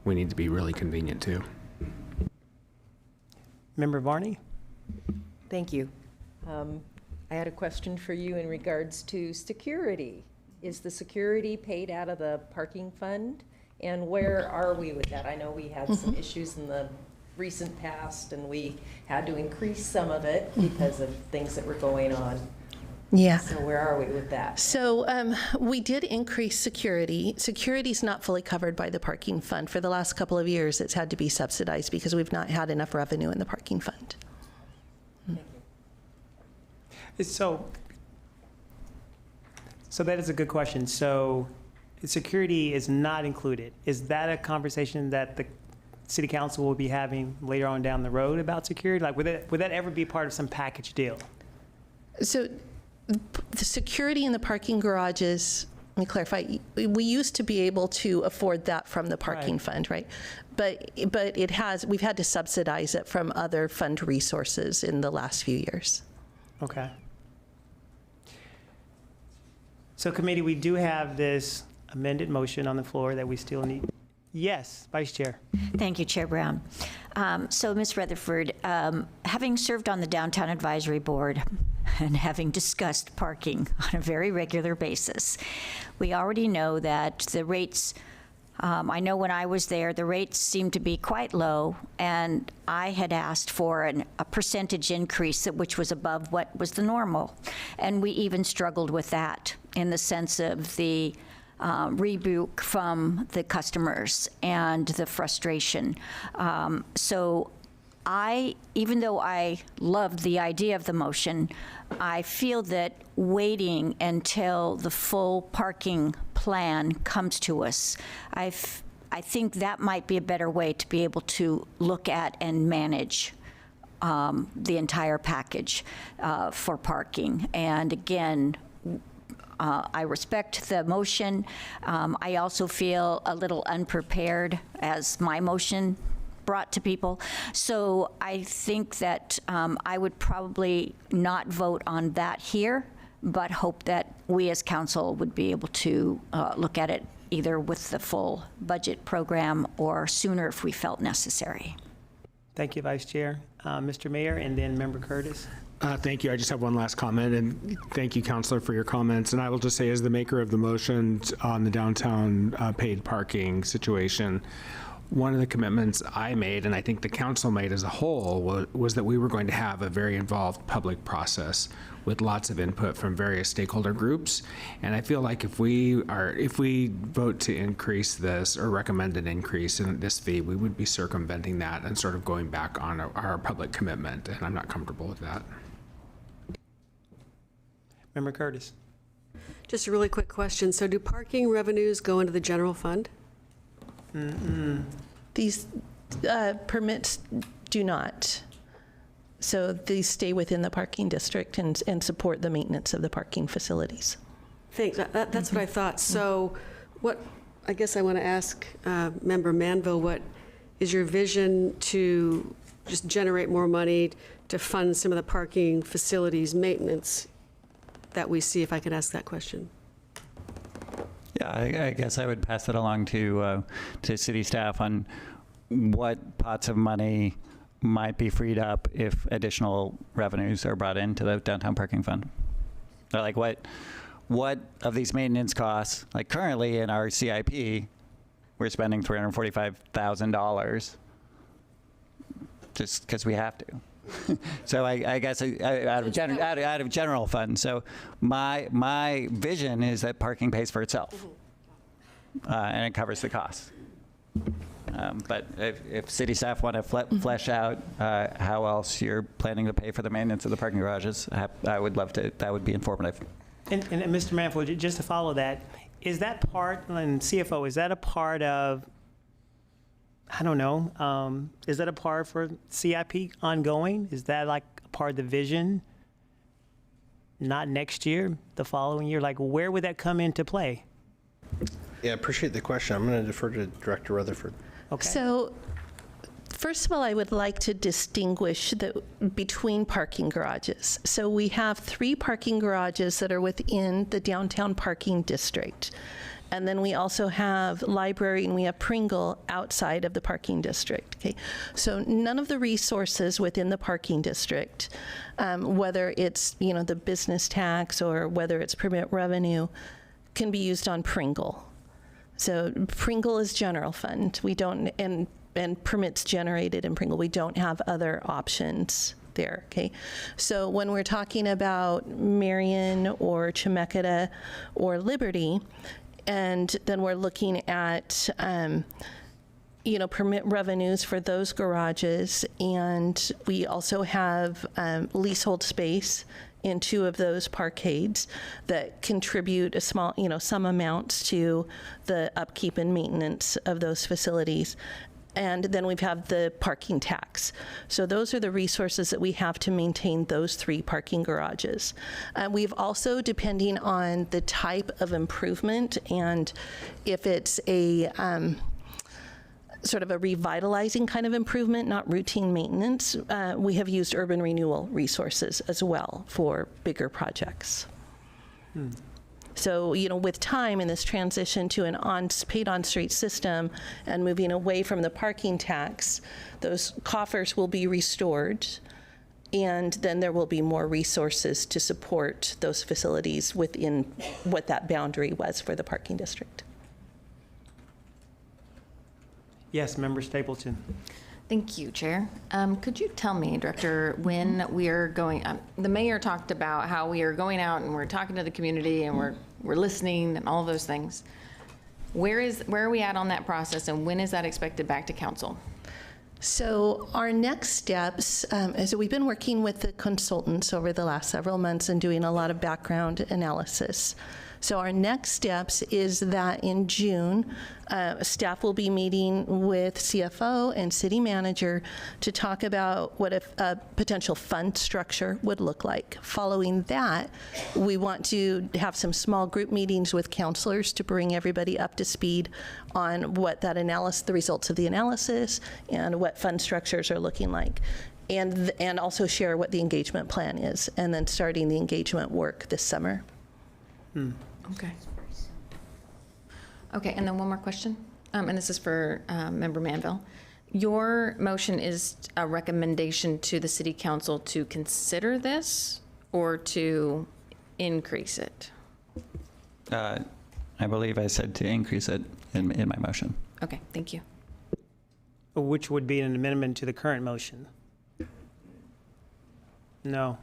We need to be really convenient too. Member Varney? Thank you. I had a question for you in regards to security. Is the security paid out of the parking fund? And where are we with that? I know we had some issues in the recent past, and we had to increase some of it because of things that were going on. Yeah. So where are we with that? So we did increase security. Security is not fully covered by the parking fund. For the last couple of years, it's had to be subsidized because we've not had enough revenue in the parking fund. Thank you. So that is a good question. So security is not included. Is that a conversation that the City Council will be having later on down the road about security? Like, would that ever be part of some package deal? So the security in the parking garages, let me clarify, we used to be able to afford that from the parking fund, right? But we've had to subsidize it from other fund resources in the last few years. Okay. So committee, we do have this amended motion on the floor that we still need. Yes, Vice Chair. Thank you, Chair Brown. So, Ms. Rutherford, having served on the Downtown Advisory Board and having discussed parking on a very regular basis, we already know that the rates, I know when I was there, the rates seemed to be quite low, and I had asked for a percentage increase which was above what was the normal. And we even struggled with that in the sense of the rebuke from the customers and the frustration. So even though I loved the idea of the motion, I feel that waiting until the full parking plan comes to us, I think that might be a better way to be able to look at and manage the entire package for parking. And again, I respect the motion. I also feel a little unprepared as my motion brought to people. So I think that I would probably not vote on that here, but hope that we as council would be able to look at it either with the full budget program or sooner if we felt necessary. Thank you, Vice Chair. Mr. Mayor, and then Member Curtis. Thank you. I just have one last comment, and thank you, Councilor, for your comments. And I will just say, as the maker of the motion on the downtown paid parking situation, one of the commitments I made, and I think the council made as a whole, was that we were going to have a very involved public process with lots of input from various stakeholder groups. And I feel like if we vote to increase this or recommend an increase in this fee, we would be circumventing that and sort of going back on our public commitment, and I'm not comfortable with that. Member Curtis. Just a really quick question. So do parking revenues go into the general fund? These permits do not. So these stay within the parking district and support the maintenance of the parking facilities. Thanks. That's what I thought. So what, I guess I want to ask Member Manville, what is your vision to just generate more money to fund some of the parking facilities maintenance that we see, if I could ask that question? Yeah, I guess I would pass it along to city staff on what pots of money might be freed up if additional revenues are brought into the downtown parking fund. Or like what of these maintenance costs, like currently in our CIP, we're spending $345,000 just because we have to. So I guess out of general fund. So my vision is that parking pays for itself, and it covers the costs. But if city staff want to flesh out how else you're planning to pay for the maintenance of the parking garages, I would love to. That would be informative. And Mr. Manford, just to follow that, is that part, and CFO, is that a part of, I don't know, is that a part for CIP ongoing? Is that like a part of the vision? Not next year, the following year? Like, where would that come into play? Yeah, I appreciate the question. I'm going to defer to Director Rutherford. Okay. So, first of all, I would like to distinguish between parking garages. So we have 3 parking garages that are within the downtown parking district. And then we also have library and we have Pringle outside of the parking district. Okay, so none of the resources within the parking district, whether it's the business tax or whether it's permit revenue, can be used on Pringle. So Pringle is general fund. We don't and permits generated in Pringle. We don't have other options there. Okay, so when we're talking about Marion or Chemeketa or Liberty, and then we're looking at, permit revenues for those garages. And we also have leasehold space in 2 of those parkades that contribute a small, some amounts to the upkeep and maintenance of those facilities. And then we have the parking tax. So those are the resources that we have to maintain those 3 parking garages. We've also, depending on the type of improvement and if it's a sort of a revitalizing kind of improvement, not routine maintenance, we have used urban renewal resources as well for bigger projects. So, with time in this transition to an paid on-street system and moving away from the parking tax, those coffers will be restored, and then there will be more resources to support those facilities within what that boundary was for the parking district. Yes, Member Stapleton. Thank you, Chair. Could you tell me, Director, when we are going, the mayor talked about how we are going out and we're talking to the community and we're listening and all of those things. Where are we at on that process, and when is that expected back to council? So our next steps, is we've been working with the consultants over the last several months and doing a lot of background analysis. So our next steps is that in June, staff will be meeting with CFO and city manager to talk about what a potential fund structure would look like. Following that, we want to have some small group meetings with counselors to bring everybody up to speed on what that analysis, the results of the analysis, and what fund structures are looking like. And also share what the engagement plan is, and then starting the engagement work this summer. Okay. Okay, and then one more question, and this is for Member Manville. Your motion is a recommendation to the city council to consider this or to increase it? I believe I said to increase it in my motion. Okay, thank you. Which would be an amendment to the current motion? No.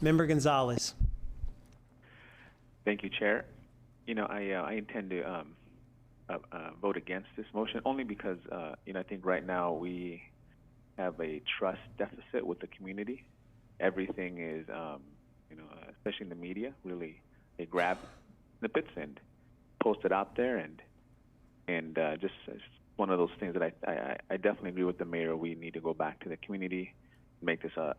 Member Gonzalez. Thank you, Chair. You know, I intend to vote against this motion only because, you know, I think right now we have a trust deficit with the community. Everything is, you know, especially in the media, really they grab snippets and post it out there, and just one of those things that I definitely agree with the mayor. We need to go back to the community, make this a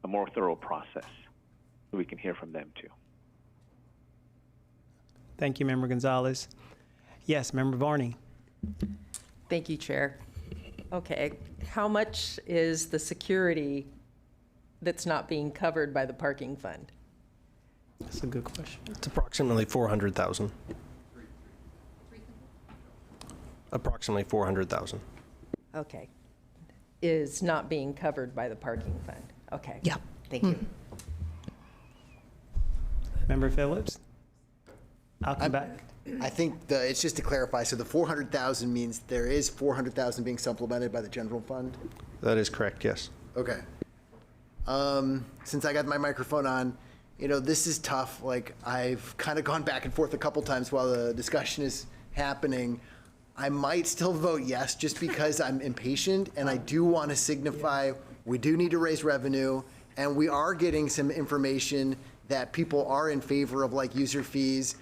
more thorough process so we can hear from them too. Thank you, Member Gonzalez. Yes, Member Varney. Thank you, Chair. Okay, how much is the security that's not being covered by the parking fund? That's a good question. It's approximately 400,000. Approximately 400,000. Okay, is not being covered by the parking fund. Okay. Yeah. Thank you. Member Phillips? I'll come back. I think it's just to clarify, so the 400,000 means there is 400,000 being supplemented by the general fund? That is correct, yes. Okay. Since I got my microphone on, you know, this is tough. Like, I've kind of gone back and forth a couple times while the discussion is happening. I might still vote yes, just because I'm impatient, and I do want to signify we do need to raise revenue, and we are getting some information that people are in favor of, like, user fees.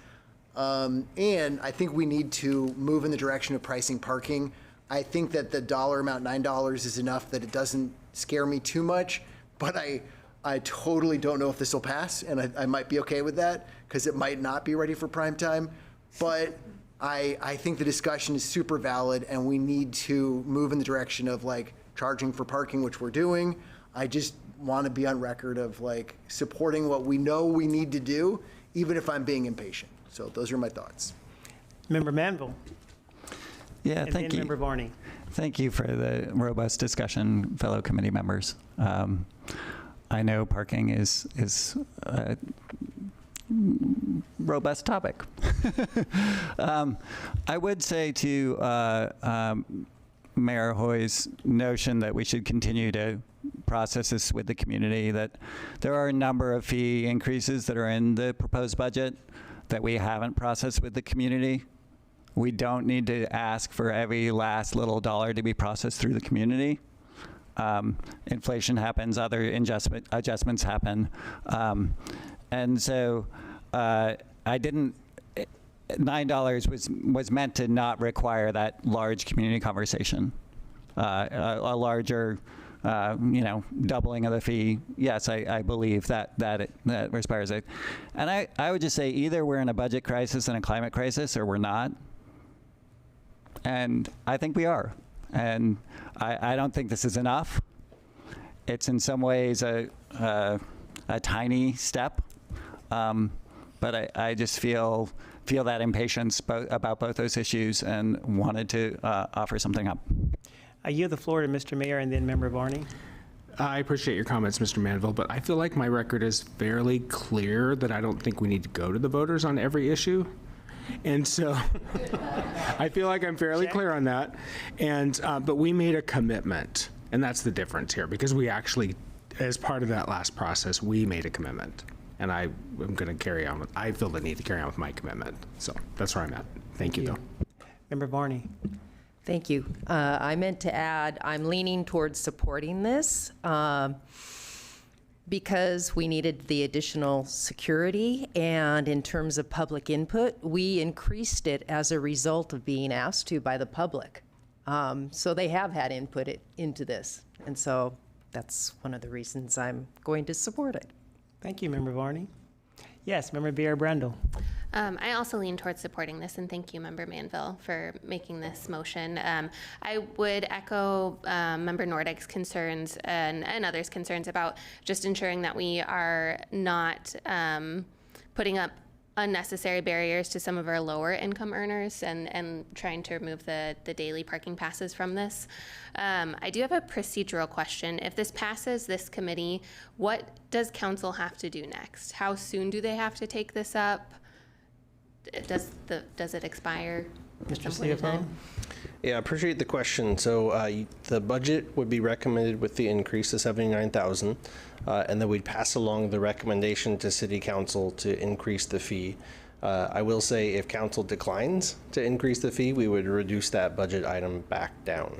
And I think we need to move in the direction of pricing parking. I think that the dollar amount, $9, is enough that it doesn't scare me too much, but I totally don't know if this will pass, and I might be okay with that because it might not be ready for prime time. But I think the discussion is super valid, and we need to move in the direction of, like, charging for parking, which we're doing. I just want to be on record of, like, supporting what we know we need to do, even if I'm being impatient. So those are my thoughts. Member Manville. Yeah, and thank then you. Member Varney. Thank you for the robust discussion, fellow committee members. I know parking is a robust topic. I would say to Mayor Hoy's notion that we should continue to process this with the community, that there are a number of fee increases that are in the proposed budget that we haven't processed with the community. We don't need to ask for every last little dollar to be processed through the community. Inflation happens, other adjustments happen. And so $9 was meant to not require that large community conversation. A larger, doubling of the fee, yes, I believe that requires it. And I would just say either we're in a budget crisis and a climate crisis, or we're not. And I think we are. And I don't think this is enough. It's in some ways a tiny step, but I just feel that impatience about both those issues and wanted to offer something up. I yield the floor to Mr. Mayor and then Member Varney. I appreciate your comments, Mr. Manville, but I feel like my record is fairly clear that I don't think we need to go to the voters on every issue. And so I feel like I'm fairly clear on that. And but we made a commitment, and that's the difference here, because we actually, as part of that last process, we made a commitment. And I am going to carry on I feel the need to carry on with my commitment. So that's where I'm at. Thank you, though. Member Varney. Thank you. I meant to add, I'm leaning towards supporting this. because we needed the additional security, and in terms of public input, we increased it as a result of being asked to by the public. So they have had input into this, and so that's one of the reasons I'm going to support it. Thank you, Member Varney. Yes, Member Brandel. I also lean towards supporting this, and thank you, Member Manville, for making this motion. I would echo Member Nordick's concerns and others' concerns about just ensuring that we are not putting up unnecessary barriers to some of our lower income earners and trying to remove the daily parking passes from this. I do have a procedural question. If this passes this committee, what does council have to do next? How soon do they have to take this up? Does it expire? Mr. CFO? Yeah, I appreciate the question. So the budget would be recommended with the increase to 79,000, and then we'd pass along the recommendation to City Council to increase the fee. I will say if Council declines to increase the fee, we would reduce that budget item back down.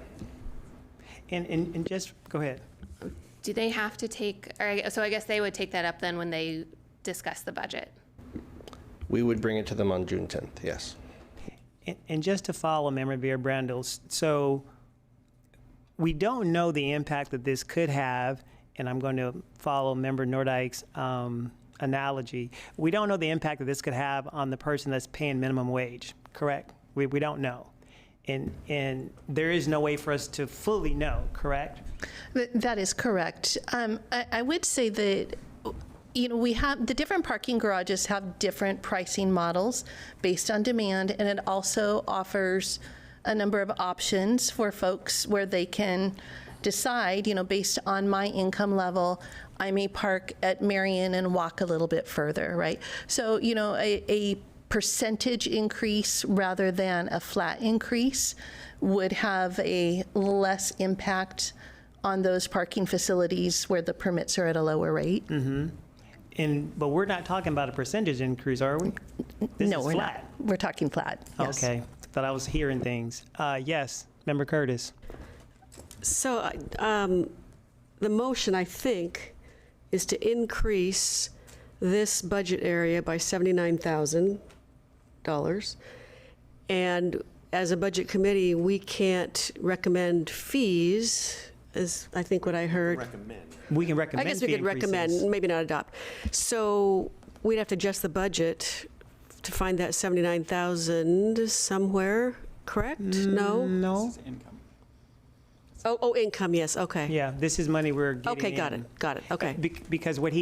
And just, go ahead. Do they have to take, so I guess they would take that up then when they discuss the budget? We would bring it to them on June 10th, yes. And just to follow Member Brandel, so we don't know the impact that this could have, and I'm going to follow Member Nordyke's analogy. We don't know the impact that this could have on the person that's paying minimum wage, correct? We don't know. And there is no way for us to fully know, correct? That is correct. I would say that we have the different parking garages have different pricing models based on demand, and it also offers a number of options for folks where they can decide, based on my income level, I may park at Marion and walk a little bit further, right? So, a percentage increase rather than a flat increase would have a less impact on those parking facilities where the permits are at a lower rate. Mm-hmm. But we're not talking about a percentage increase, are we? No, we're not. We're talking flat. Yes. Okay. Thought I was hearing things. Yes, Member Curtis. So the motion, I think, is to increase this budget area by $79,000. And as a budget committee, we can't recommend fees, is I think what I heard. We can recommend. I guess we could recommend, maybe not adopt. So we'd have to adjust the budget to find that 79,000 somewhere, correct? No? No. Oh, income, yes, okay. Yeah, this is money we're getting Okay, got in. it, okay. Because what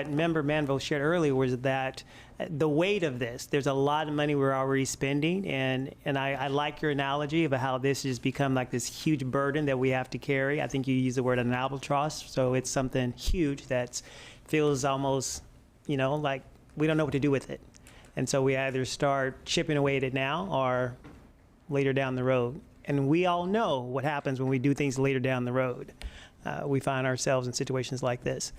Member Manville shared earlier was that the weight of this, there's a lot of money we're already spending, and I like your analogy of how this has become like this huge burden that we have to carry. I think you use the word an albatross, so it's something huge that feels almost, like we don't know what to do with it. And so we either start chipping away at it now or later down the road. And we all know what happens when we do things later down the road. We find ourselves in situations like this.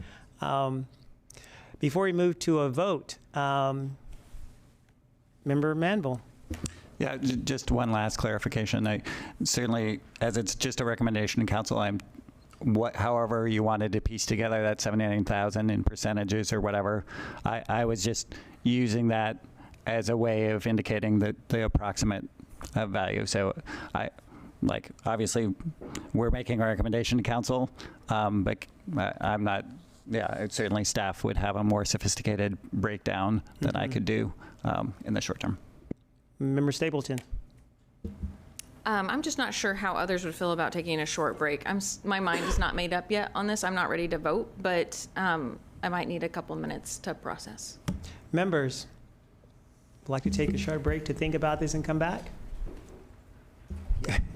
Before we move to a vote, Member Manville. Yeah, just one last clarification. I certainly, as it's just a recommendation in council, however you wanted to piece together that 79,000 in percentages or whatever, I was just using that as a way of indicating the approximate value. So obviously we're making a recommendation to council, but I'm not, certainly staff would have a more sophisticated breakdown than I could do in the short term. Member Stapleton. I'm just not sure how others would feel about taking a short break. My mind is not made up yet on this. I'm not ready to vote, but I might need a couple minutes to process. Members, would like to take a short break to think about this and come back?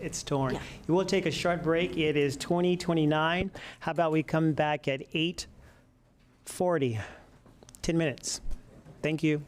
It's torn. Yeah. We will take a short break. It is 20:29. How about we come back at 8:40? 10 minutes. Thank you.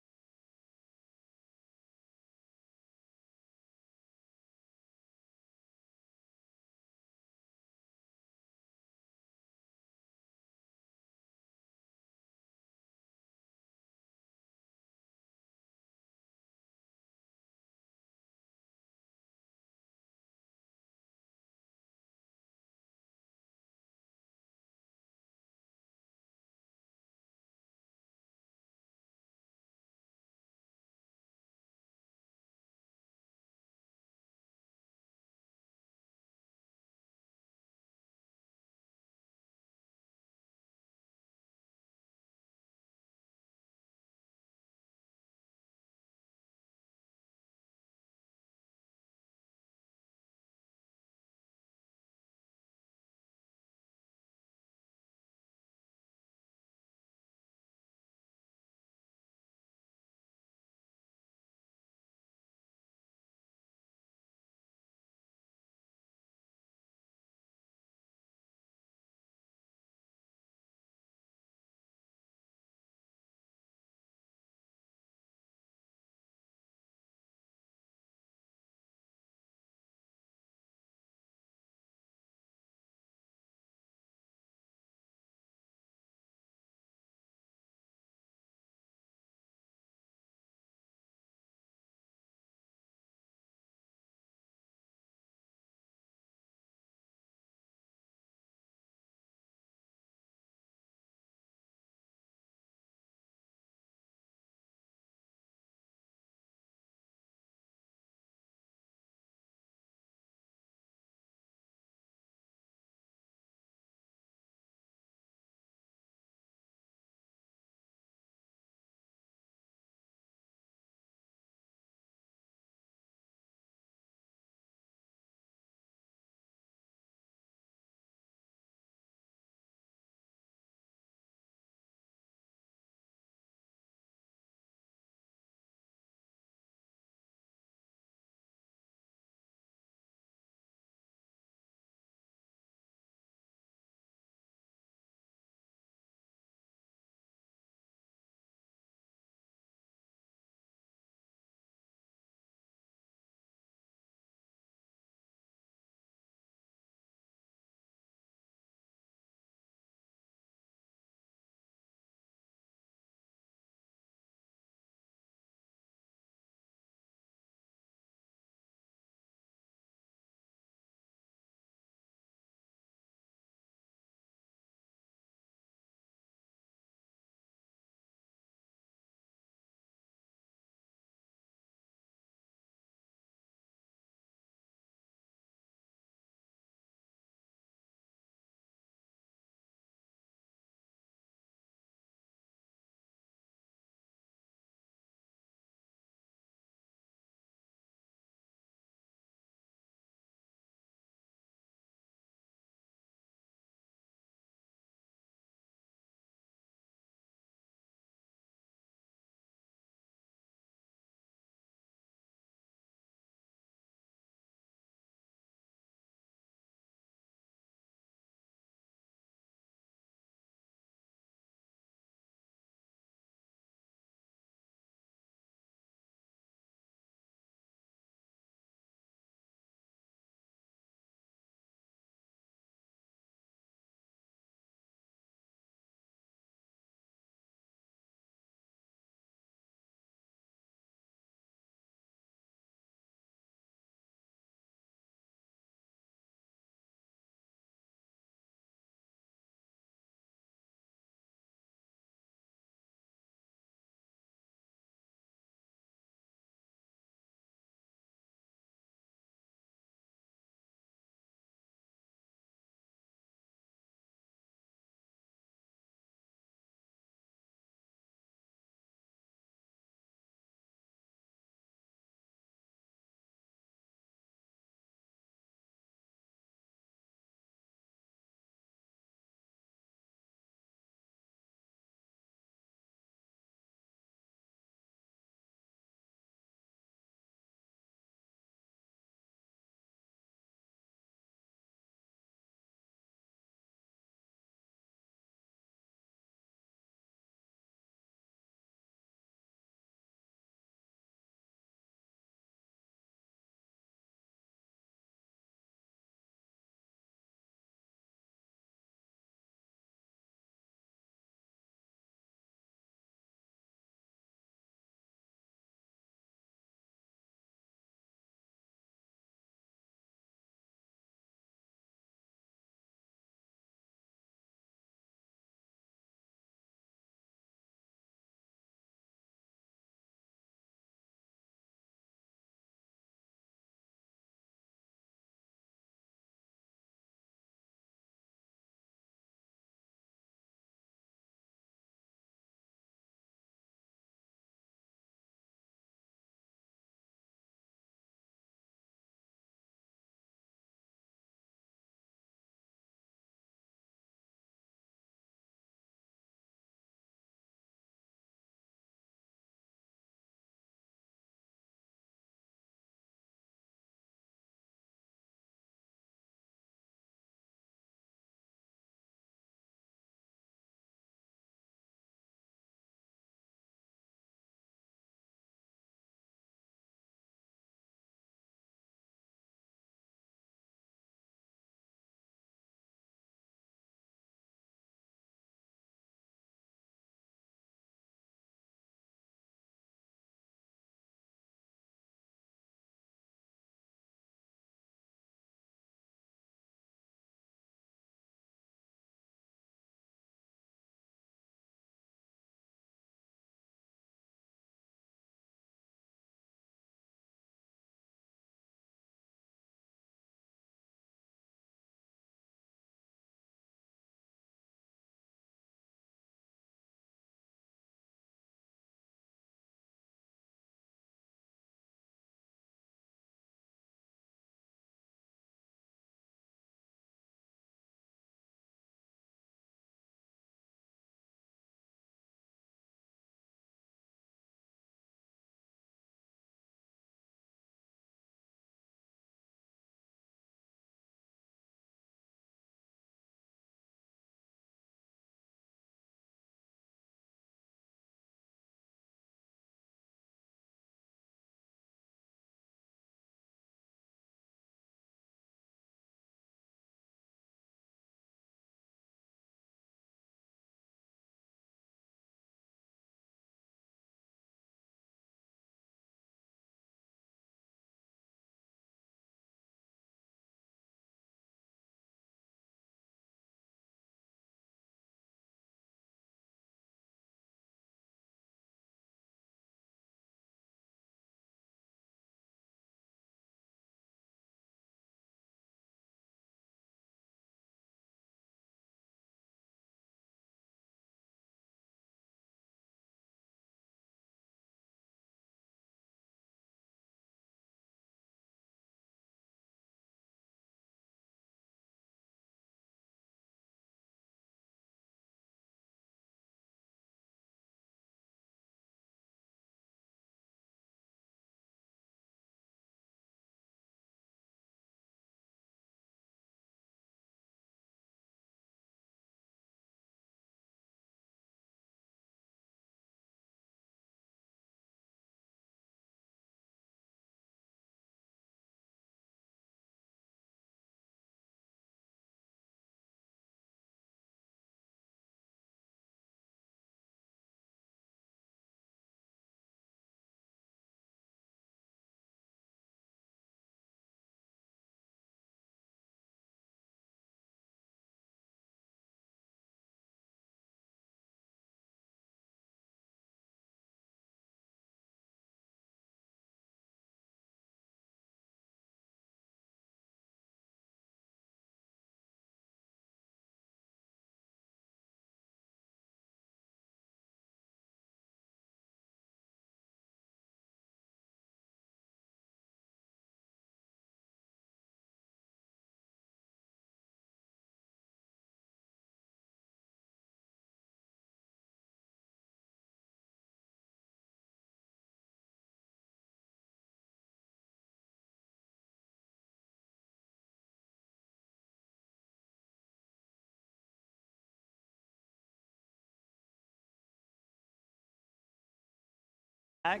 back.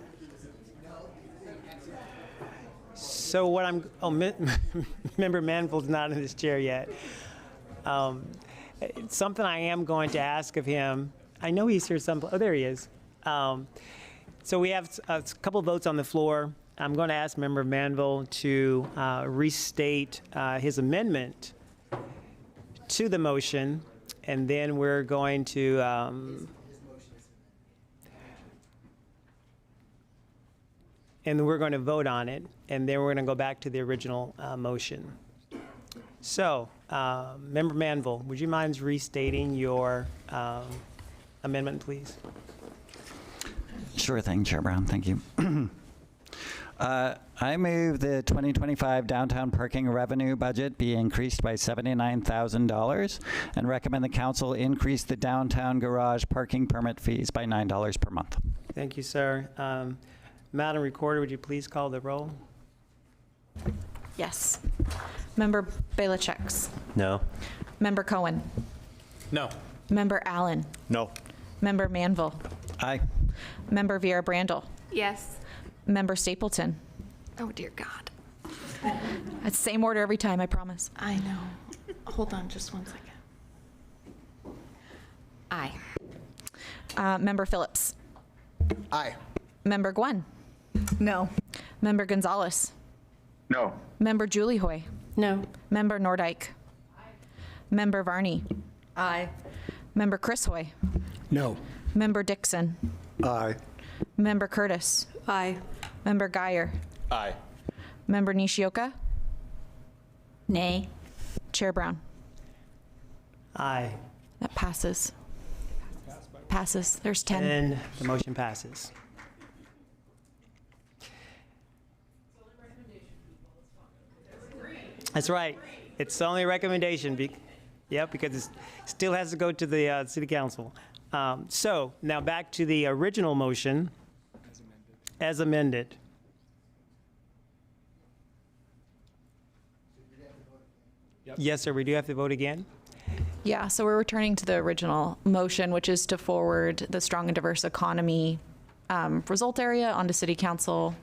So what I'm, Member Manville's not in his chair yet. It's something I am going to ask of him. I know he's here oh, there he is. So we have a couple of votes on the floor. I'm going to ask Member Manville to restate his amendment to the motion, and then we're going to vote on it, and then we're going to go back to the original motion. So, Member Manville, would you mind restating your amendment, please? Sure thing, Chair Brown. Thank you. I move the 2025 downtown parking revenue budget be increased by $79,000 and recommend the council increase the downtown garage parking permit fees by $9 per month. Thank you, sir. Madam Recorder, would you please call the roll? Yes. Member Belicheks. No. Member Cohen. No. Member Allen. No. Member Manville. Aye. Member Vera Brandel. Yes. Member Stapleton. Oh, dear God. It's the same order every time, I promise. I know. Hold on just 1 second. Aye. Member Phillips. Aye. Member Gwen. No. Member Gonzalez. No. Member Julie Hoy. No. Member Nordyke. Member Varney. Aye. Member Chris Hoy. No. Member Dixon. Aye. Member Curtis. Aye. Member Geyer. Aye. Member Nishioka. Nay. Chair Brown. Aye. That passes. Passes. There's 10. And the motion passes. That's right. It's the only recommendation. Yep, because it still has to go to the city council. So now back to the original motion as amended. Yes, sir, we do have to vote again. Yeah, so we're returning to the original motion, which is to forward the strong and diverse economy result area onto city council,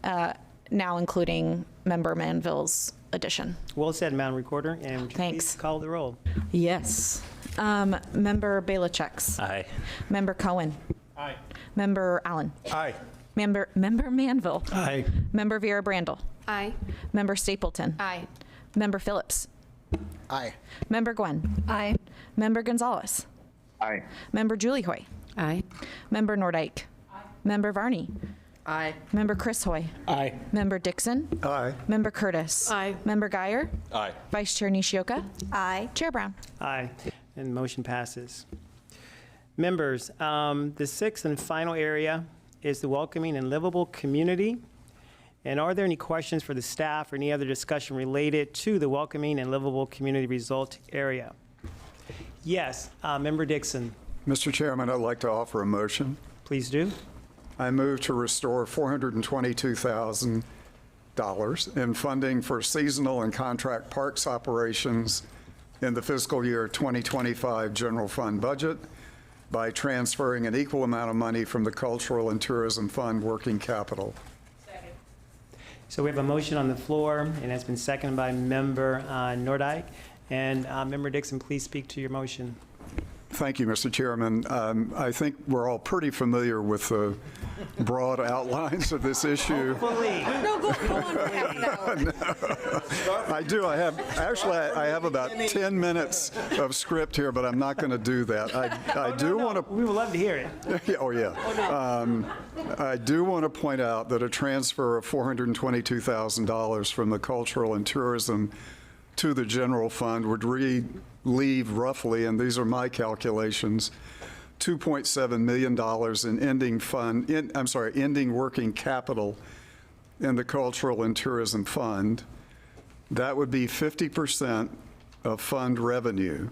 now including Member Manville's addition. Well said, Madam Recorder, and would you please call the roll? Yes. Member Belicheks. Aye. Member Cohen. Aye. Member Allen. Aye. Member Manville. Aye. Member Vera Brandel. Aye. Member Stapleton. Aye. Member Phillips. Aye. Member Gwen. Aye. Member Gonzalez. Aye. Member Julie Hoy. Aye. Member Nordyke. Member Varney. Aye. Member Chris Hoy. Aye. Member Dixon. Aye. Member Curtis. Aye. Member Geyer. Aye. Vice Chair Nishioka. Aye. Chair Brown. Aye, and the motion passes. Members, the sixth and final area is the welcoming and livable community. And are there any questions for the staff or any other discussion related to the welcoming and livable community result area? Yes, Member Dixon. Mr. Chairman, I'd like to offer a motion. Please do. I move to restore $422,000 in funding for seasonal and contract parks operations in the fiscal year 2025 general fund budget by transferring an equal amount of money from the Cultural and Tourism Fund working capital. So we have a motion on the floor, and it's been seconded by Member Nordyke. And Member Dixon, please speak to your motion. Thank you, Mr. Chairman. I think we're all pretty familiar with the broad outlines of this issue. No, go on. I do. I have about 10 minutes of script here, but I'm not going to do that. I do want to. We would love to hear it. Oh, yeah. I do want to point out that a transfer of $422,000 from the Cultural and Tourism to the general fund would leave roughly, and these are my calculations, $2.7 million in ending working capital in the Cultural and Tourism Fund. That would be 50% of fund revenue,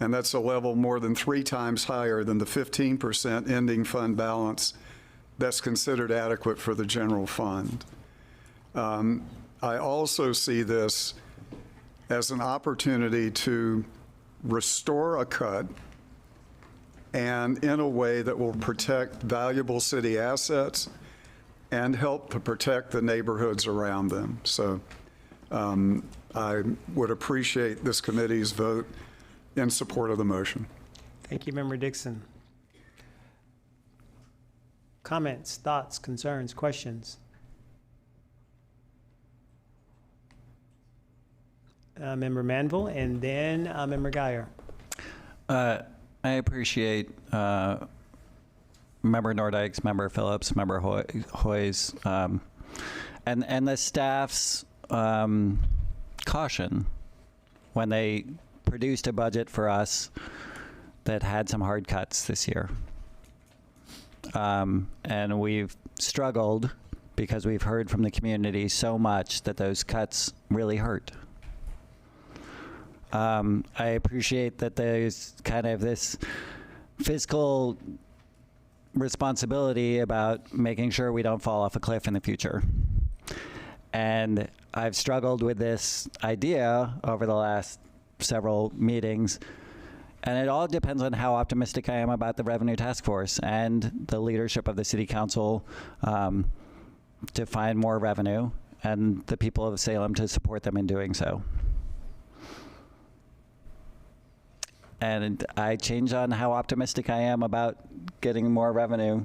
and that's a level more than 3 times higher than the 15% ending fund balance that's considered adequate for the general fund. I also see this as an opportunity to restore a cut and in a way that will protect valuable city assets and help to protect the neighborhoods around them. So I would appreciate this committee's vote in support of the motion. Thank you, Member Dixon. Comments, thoughts, concerns, questions? Member Manville, and then Member Guyer. I appreciate Member Nordike's, Member Phillips, Member Hoy's, and the staff's caution when they produced a budget for us that had some hard cuts this year. And we've struggled because we've heard from the community so much that those cuts really hurt. I appreciate that there's kind of this fiscal responsibility about making sure we don't fall off a cliff in the future. And I've struggled with this idea over the last several meetings, and it all depends on how optimistic I am about the Revenue Task Force and the leadership of the City Council to find more revenue, and the people of Salem to support them in doing so. And I change on how optimistic I am about getting more revenue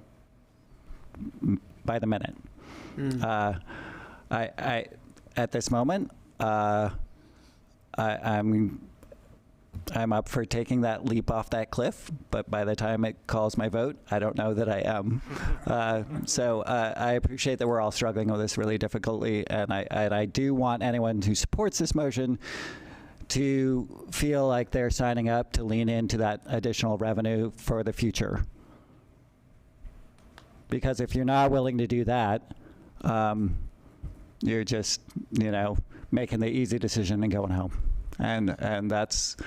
by the minute. I at this moment, I'm up for taking that leap off that cliff, but by the time it calls my vote, I don't know that I am. So I appreciate that we're all struggling with this really difficultly, and I do want anyone who supports this motion to feel like they're signing up to lean into that additional revenue for the future. Because if you're not willing to do that, you're just, making the easy decision and going home. And that's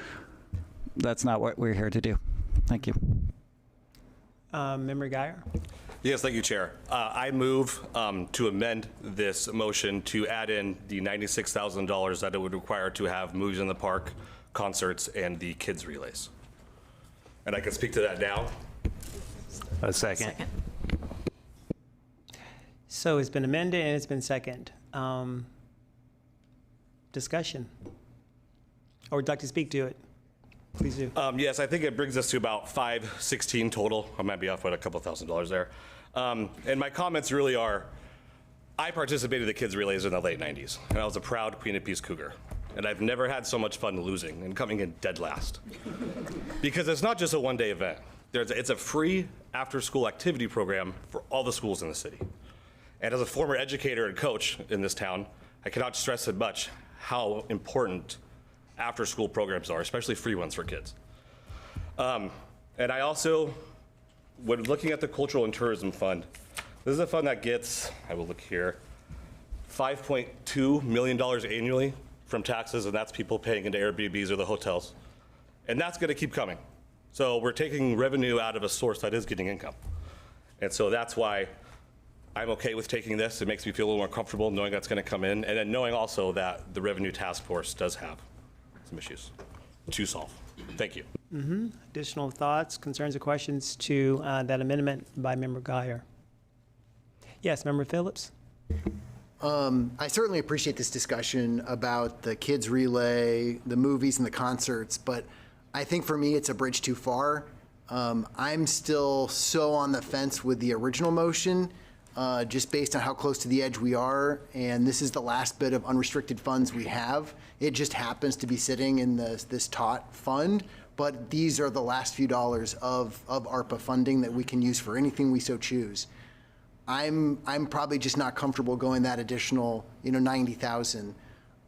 not what we're here to do. Thank you. Member Guyer? Yes, thank you, Chair. I move to amend this motion to add in the $96,000 that it would require to have movies in the park, concerts, and the kids relays. And I can speak to that now. A second. So it's been amended and it's been seconded. Discussion? Or would you like to speak to it? Please do. Yes, I think it brings us to about $516 total. I might be off by a couple $1,000s there. And my comments really are, I participated in the kids relays in the late 90s, and I was a proud Queen of Peace Cougar. And I've never had so much fun losing and coming in dead last. Because it's not just a one-day event. It's a free after-school activity program for all the schools in the city. And as a former educator and coach in this town, I cannot stress it much how important after-school programs are, especially free ones for kids. And I also, when looking at the Cultural and Tourism Fund, this is a fund that gets, I will look here, $5.2 million annually from taxes, and that's people paying into Airbnbs or the hotels. And that's gonna keep coming. So we're taking revenue out of a source that is getting income. And so that's why I'm okay with taking this. It makes me feel a little more comfortable knowing that's gonna come in, and then knowing also that the Revenue Task Force does have some issues to solve. Thank you. Additional thoughts, concerns, or questions to that amendment by Member Guyer? Yes, Member Phillips? I certainly appreciate this discussion about the kids relay, the movies and the concerts, but I think for me it's a bridge too far. I'm still so on the fence with the original motion, just based on how close to the edge we are, and this is the last bit of unrestricted funds we have. It just happens to be sitting in this TOT fund, but these are the last few dollars of ARPA funding that we can use for anything we so choose. I'm probably just not comfortable going that additional, 90,000.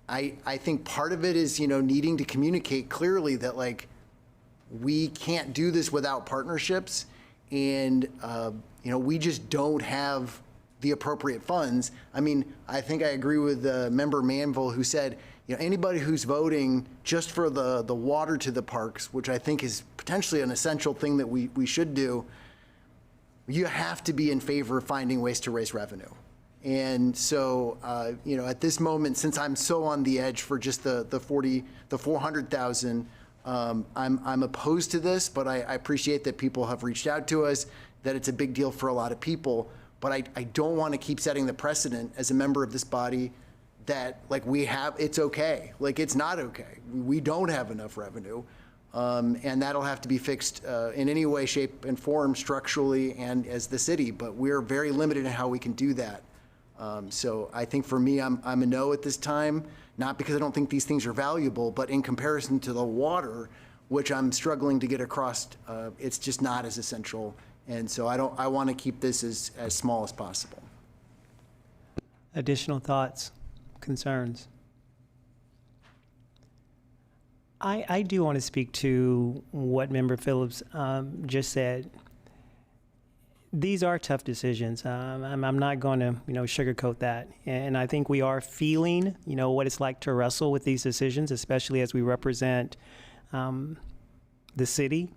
I think part of it is, needing to communicate clearly that we can't do this without partnerships, and we just don't have the appropriate funds. I mean, I think I agree with Member Manville who said, anybody who's voting just for the water to the parks, which I think is potentially an essential thing that we should do, you have to be in favor of finding ways to raise revenue. And so, at this moment, since I'm so on the edge for just the 400,000, I'm opposed to this, but I appreciate that people have reached out to us, that it's a big deal for a lot of people. But I don't want to keep setting the precedent as a member of this body that, like, it's okay. Like, it's not okay. We don't have enough revenue. And that'll have to be fixed in any way, shape, and form, structurally and as the city. But we're very limited in how we can do that. So I think for me, I'm a no at this time, not because I don't think these things are valuable, but in comparison to the water, which I'm struggling to get across, it's just not as essential. And so I want to keep this as small as possible. Additional thoughts, concerns? I do want to speak to what Member Phillips just said. These are tough decisions. I'm not going to, sugarcoat that. And I think we are feeling, what it's like to wrestle with these decisions, especially as we represent the city.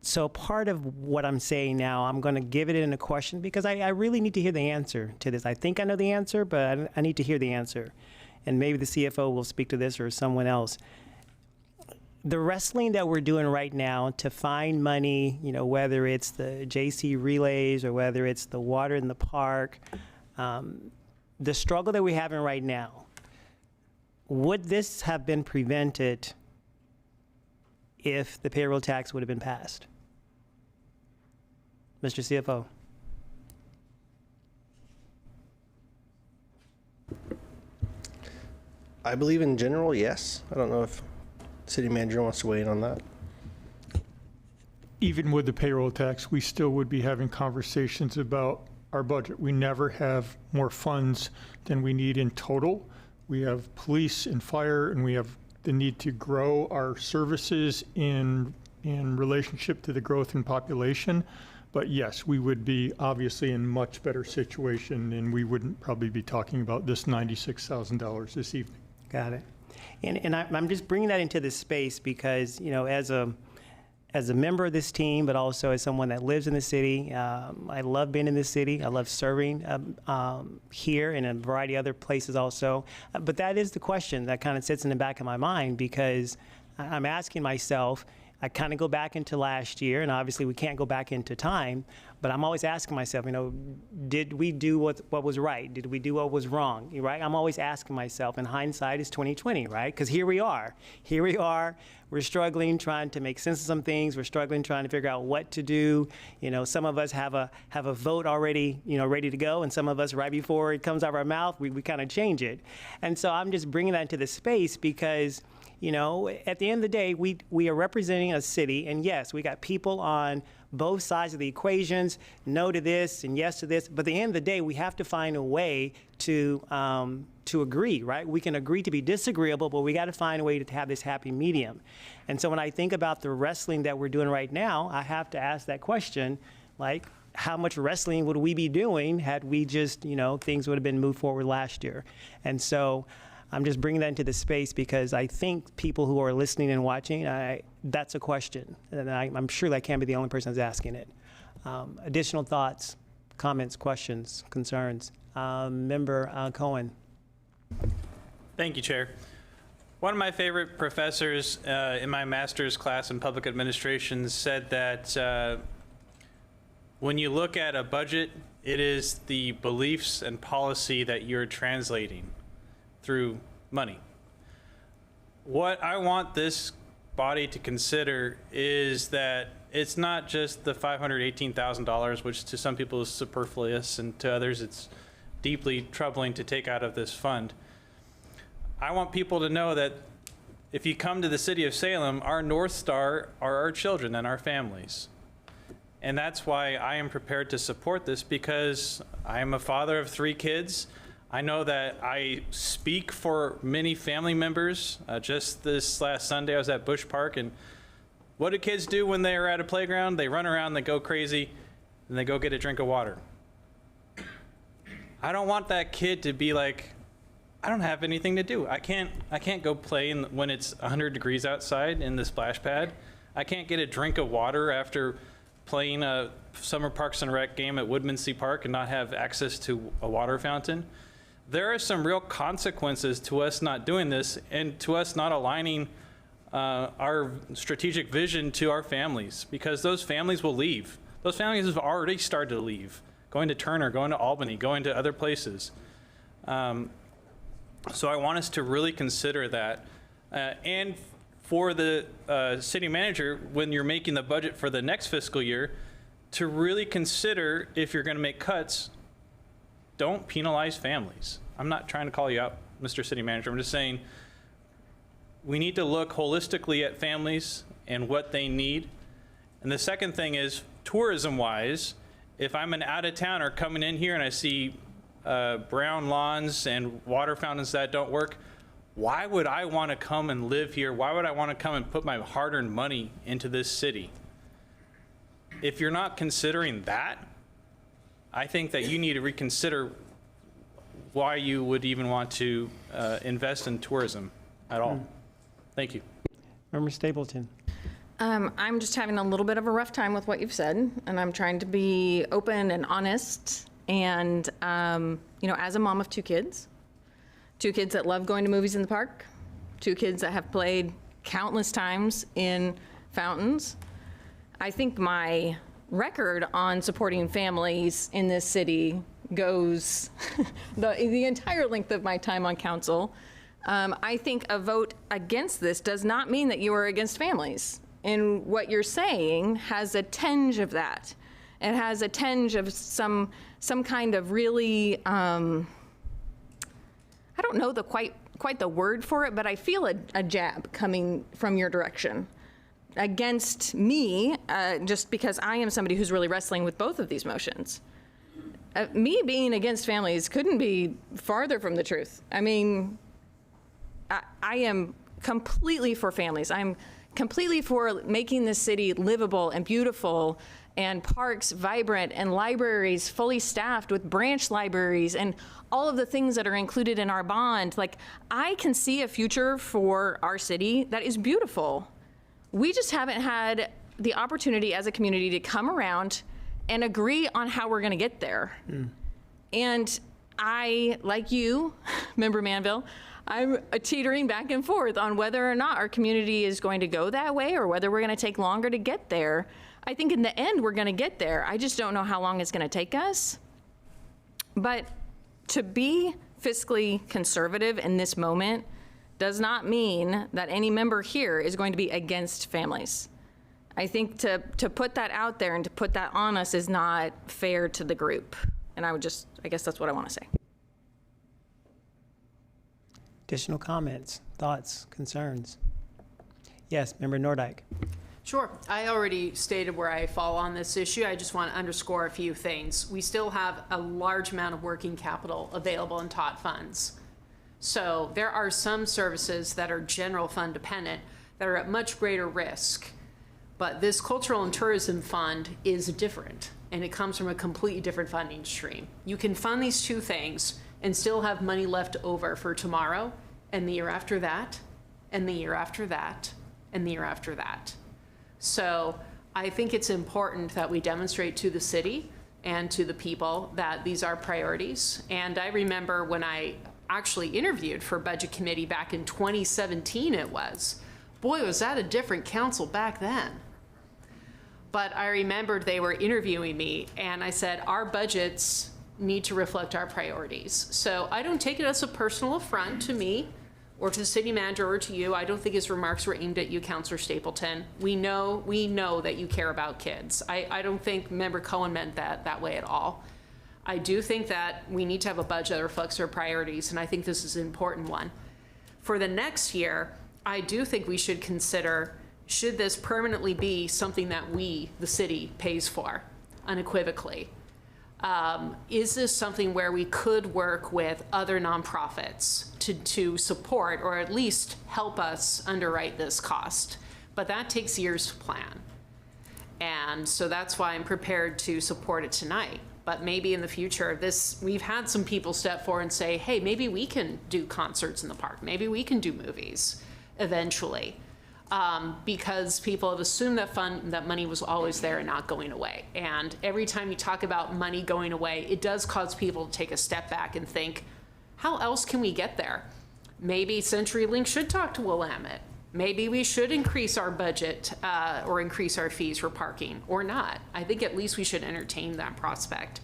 So part of what I'm saying now, I'm going to give it in a question because I really need to hear the answer to this. I think I know the answer, but I need to hear the answer. And maybe the CFO will speak to this or someone else. The wrestling that we're doing right now to find money, whether it's the JC relays or whether it's the water in the park, the struggle that we're having right now, would this have been prevented if the payroll tax would have been passed? Mr. CFO. I believe in general, yes. I don't know if city manager wants to weigh in on that. Even with the payroll tax, we still would be having conversations about our budget. We never have more funds than we need in total. We have police and fire, and we have the need to grow our services in relationship to the growth in population. But yes, we would be obviously in much better situation, and we wouldn't probably be talking about this $96,000 this evening. Got it. And I'm just bringing that into this space because, as a member of this team, but also as someone that lives in the city, I love being in this city. I love serving here and in a variety of other places also. But that is the question that kind of sits in the back of my mind because I'm asking myself, I kind of go back into last year, and obviously we can't go back into time, but I'm always asking myself, did we do what was right? Did we do what was wrong, right? I'm always asking myself, and hindsight is 20/20, right? Because here we are. We're struggling, trying to make sense of some things. We're struggling, trying to figure out what to do. Some of us have a vote already, ready to go, and some of us, right before it comes out of our mouth, we kind of change it. And so I'm just bringing that into the space because at the end of the day, we are representing a city, and yes, we got people on both sides of the equations, no to this and yes to this, but at the end of the day, we have to find a way to agree, right? We can agree to be disagreeable, but we got to find a way to have this happy medium. And so when I think about the wrestling that we're doing right now, I have to ask that question, like, how much wrestling would we be doing had we just, things would have been moved forward last year? And so I'm just bringing that into the space because I think people who are listening and watching, that's a question. And I'm sure that can't be the only person that's asking it. Additional thoughts, comments, questions, concerns? Member Cohen. Thank you, Chair. One of my favorite professors in my master's class in public administration said that when you look at a budget, it is the beliefs and policy that you're translating through money. What I want this body to consider is that it's not just the $518,000, which to some people is superfluous and to others it's deeply troubling to take out of this fund. I want people to know that if you come to the city of Salem, our North Star are our children and our families. And that's why I am prepared to support this because I am a father of 3 kids. I know that I speak for many family members. Just this last Sunday, I was at Bush Park, and what do kids do when they're at a playground? They run around, they go crazy, and they go get a drink of water. I don't want that kid to be like, I don't have anything to do. I can't go play when it's 100 degrees outside in the splash pad. I can't get a drink of water after playing a summer Parks and Rec game at Woodmansee Park and not have access to a water fountain. There are some real consequences to us not doing this and to us not aligning our strategic vision to our families, because those families will leave. Those families have already started to leave, going to Turner, going to Albany, going to other places. So I want us to really consider that. And for the city manager, when you're making the budget for the next fiscal year, to really consider, if you're going to make cuts, don't penalize families. I'm not trying to call you out, Mr. City Manager. I'm just saying we need to look holistically at families and what they need. And the second thing is, tourism-wise, if I'm an out-of-towner coming in here and I see brown lawns and water fountains that don't work, why would I want to come and live here? Why would I want to come and put my hard-earned money into this city? If you're not considering that, I think that you need to reconsider why you would even want to invest in tourism at all. Thank you. Member Stapleton. I'm just having a little bit of a rough time with what you've said, and I'm trying to be open and honest. And, you know, as a mom of two kids that love going to movies in the park, 2 kids that have played countless times in fountains, I think my record on supporting families in this city goes the entire length of my time on council. I think a vote against this does not mean that you are against families. And what you're saying has a tinge of that. It has a tinge of some kind of really, I don't know quite the word for it, but I feel a jab coming from your direction against me, just because I am somebody who's really wrestling with both of these motions. Me being against families couldn't be farther from the truth. I mean, I am completely for families. I'm completely for making this city livable and beautiful, and parks vibrant, and libraries fully staffed with branch libraries, and all of the things that are included in our bond. Like, I can see a future for our city that is beautiful. We just haven't had the opportunity as a community to come around and agree on how we're going to get there. And I, like you, Member Manville, I'm teetering back and forth on whether or not our community is going to go that way or whether we're going to take longer to get there. I think in the end, we're going to get there. I just don't know how long it's going to take us. But to be fiscally conservative in this moment does not mean that any member here is going to be against families. I think to put that out there and to put that on us is not fair to the group. And I guess that's what I want to say. Additional comments, thoughts, concerns? Yes, Member Nordyke. Sure. I already stated where I fall on this issue. I just want to underscore a few things. We still have a large amount of working capital available in TOT funds. So there are some services that are general fund dependent that are at much greater risk. But this cultural and tourism fund is different, and it comes from a completely different funding stream. You can fund these two things and still have money left over for tomorrow, and the year after that, and the year after that, and the year after that. So I think it's important that we demonstrate to the city and to the people that these are priorities. And I remember when I actually interviewed for Budget Committee back in 2017 it was. Boy, was that a different council back then. But I remembered they were interviewing me, and I said, our budgets need to reflect our priorities. So I don't take it as a personal affront to me or to the city manager or to you. I don't think his remarks were aimed at you, Councilor Stapleton. We know that you care about kids. I don't think Member Cohen meant that way at all. I do think that we need to have a budget that reflects our priorities, and I think this is an important one. For the next year, I do think we should consider, should this permanently be something that we, the city, pays for unequivocally? Is this something where we could work with other nonprofits to support or at least help us underwrite this cost? But that takes years to plan. And so that's why I'm prepared to support it tonight. But maybe in the future, we've had some people step forward and say, hey, maybe we can do concerts in the park. Maybe we can do movies eventually. Because people have assumed that money was always there and not going away. And every time you talk about money going away, it does cause people to take a step back and think, how else can we get there? Maybe CenturyLink should talk to Willamette. maybe we should increase our budget or increase our fees for parking or not. I think at least we should entertain that prospect.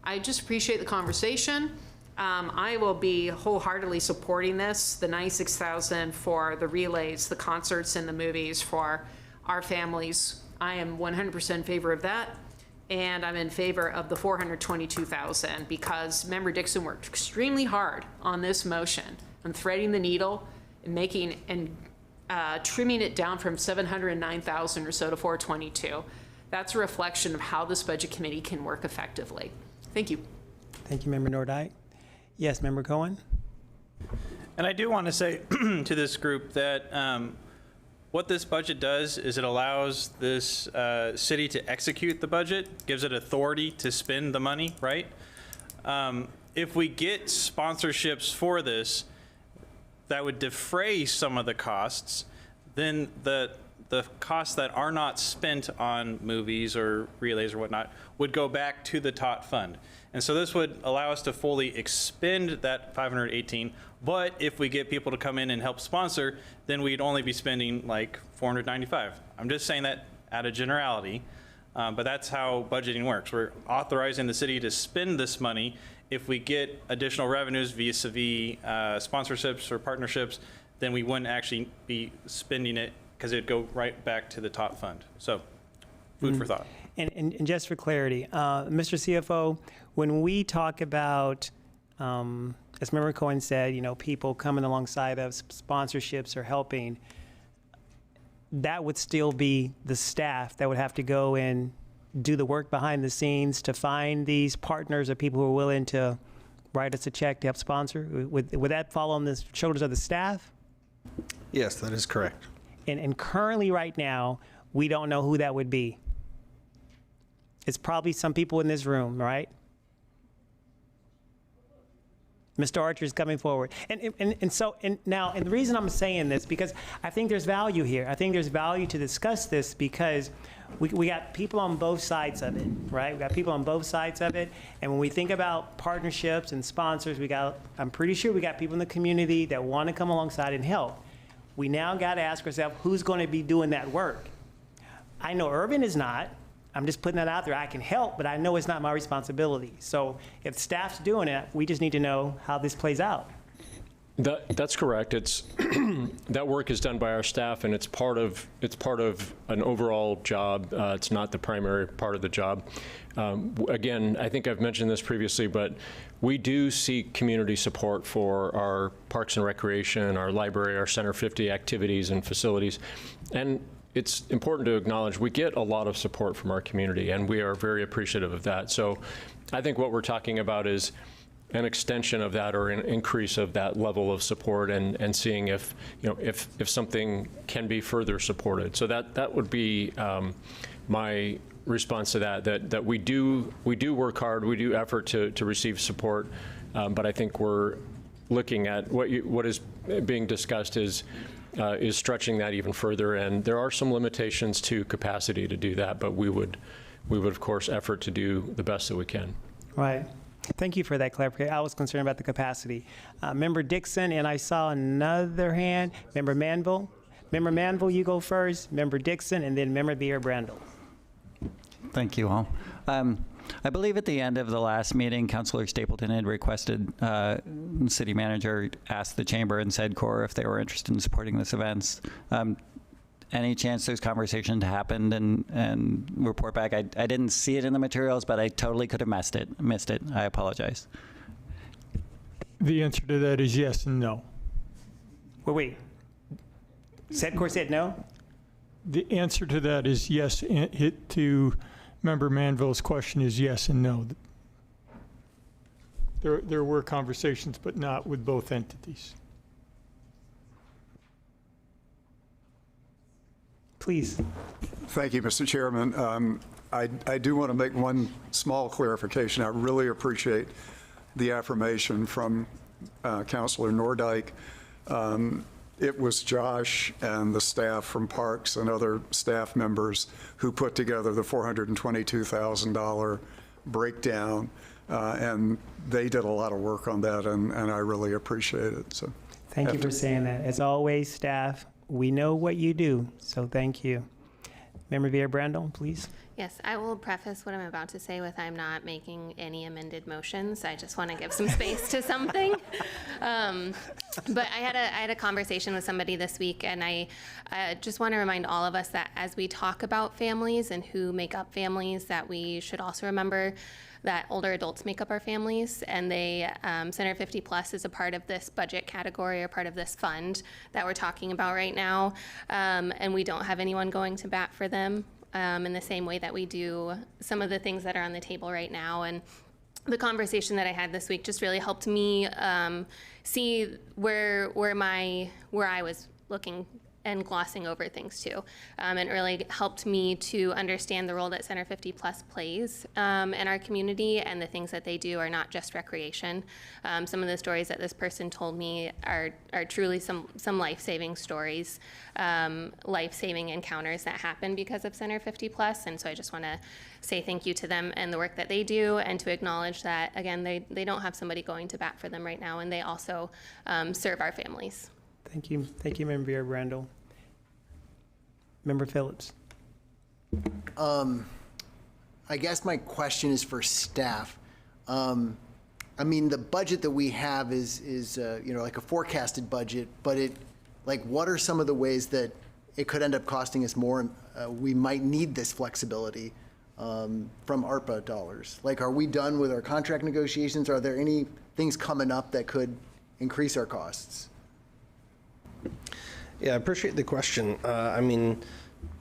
I just appreciate the conversation. I will be wholeheartedly supporting this, the $96,000 for the relays, the concerts and the movies for our families. I am 100% in favor of that. And I'm in favor of the $422,000 because Member Dixon worked extremely hard on this motion, on threading the needle and making and trimming it down from $709,000 or so to $422,000. That's a reflection of how this budget committee can work effectively. Thank you. Thank you, Member Nordike. Yes, Member Cohen. And I do want to say to this group that what this budget does is it allows this city to execute the budget, gives it authority to spend the money, right? If we get sponsorships for this that would defray some of the costs, then the costs that are not spent on movies or relays or whatnot would go back to the TOT fund. And so this would allow us to fully expend that 518, but if we get people to come in and help sponsor, then we'd only be spending like 495. I'm just saying that out of generality, but that's how budgeting works. We're authorizing the city to spend this money. If we get additional revenues vis-a-vis sponsorships or partnerships, then we wouldn't actually be spending it because it'd go right back to the TOT fund. So food for thought. And just for clarity, Mr. CFO, when we talk about, as Member Cohen said, people coming alongside of sponsorships or helping, that would still be the staff that would have to go and do the work behind the scenes to find these partners or people who are willing to write us a check to help sponsor. Would that fall on the shoulders of the staff? Yes, that is correct. And currently right now, we don't know who that would be. It's probably some people in this room, right? Mr. Archer is coming forward. And the reason I'm saying this, because I think there's value here. I think there's value to discuss this because we got people on both sides of it, right? We got people on both sides of it. And when we think about partnerships and sponsors, I'm pretty sure we got people in the community that want to come alongside and help. We now got to ask ourselves, who's going to be doing that work? I know Urban is not. I'm just putting that out there. I can help, but I know it's not my responsibility. So if staff's doing it, we just need to know how this plays out. That's correct. It's that work is done by our staff, and it's part of an overall job. It's not the primary part of the job. Again, I think I've mentioned this previously, but we do seek community support for our parks and recreation, our library, our Center 50 activities and facilities, and it's important to acknowledge we get a lot of support from our community, and we are very appreciative of that. So I think what we're talking about is an extension of that or an increase of that level of support and seeing if something can be further supported. So that would be my response to that we do work hard, we do effort to receive support, but I think we're looking at what is being discussed is stretching that even further, and there are some limitations to capacity to do that, but we would of course effort to do the best that we can. Right. Thank you for that clarification. I was concerned about the capacity. Member Dixon, and I saw another hand. Member Manville. Member Manville, you go first. Member Dixon, and then Member Beer-Brandel. Thank you all. I believe at the end of the last meeting, Councilor Stapleton had requested city manager asked the chamber and SEDCOR if they were interested in supporting this events. Any chance there's conversation to happen and report back? I didn't see it in the materials, but I totally could have missed it. I apologize. The answer to that is yes and no. Wait. SEDCOR said no? The answer to that is yes. To Member Manville's question is yes and no. There were conversations, but not with both entities. Please. Thank you, Mr. Chairman. I do want to make one small clarification. I really appreciate the affirmation from Councilor Nordike. It was Josh and the staff from Parks and other staff members who put together the $422,000 breakdown, and they did a lot of work on that, and I really appreciate it. So, thank you for saying that. As always, staff we know what you do, so thank you. Member Villarbrando, please. Yes, I will preface what I'm about to say with I'm not making any amended motions. I just want to give some space to something. But I had a conversation with somebody this week, and I just want to remind all of us that as we talk about families and who make up families, that we should also remember that older adults make up our families, and they Center 50 Plus is a part of this budget category or part of this fund that we're talking about right now, and we don't have anyone going to bat for them in the same way that we do some of the things that are on the table right now. And the conversation that I had this week just really helped me see where I was looking and glossing over things too. It really helped me to understand the role that Center 50 Plus plays in our community, and the things that they do are not just recreation. Some of the stories that this person told me are truly some life-saving stories, life-saving encounters that happen because of Center 50 Plus. And so I just want to say thank you to them and the work that they do, and to acknowledge that, again, they don't have somebody going to bat for them right now, and they also serve our families. Thank you. Thank you, Member Villarbrando. Member Phillips. I guess my question is for staff. I mean, the budget that we have is like a forecasted budget, but what are some of the ways that it could end up costing us more? We might need this flexibility from ARPA dollars. Like, are we done with our contract negotiations? Are there any things coming up that could increase our costs? Yeah, I appreciate the question. I mean,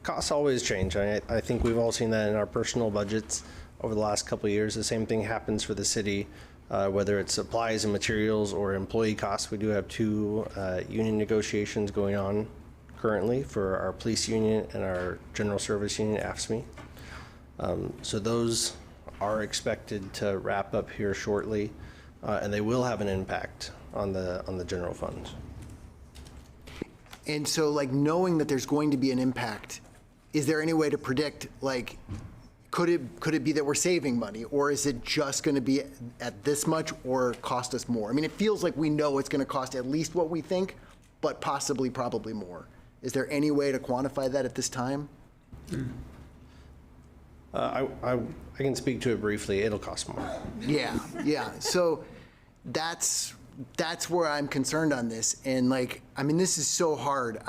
costs always change. I think we've all seen that in our personal budgets over the last couple of years. The same thing happens for the city, whether it's supplies and materials or employee costs. We do have two union negotiations going on currently for our police union and our general service union, AFSCME. So those are expected to wrap up here shortly, and they will have an impact on the general fund. And so, knowing that there's going to be an impact, is there any way to predict, could it be that we're saving money, or is it just going to be at this much or cost us more? I mean, it feels like we know it's going to cost at least what we think, but probably more. Is there any way to quantify that at this time? I can speak to it briefly. It'll cost more. Yeah. So that's where I'm concerned on this. And this is so hard.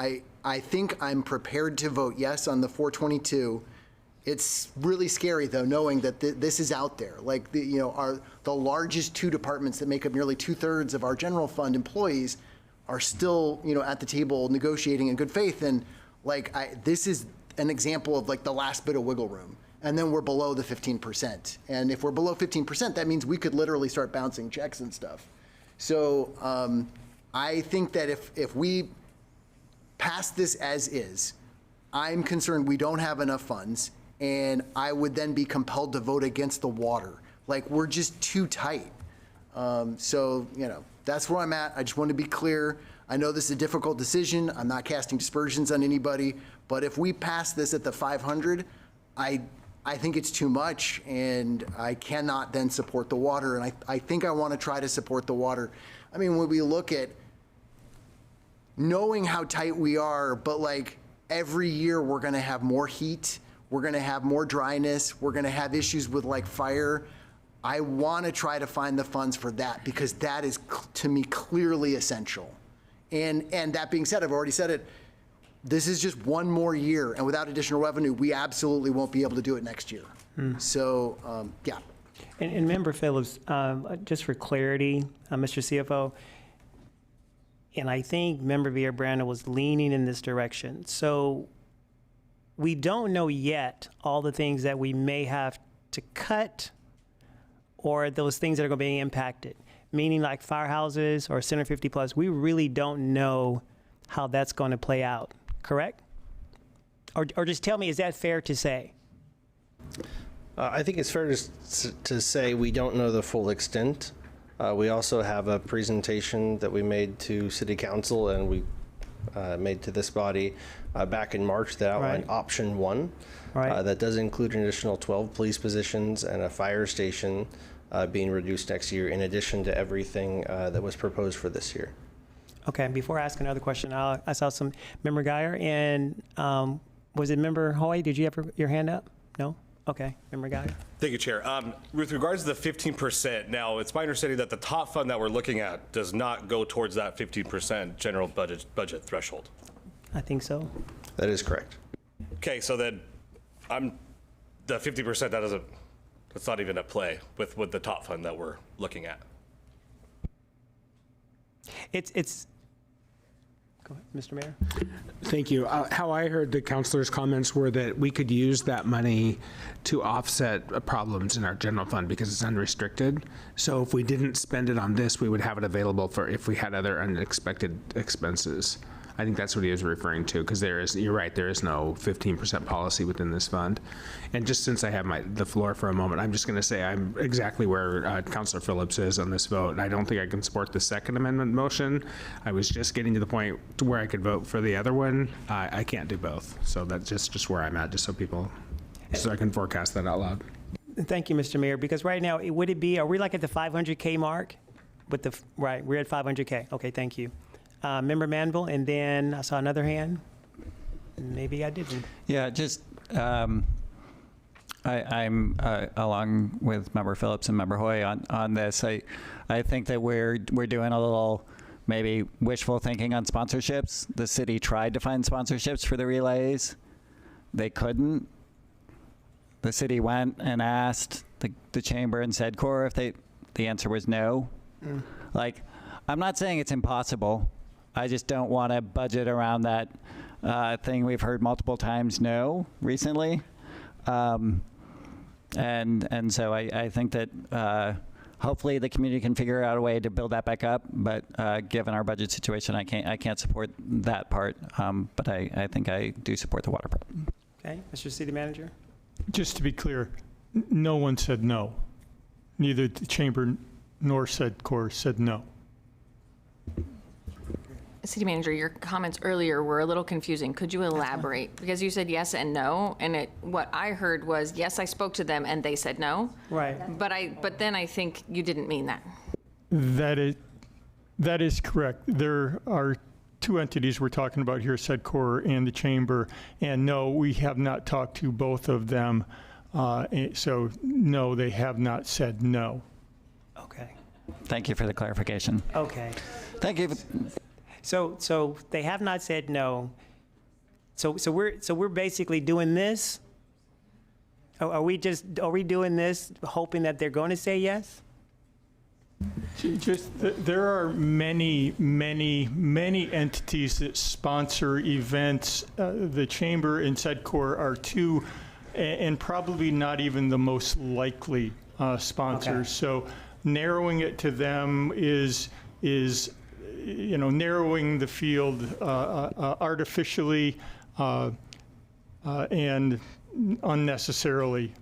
I think I'm prepared to vote yes on the 422. It's really scary though, knowing that this is out there. The largest two departments that make up nearly 2/3 of our general fund employees are still, at the table negotiating in good faith. And this is an example of the last bit of wiggle room. And then we're below the 15%. And if we're below 15%, that means we could literally start bouncing checks and stuff. So I think that if we pass this as is, I'm concerned we don't have enough funds, and I would then be compelled to vote against the water. We're just too tight. So that's where I'm at. I just want to be clear. I know this is a difficult decision. I'm not casting dispersions on anybody, but if we pass this at the 500, I think it's too much, and I cannot then support the water. And I think I want to try to support the water. I mean, when we look at knowing how tight we are, but every year we're going to have more heat, we're going to have more dryness, we're going to have issues with fire. I want to try to find the funds for that, because that is to me clearly essential. And that being said, I've already said it. This is just one more year, and without additional revenue, we absolutely won't be able to do it next year. So, yeah. And Member Phillips, just for clarity, Mr. CFO, and I think Member Villarbrando was leaning in this direction. So we don't know yet all the things that we may have to cut, or those things that are going to be impacted, meaning like firehouses or Center 50 Plus. We really don't know how that's going to play out. Correct? Or just tell me, is that fair to say? I think it's fair to say we don't know the full extent. We also have a presentation that we made to City Council and we made to this body back in March that outlined option 1. That does include an additional 12 police positions and a fire station being reduced next year, in addition to everything that was proposed for this year. Okay, before I ask another question, I saw some Member Guyer and was it Member Hoy? Did you have your hand up? No? Okay, Member Guyer. Thank you, Chair. With regards to the 15%, now it's my understanding that the top fund that we're looking at does not go towards that 15% general budget threshold. I think so. That is correct. Okay, so then the 50% that's not even at play with the top fund that we're looking at. It's. Go ahead, Mr. Mayor. Thank you. How I heard the councilor's comments were that we could use that money to offset problems in our general fund because it's unrestricted. So if we didn't spend it on this, we would have it available for if we had other unexpected expenses. I think that's what he was referring to, because you're right, there is no 15% policy within this fund. And just since I have the floor for a moment, I'm just going to say I'm exactly where Councilor Phillips is on this vote. And I don't think I can support the Second Amendment motion. I was just getting to the point to where I could vote for the other one. I can't do both. So that's just where I'm at, just so I can forecast that out loud. Thank you, Mr. Mayor, because right now, are we like at the 500K mark? Right, we're at 500K. Okay, thank you. Member Manville, and then I saw another hand. Maybe I didn't. Yeah, just I'm along with Member Phillips and Member Hoy on this. I think that we're doing a little maybe wishful thinking on sponsorships. The city tried to find sponsorships for the relays. They couldn't. The city went and asked the chamber and SEDCOR if the answer was no. Like, I'm not saying it's impossible. I just don't want to budget around that thing we've heard multiple times no recently. And so I think that hopefully the community can figure out a way to build that back up. But given our budget situation, I can't support that part. But I think I do support the water part. Okay, Mr. City Manager. Just to be clear, no one said no. Neither the chamber nor SEDCOR said no. City Manager, your comments earlier were a little confusing. Could you elaborate? Because you said yes and no, and what I heard was, yes, I spoke to them and they said no. Right. But then I think you didn't mean that. That is correct. There are two entities we're talking about here, SEDCOR and the chamber, and no, we have not talked to both of them. So no, they have not said no. Okay. Thank you for the clarification. Okay. Thank you. So they have not said no. So we're basically doing this. Are we doing this hoping that they're going to say yes? There are many entities that sponsor events. The chamber and SEDCOR are two, and probably not even the most likely sponsors. Okay. So narrowing it to them is narrowing the field artificially and unnecessarily.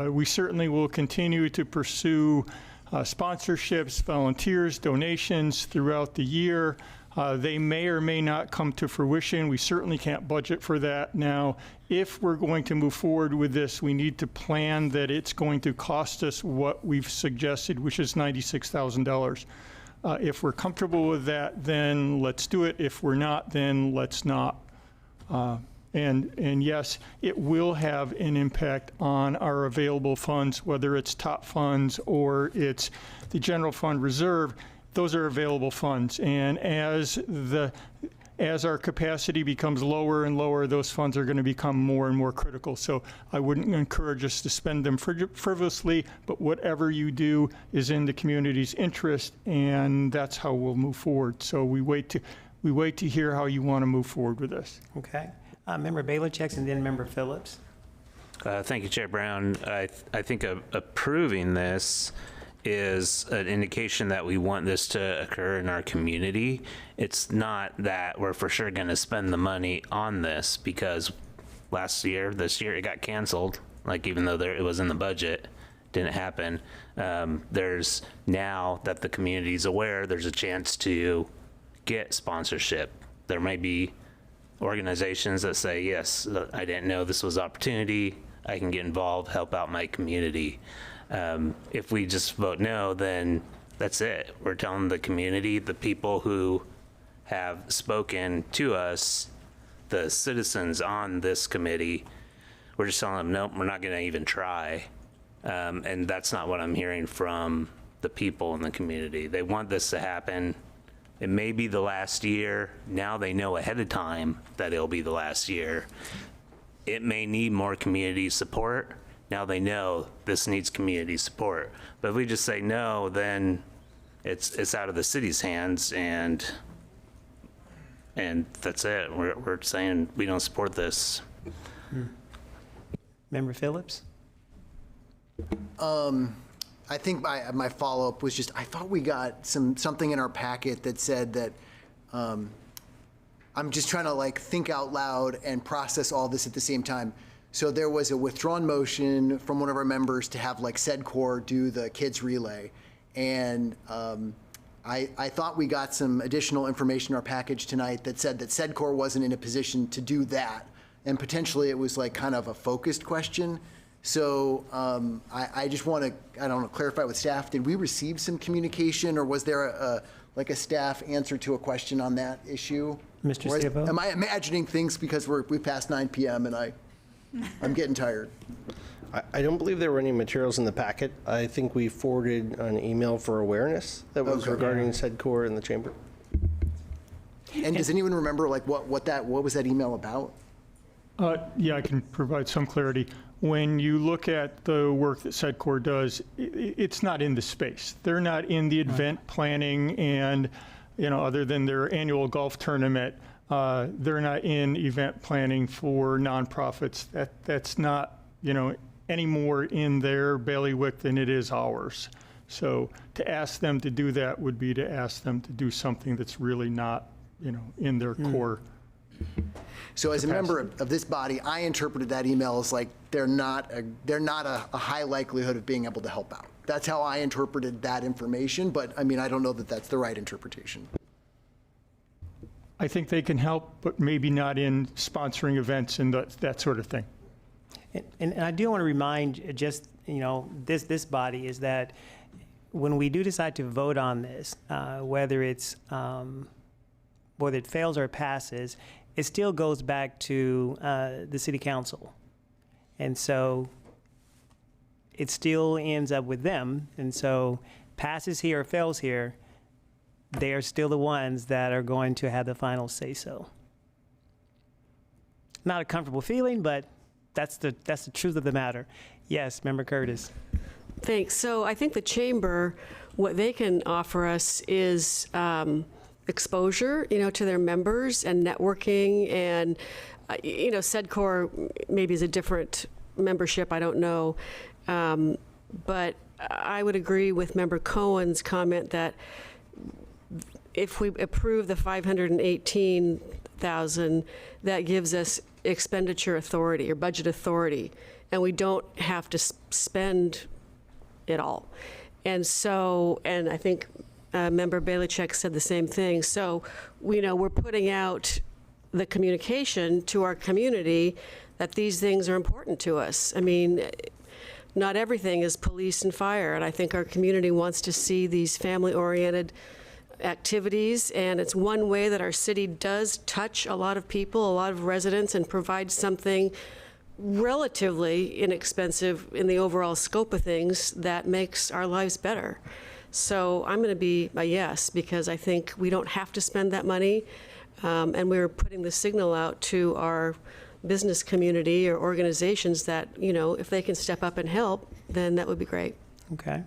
We certainly will continue to pursue sponsorships, volunteers, donations throughout the year. They may or may not come to fruition. We certainly can't budget for that now. If we're going to move forward with this, we need to plan that it's going to cost us what we've suggested, which is $96,000. If we're comfortable with that, then let's do it. If we're not, then let's not. And yes, it will have an impact on our available funds, whether it's top funds or it's the general fund reserve. Those are available funds. And as our capacity becomes lower and lower, those funds are going to become more and more critical. So I wouldn't encourage us to spend them frivolously, but whatever you do is in the community's interest, and that's how we'll move forward. So we wait to hear how you want to move forward with this. Okay. Member Bailicek and then Member Phillips. Thank you, Chair Brown. I think approving this is an indication that we want this to occur in our community. It's not that we're for sure going to spend the money on this, because this year it got canceled. Like, even though it was in the budget, didn't happen. There's, now that the community's aware, there's a chance to get sponsorship. There may be organizations that say, yes, I didn't know this was an opportunity. I can get involved, help out my community. If we just vote no, then that's it. We're telling the community, the people who have spoken to us, the citizens on this committee. We're just telling them, nope, we're not going to even try. And that's not what I'm hearing from the people in the community. They want this to happen. It may be the last year. Now they know ahead of time that it'll be the last year. It may need more community support. Now they know this needs community support. But if we just say no, then it's out of the city's hands, and that's it. We're saying we don't support this. Member Phillips? I think my follow-up was just, I thought we got something in our packet that said that, I'm just trying to like think out loud and process all this at the same time. So there was a withdrawn motion from one of our members to have like SEDCOR do the kids relay. And I thought we got some additional information in our package tonight that said that SEDCOR wasn't in a position to do that. And potentially it was like kind of a focused question. So I just want to, I don't know, clarify with staff, did we receive some communication, or was there a staff answer to a question on that issue? Mr. Or CFO? am I imagining things because we passed 9 p.m. and I'm getting tired? I don't believe there were any materials in the packet. I think we forwarded an email for awareness that was regarding SEDCOR in the chamber. And does anyone remember like what was that email about? Yeah, I can provide some clarity. When you look at the work that SEDCOR does, it's not in the space. They're not in the event planning, and other than their annual golf tournament, they're not in event planning for nonprofits. That's not any more in their bailiwick than it is ours. So to ask them to do that would be to ask them to do something that's really not in their core. So as a member of this body, I interpreted that email as like they're not a high likelihood of being able to help out. That's how I interpreted that information, but I mean, I don't know that that's the right interpretation. I think they can help, but maybe not in sponsoring events and that sort of thing. And I do want to remind just, this body is that when we do decide to vote on this, whether it fails or passes, it still goes back to the city council. And so it still ends up with them. And so passes here or fails here, they are still the ones that are going to have the final say so. Not a comfortable feeling, but that's the truth of the matter. Yes, Member Curtis. Thanks. So I think the chamber, what they can offer us is exposure, to their members and networking, and SEDCOR maybe is a different membership. I don't know, but I would agree with Member Cohen's comment that if we approve the $518,000, that gives us expenditure authority or budget authority, and we don't have to spend it all. And so, and I think Member Belichick said the same thing. So, we're putting out the communication to our community that these things are important to us. I mean, not everything is police and fire, and I think our community wants to see these family-oriented activities, and it's one way that our city does touch a lot of people, a lot of residents, and provide something relatively inexpensive in the overall scope of things that makes our lives better. So I'm going to be a yes, because I think we don't have to spend that money, and we're putting the signal out to our business community or organizations that, if they can step up and help, then that would be great. Okay.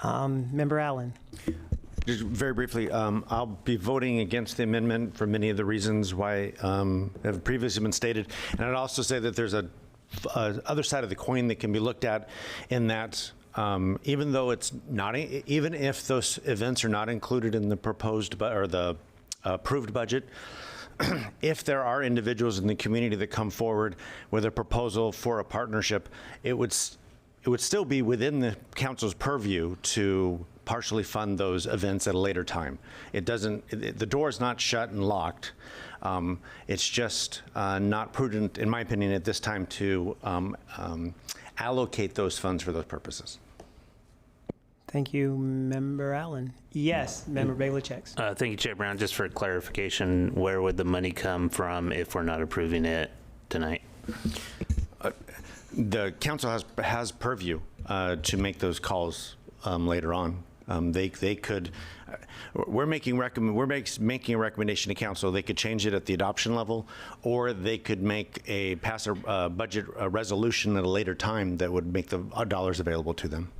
Member Allen. Just very briefly, I'll be voting against the amendment for many of the reasons why have previously been stated. And I'd also say that there's a other side of the coin that can be looked at, in that even though it's not, even if those events are not included in the proposed or the approved budget, if there are individuals in the community that come forward with a proposal for a partnership, it would still be within the council's purview to partially fund those events at a later time. It doesn't, the door is not shut and locked. It's just not prudent, in my opinion, at this time to allocate those funds for those purposes. Thank you, Member Allen. Yes, Member Belichek. Thank you, Chair Brown. Just for clarification, where would the money come from if we're not approving it tonight? The council has purview to make those calls later on. They could. We're making a recommendation to council. They could change it at the adoption level, or they could pass a budget resolution at a later time that would make the dollars available to them.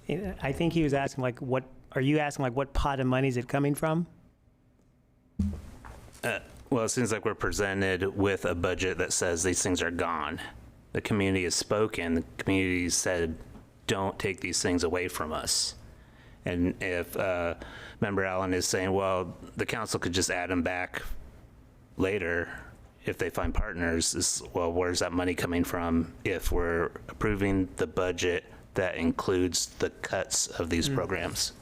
I think he was asking, like, what are you asking, like, what pot of money is it coming from? Well, it seems like we're presented with a budget that says these things are gone. The community has spoken. The community said, don't take these things away from us. And if Member Allen is saying, well, the council could just add them back later if they find partners, well, where's that money coming from if we're approving the budget that includes the cuts of these programs?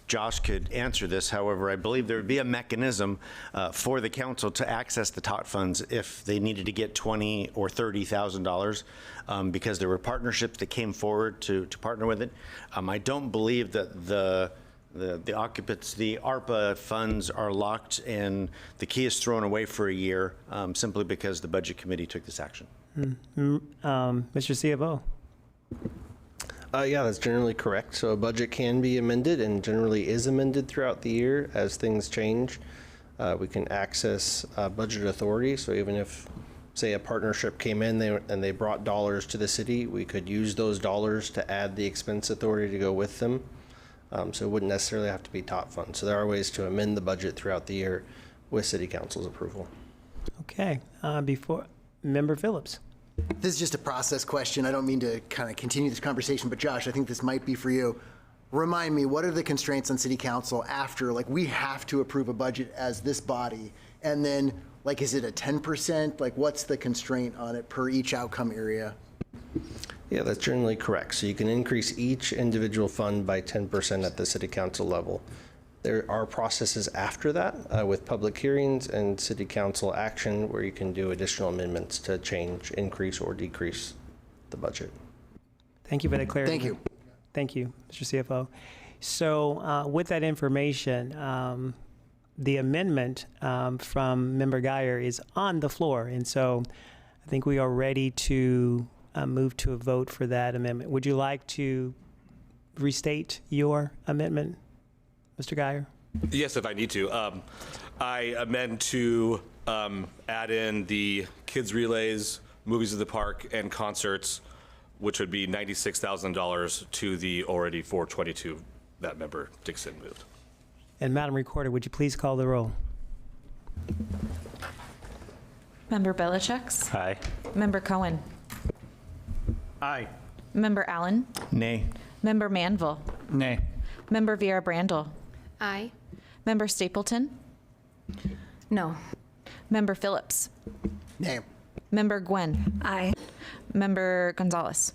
Josh could answer this. However, I believe there would be a mechanism for the council to access the TOT funds if they needed to get $20,000 or $30,000 because there were partnerships that came forward to partner with it. I don't believe that the ARPA funds are locked and the key is thrown away for a year simply because the budget committee took this action. Mr. CFO. Yeah, that's generally correct. So a budget can be amended and generally is amended throughout the year as things change. We can access budget authority. So even if, say, a partnership came in and they brought dollars to the city, we could use those dollars to add the expense authority to go with them. So it wouldn't necessarily have to be TOT funds. So there are ways to amend the budget throughout the year with City Council's approval. Okay. Before Member Phillips. This is just a process question. I don't mean to kind of continue this conversation, but Josh, I think this might be for you. Remind me, what are the constraints on City Council after, like, we have to approve a budget as this body, and then, like, is it a 10%? Like, what's the constraint on it per each outcome area? Yeah, that's generally correct. So you can increase each individual fund by 10% at the City Council level. There are processes after that with public hearings and City Council action where you can do additional amendments to change, increase, or decrease the budget. Thank you for that clarity. Thank you. Thank you, Mr. CFO. So with that information, the amendment from Member Geyer is on the floor. And so I think we are ready to move to a vote for that amendment. Would you like to restate your amendment, Mr. Geyer? Yes, if I need to. I amend to add in the kids relays, movies at the park, and concerts, which would be $96,000 to the already $422 that Member Dixon moved. And Madam Recorder, would you please call the roll? Member Belichek. Aye. Member Cohen. Aye. Member Allen. Nay. Member Manville. Nay. Member Vera Brandel. Aye. Member Stapleton. No. Member Phillips. Nay. Member Gwen. Aye. Member Gonzalez.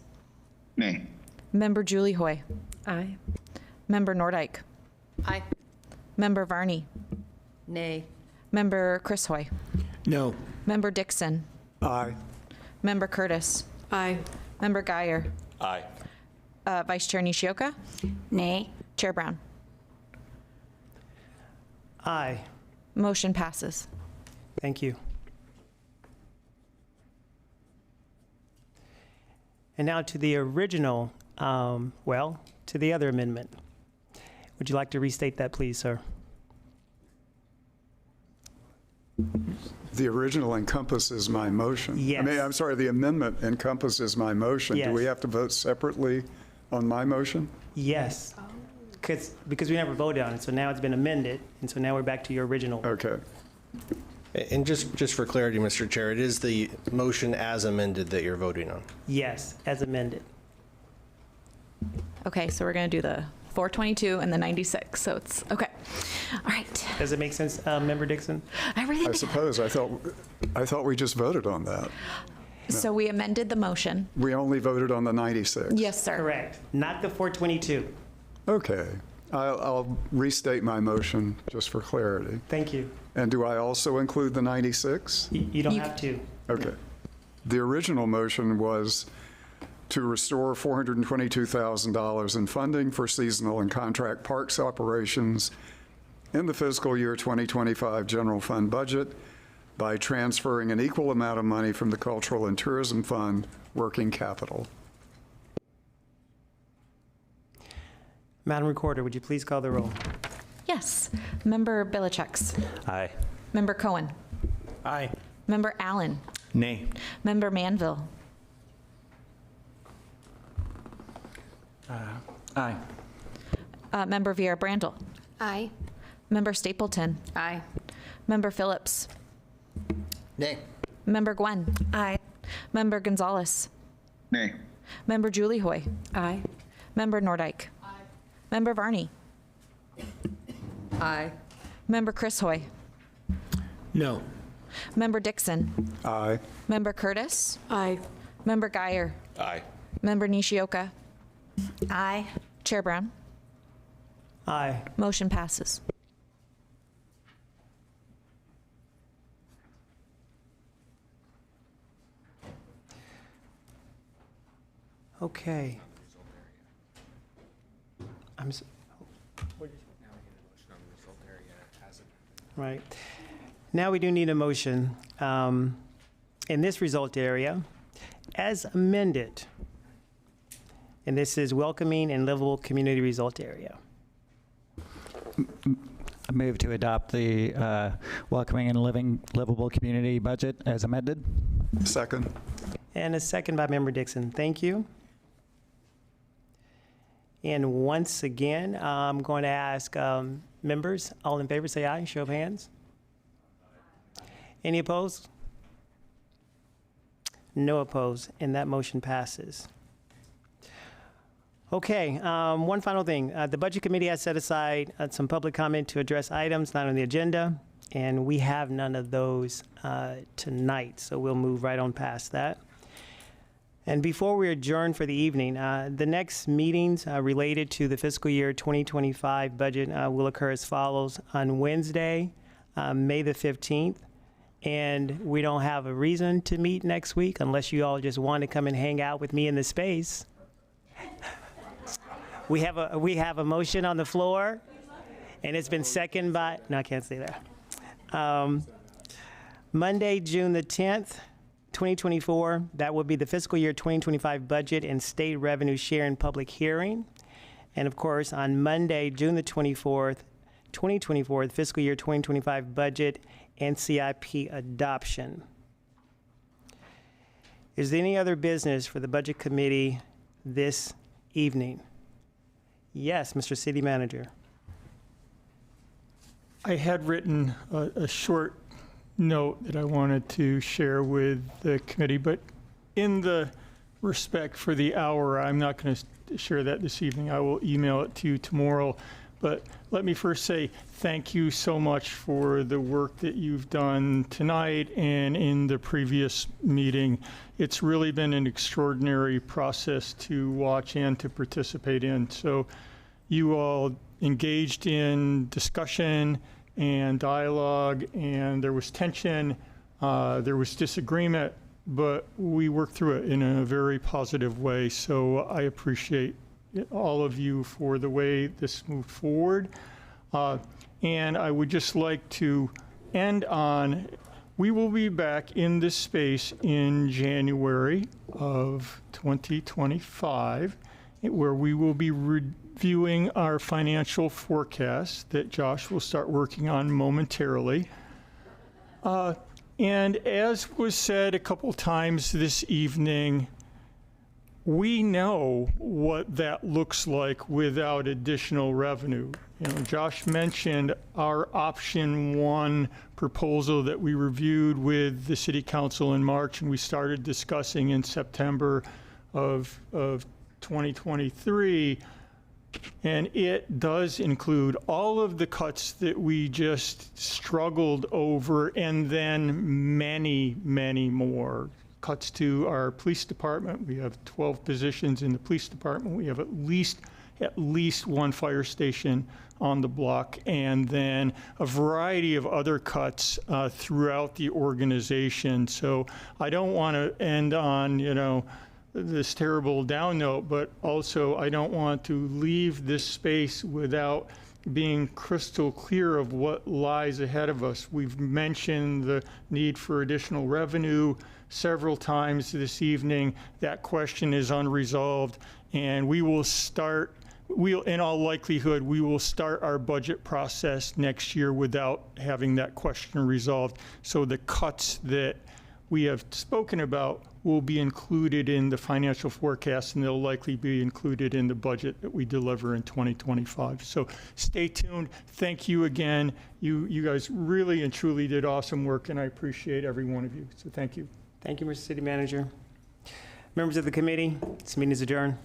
Nay. Member Julie Hoy. Aye. Member Nordyke. Aye. Member Varney. Nay. Member Chris Hoy. No. Member Dixon. Aye. Member Curtis. Aye. Member Geyer. Aye. Vice Chair Nishioka. Nay. Chair Brown. Aye. Motion passes. Thank you. And now to the original, to the other amendment. Would you like to restate that, please, sir? The original encompasses my motion. Yes. I mean, I'm sorry, the amendment encompasses my motion. Yes. Do we have to vote separately on my motion? Yes. Because we never voted on it, so now it's been amended, and so now we're back to your original. Okay. And just for clarity, Mr. Chair, it is the motion as amended that you're voting on. Yes, as amended. Okay, so we're going to do the 422 and the 96. So it's okay. All right. Does it make sense, Member Dixon? Everything. I suppose. I thought we just voted on that. So we amended the motion. We only voted on the 96. Yes, sir. Correct. Not the 422. Okay. I'll restate my motion just for clarity. Thank you. And do I also include the 96? You don't have to. Okay. The original motion was to restore $422,000 in funding for seasonal and contract parks operations in the fiscal year 2025 general fund budget by transferring an equal amount of money from the Cultural and Tourism Fund working capital. Madam Recorder, would you please call the roll? Yes. Member Bilicheks. Aye. Member Cohen. Aye. Member Allen. Nay. Member Manville. Aye. Member Vieira Brandel. Aye. Member Stapleton. Aye. Member Phillips. Nay. Member Gwen. Aye. Member Gonzalez. Nay. Member Julie Hoy. Aye. Member Nordike. Aye. Member Varney. Aye. Member Chris Hoy. No. Member Dixon. Aye. Member Curtis. Aye. Member Geyer. Aye. Member Nishioka. Aye. Chair Brown. Aye. Motion passes. Okay. Right. Now we do need a motion in this result area as amended. And this is welcoming and livable community result area. I move to adopt the welcoming and livable community budget as amended. Second. And a second by Member Dixon. Thank you. And once again, I'm going to ask members, all in favor, say aye. Show of hands. Any opposed? No opposed, and that motion passes. Okay, one final thing. The Budget Committee has set aside some public comment to address items not on the agenda, and we have none of those tonight, so we'll move right on past that. And before we adjourn for the evening, the next meetings related to the fiscal year 2025 budget will occur as follows. On Wednesday, May the 15th, and we don't have a reason to meet next week unless you all just want to come and hang out with me in the space. We have a motion on the floor, and it's been seconded by, no, I can't say that. Monday, June the 10th, 2024, that will be the fiscal year 2025 budget and state revenue share and public hearing. And of course, on Monday, June the 24th, 2024, the fiscal year 2025 budget and CIP adoption. Is there any other business for the Budget Committee this evening? Yes, Mr. City Manager. I had written a short note that I wanted to share with the committee, but in the respect for the hour, I'm not going to share that this evening. I will email it to you tomorrow. But let me first say thank you so much for the work that you've done tonight and in the previous meeting. It's really been an extraordinary process to watch and to participate in. So you all engaged in discussion and dialogue, and there was tension, there was disagreement, but we worked through it in a very positive way. So I appreciate all of you for the way this moved forward. And I would just like to end on, we will be back in this space in January of 2025, where we will be reviewing our financial forecast that Josh will start working on momentarily. And as was said a couple times this evening, we know what that looks like without additional revenue. You know, Josh mentioned our option one proposal that we reviewed with the City Council in March, and we started discussing in September of 2023. And it does include all of the cuts that we just struggled over, and then many, many more. Cuts to our police department. We have 12 positions in the police department. We have at least one fire station on the block, and then a variety of other cuts throughout the organization. So I don't want to end on, this terrible down note, but also I don't want to leave this space without being crystal clear of what lies ahead of us. We've mentioned the need for additional revenue several times this evening. That question is unresolved, and we will start, in all likelihood, we will start our budget process next year without having that question resolved. So the cuts that we have spoken about will be included in the financial forecast, and they'll likely be included in the budget that we deliver in 2025. So stay tuned. Thank you again. You guys really and truly did awesome work, and I appreciate every one of you. So thank you. Thank you, Mr. City Manager. Members of the committee, this meeting is adjourned.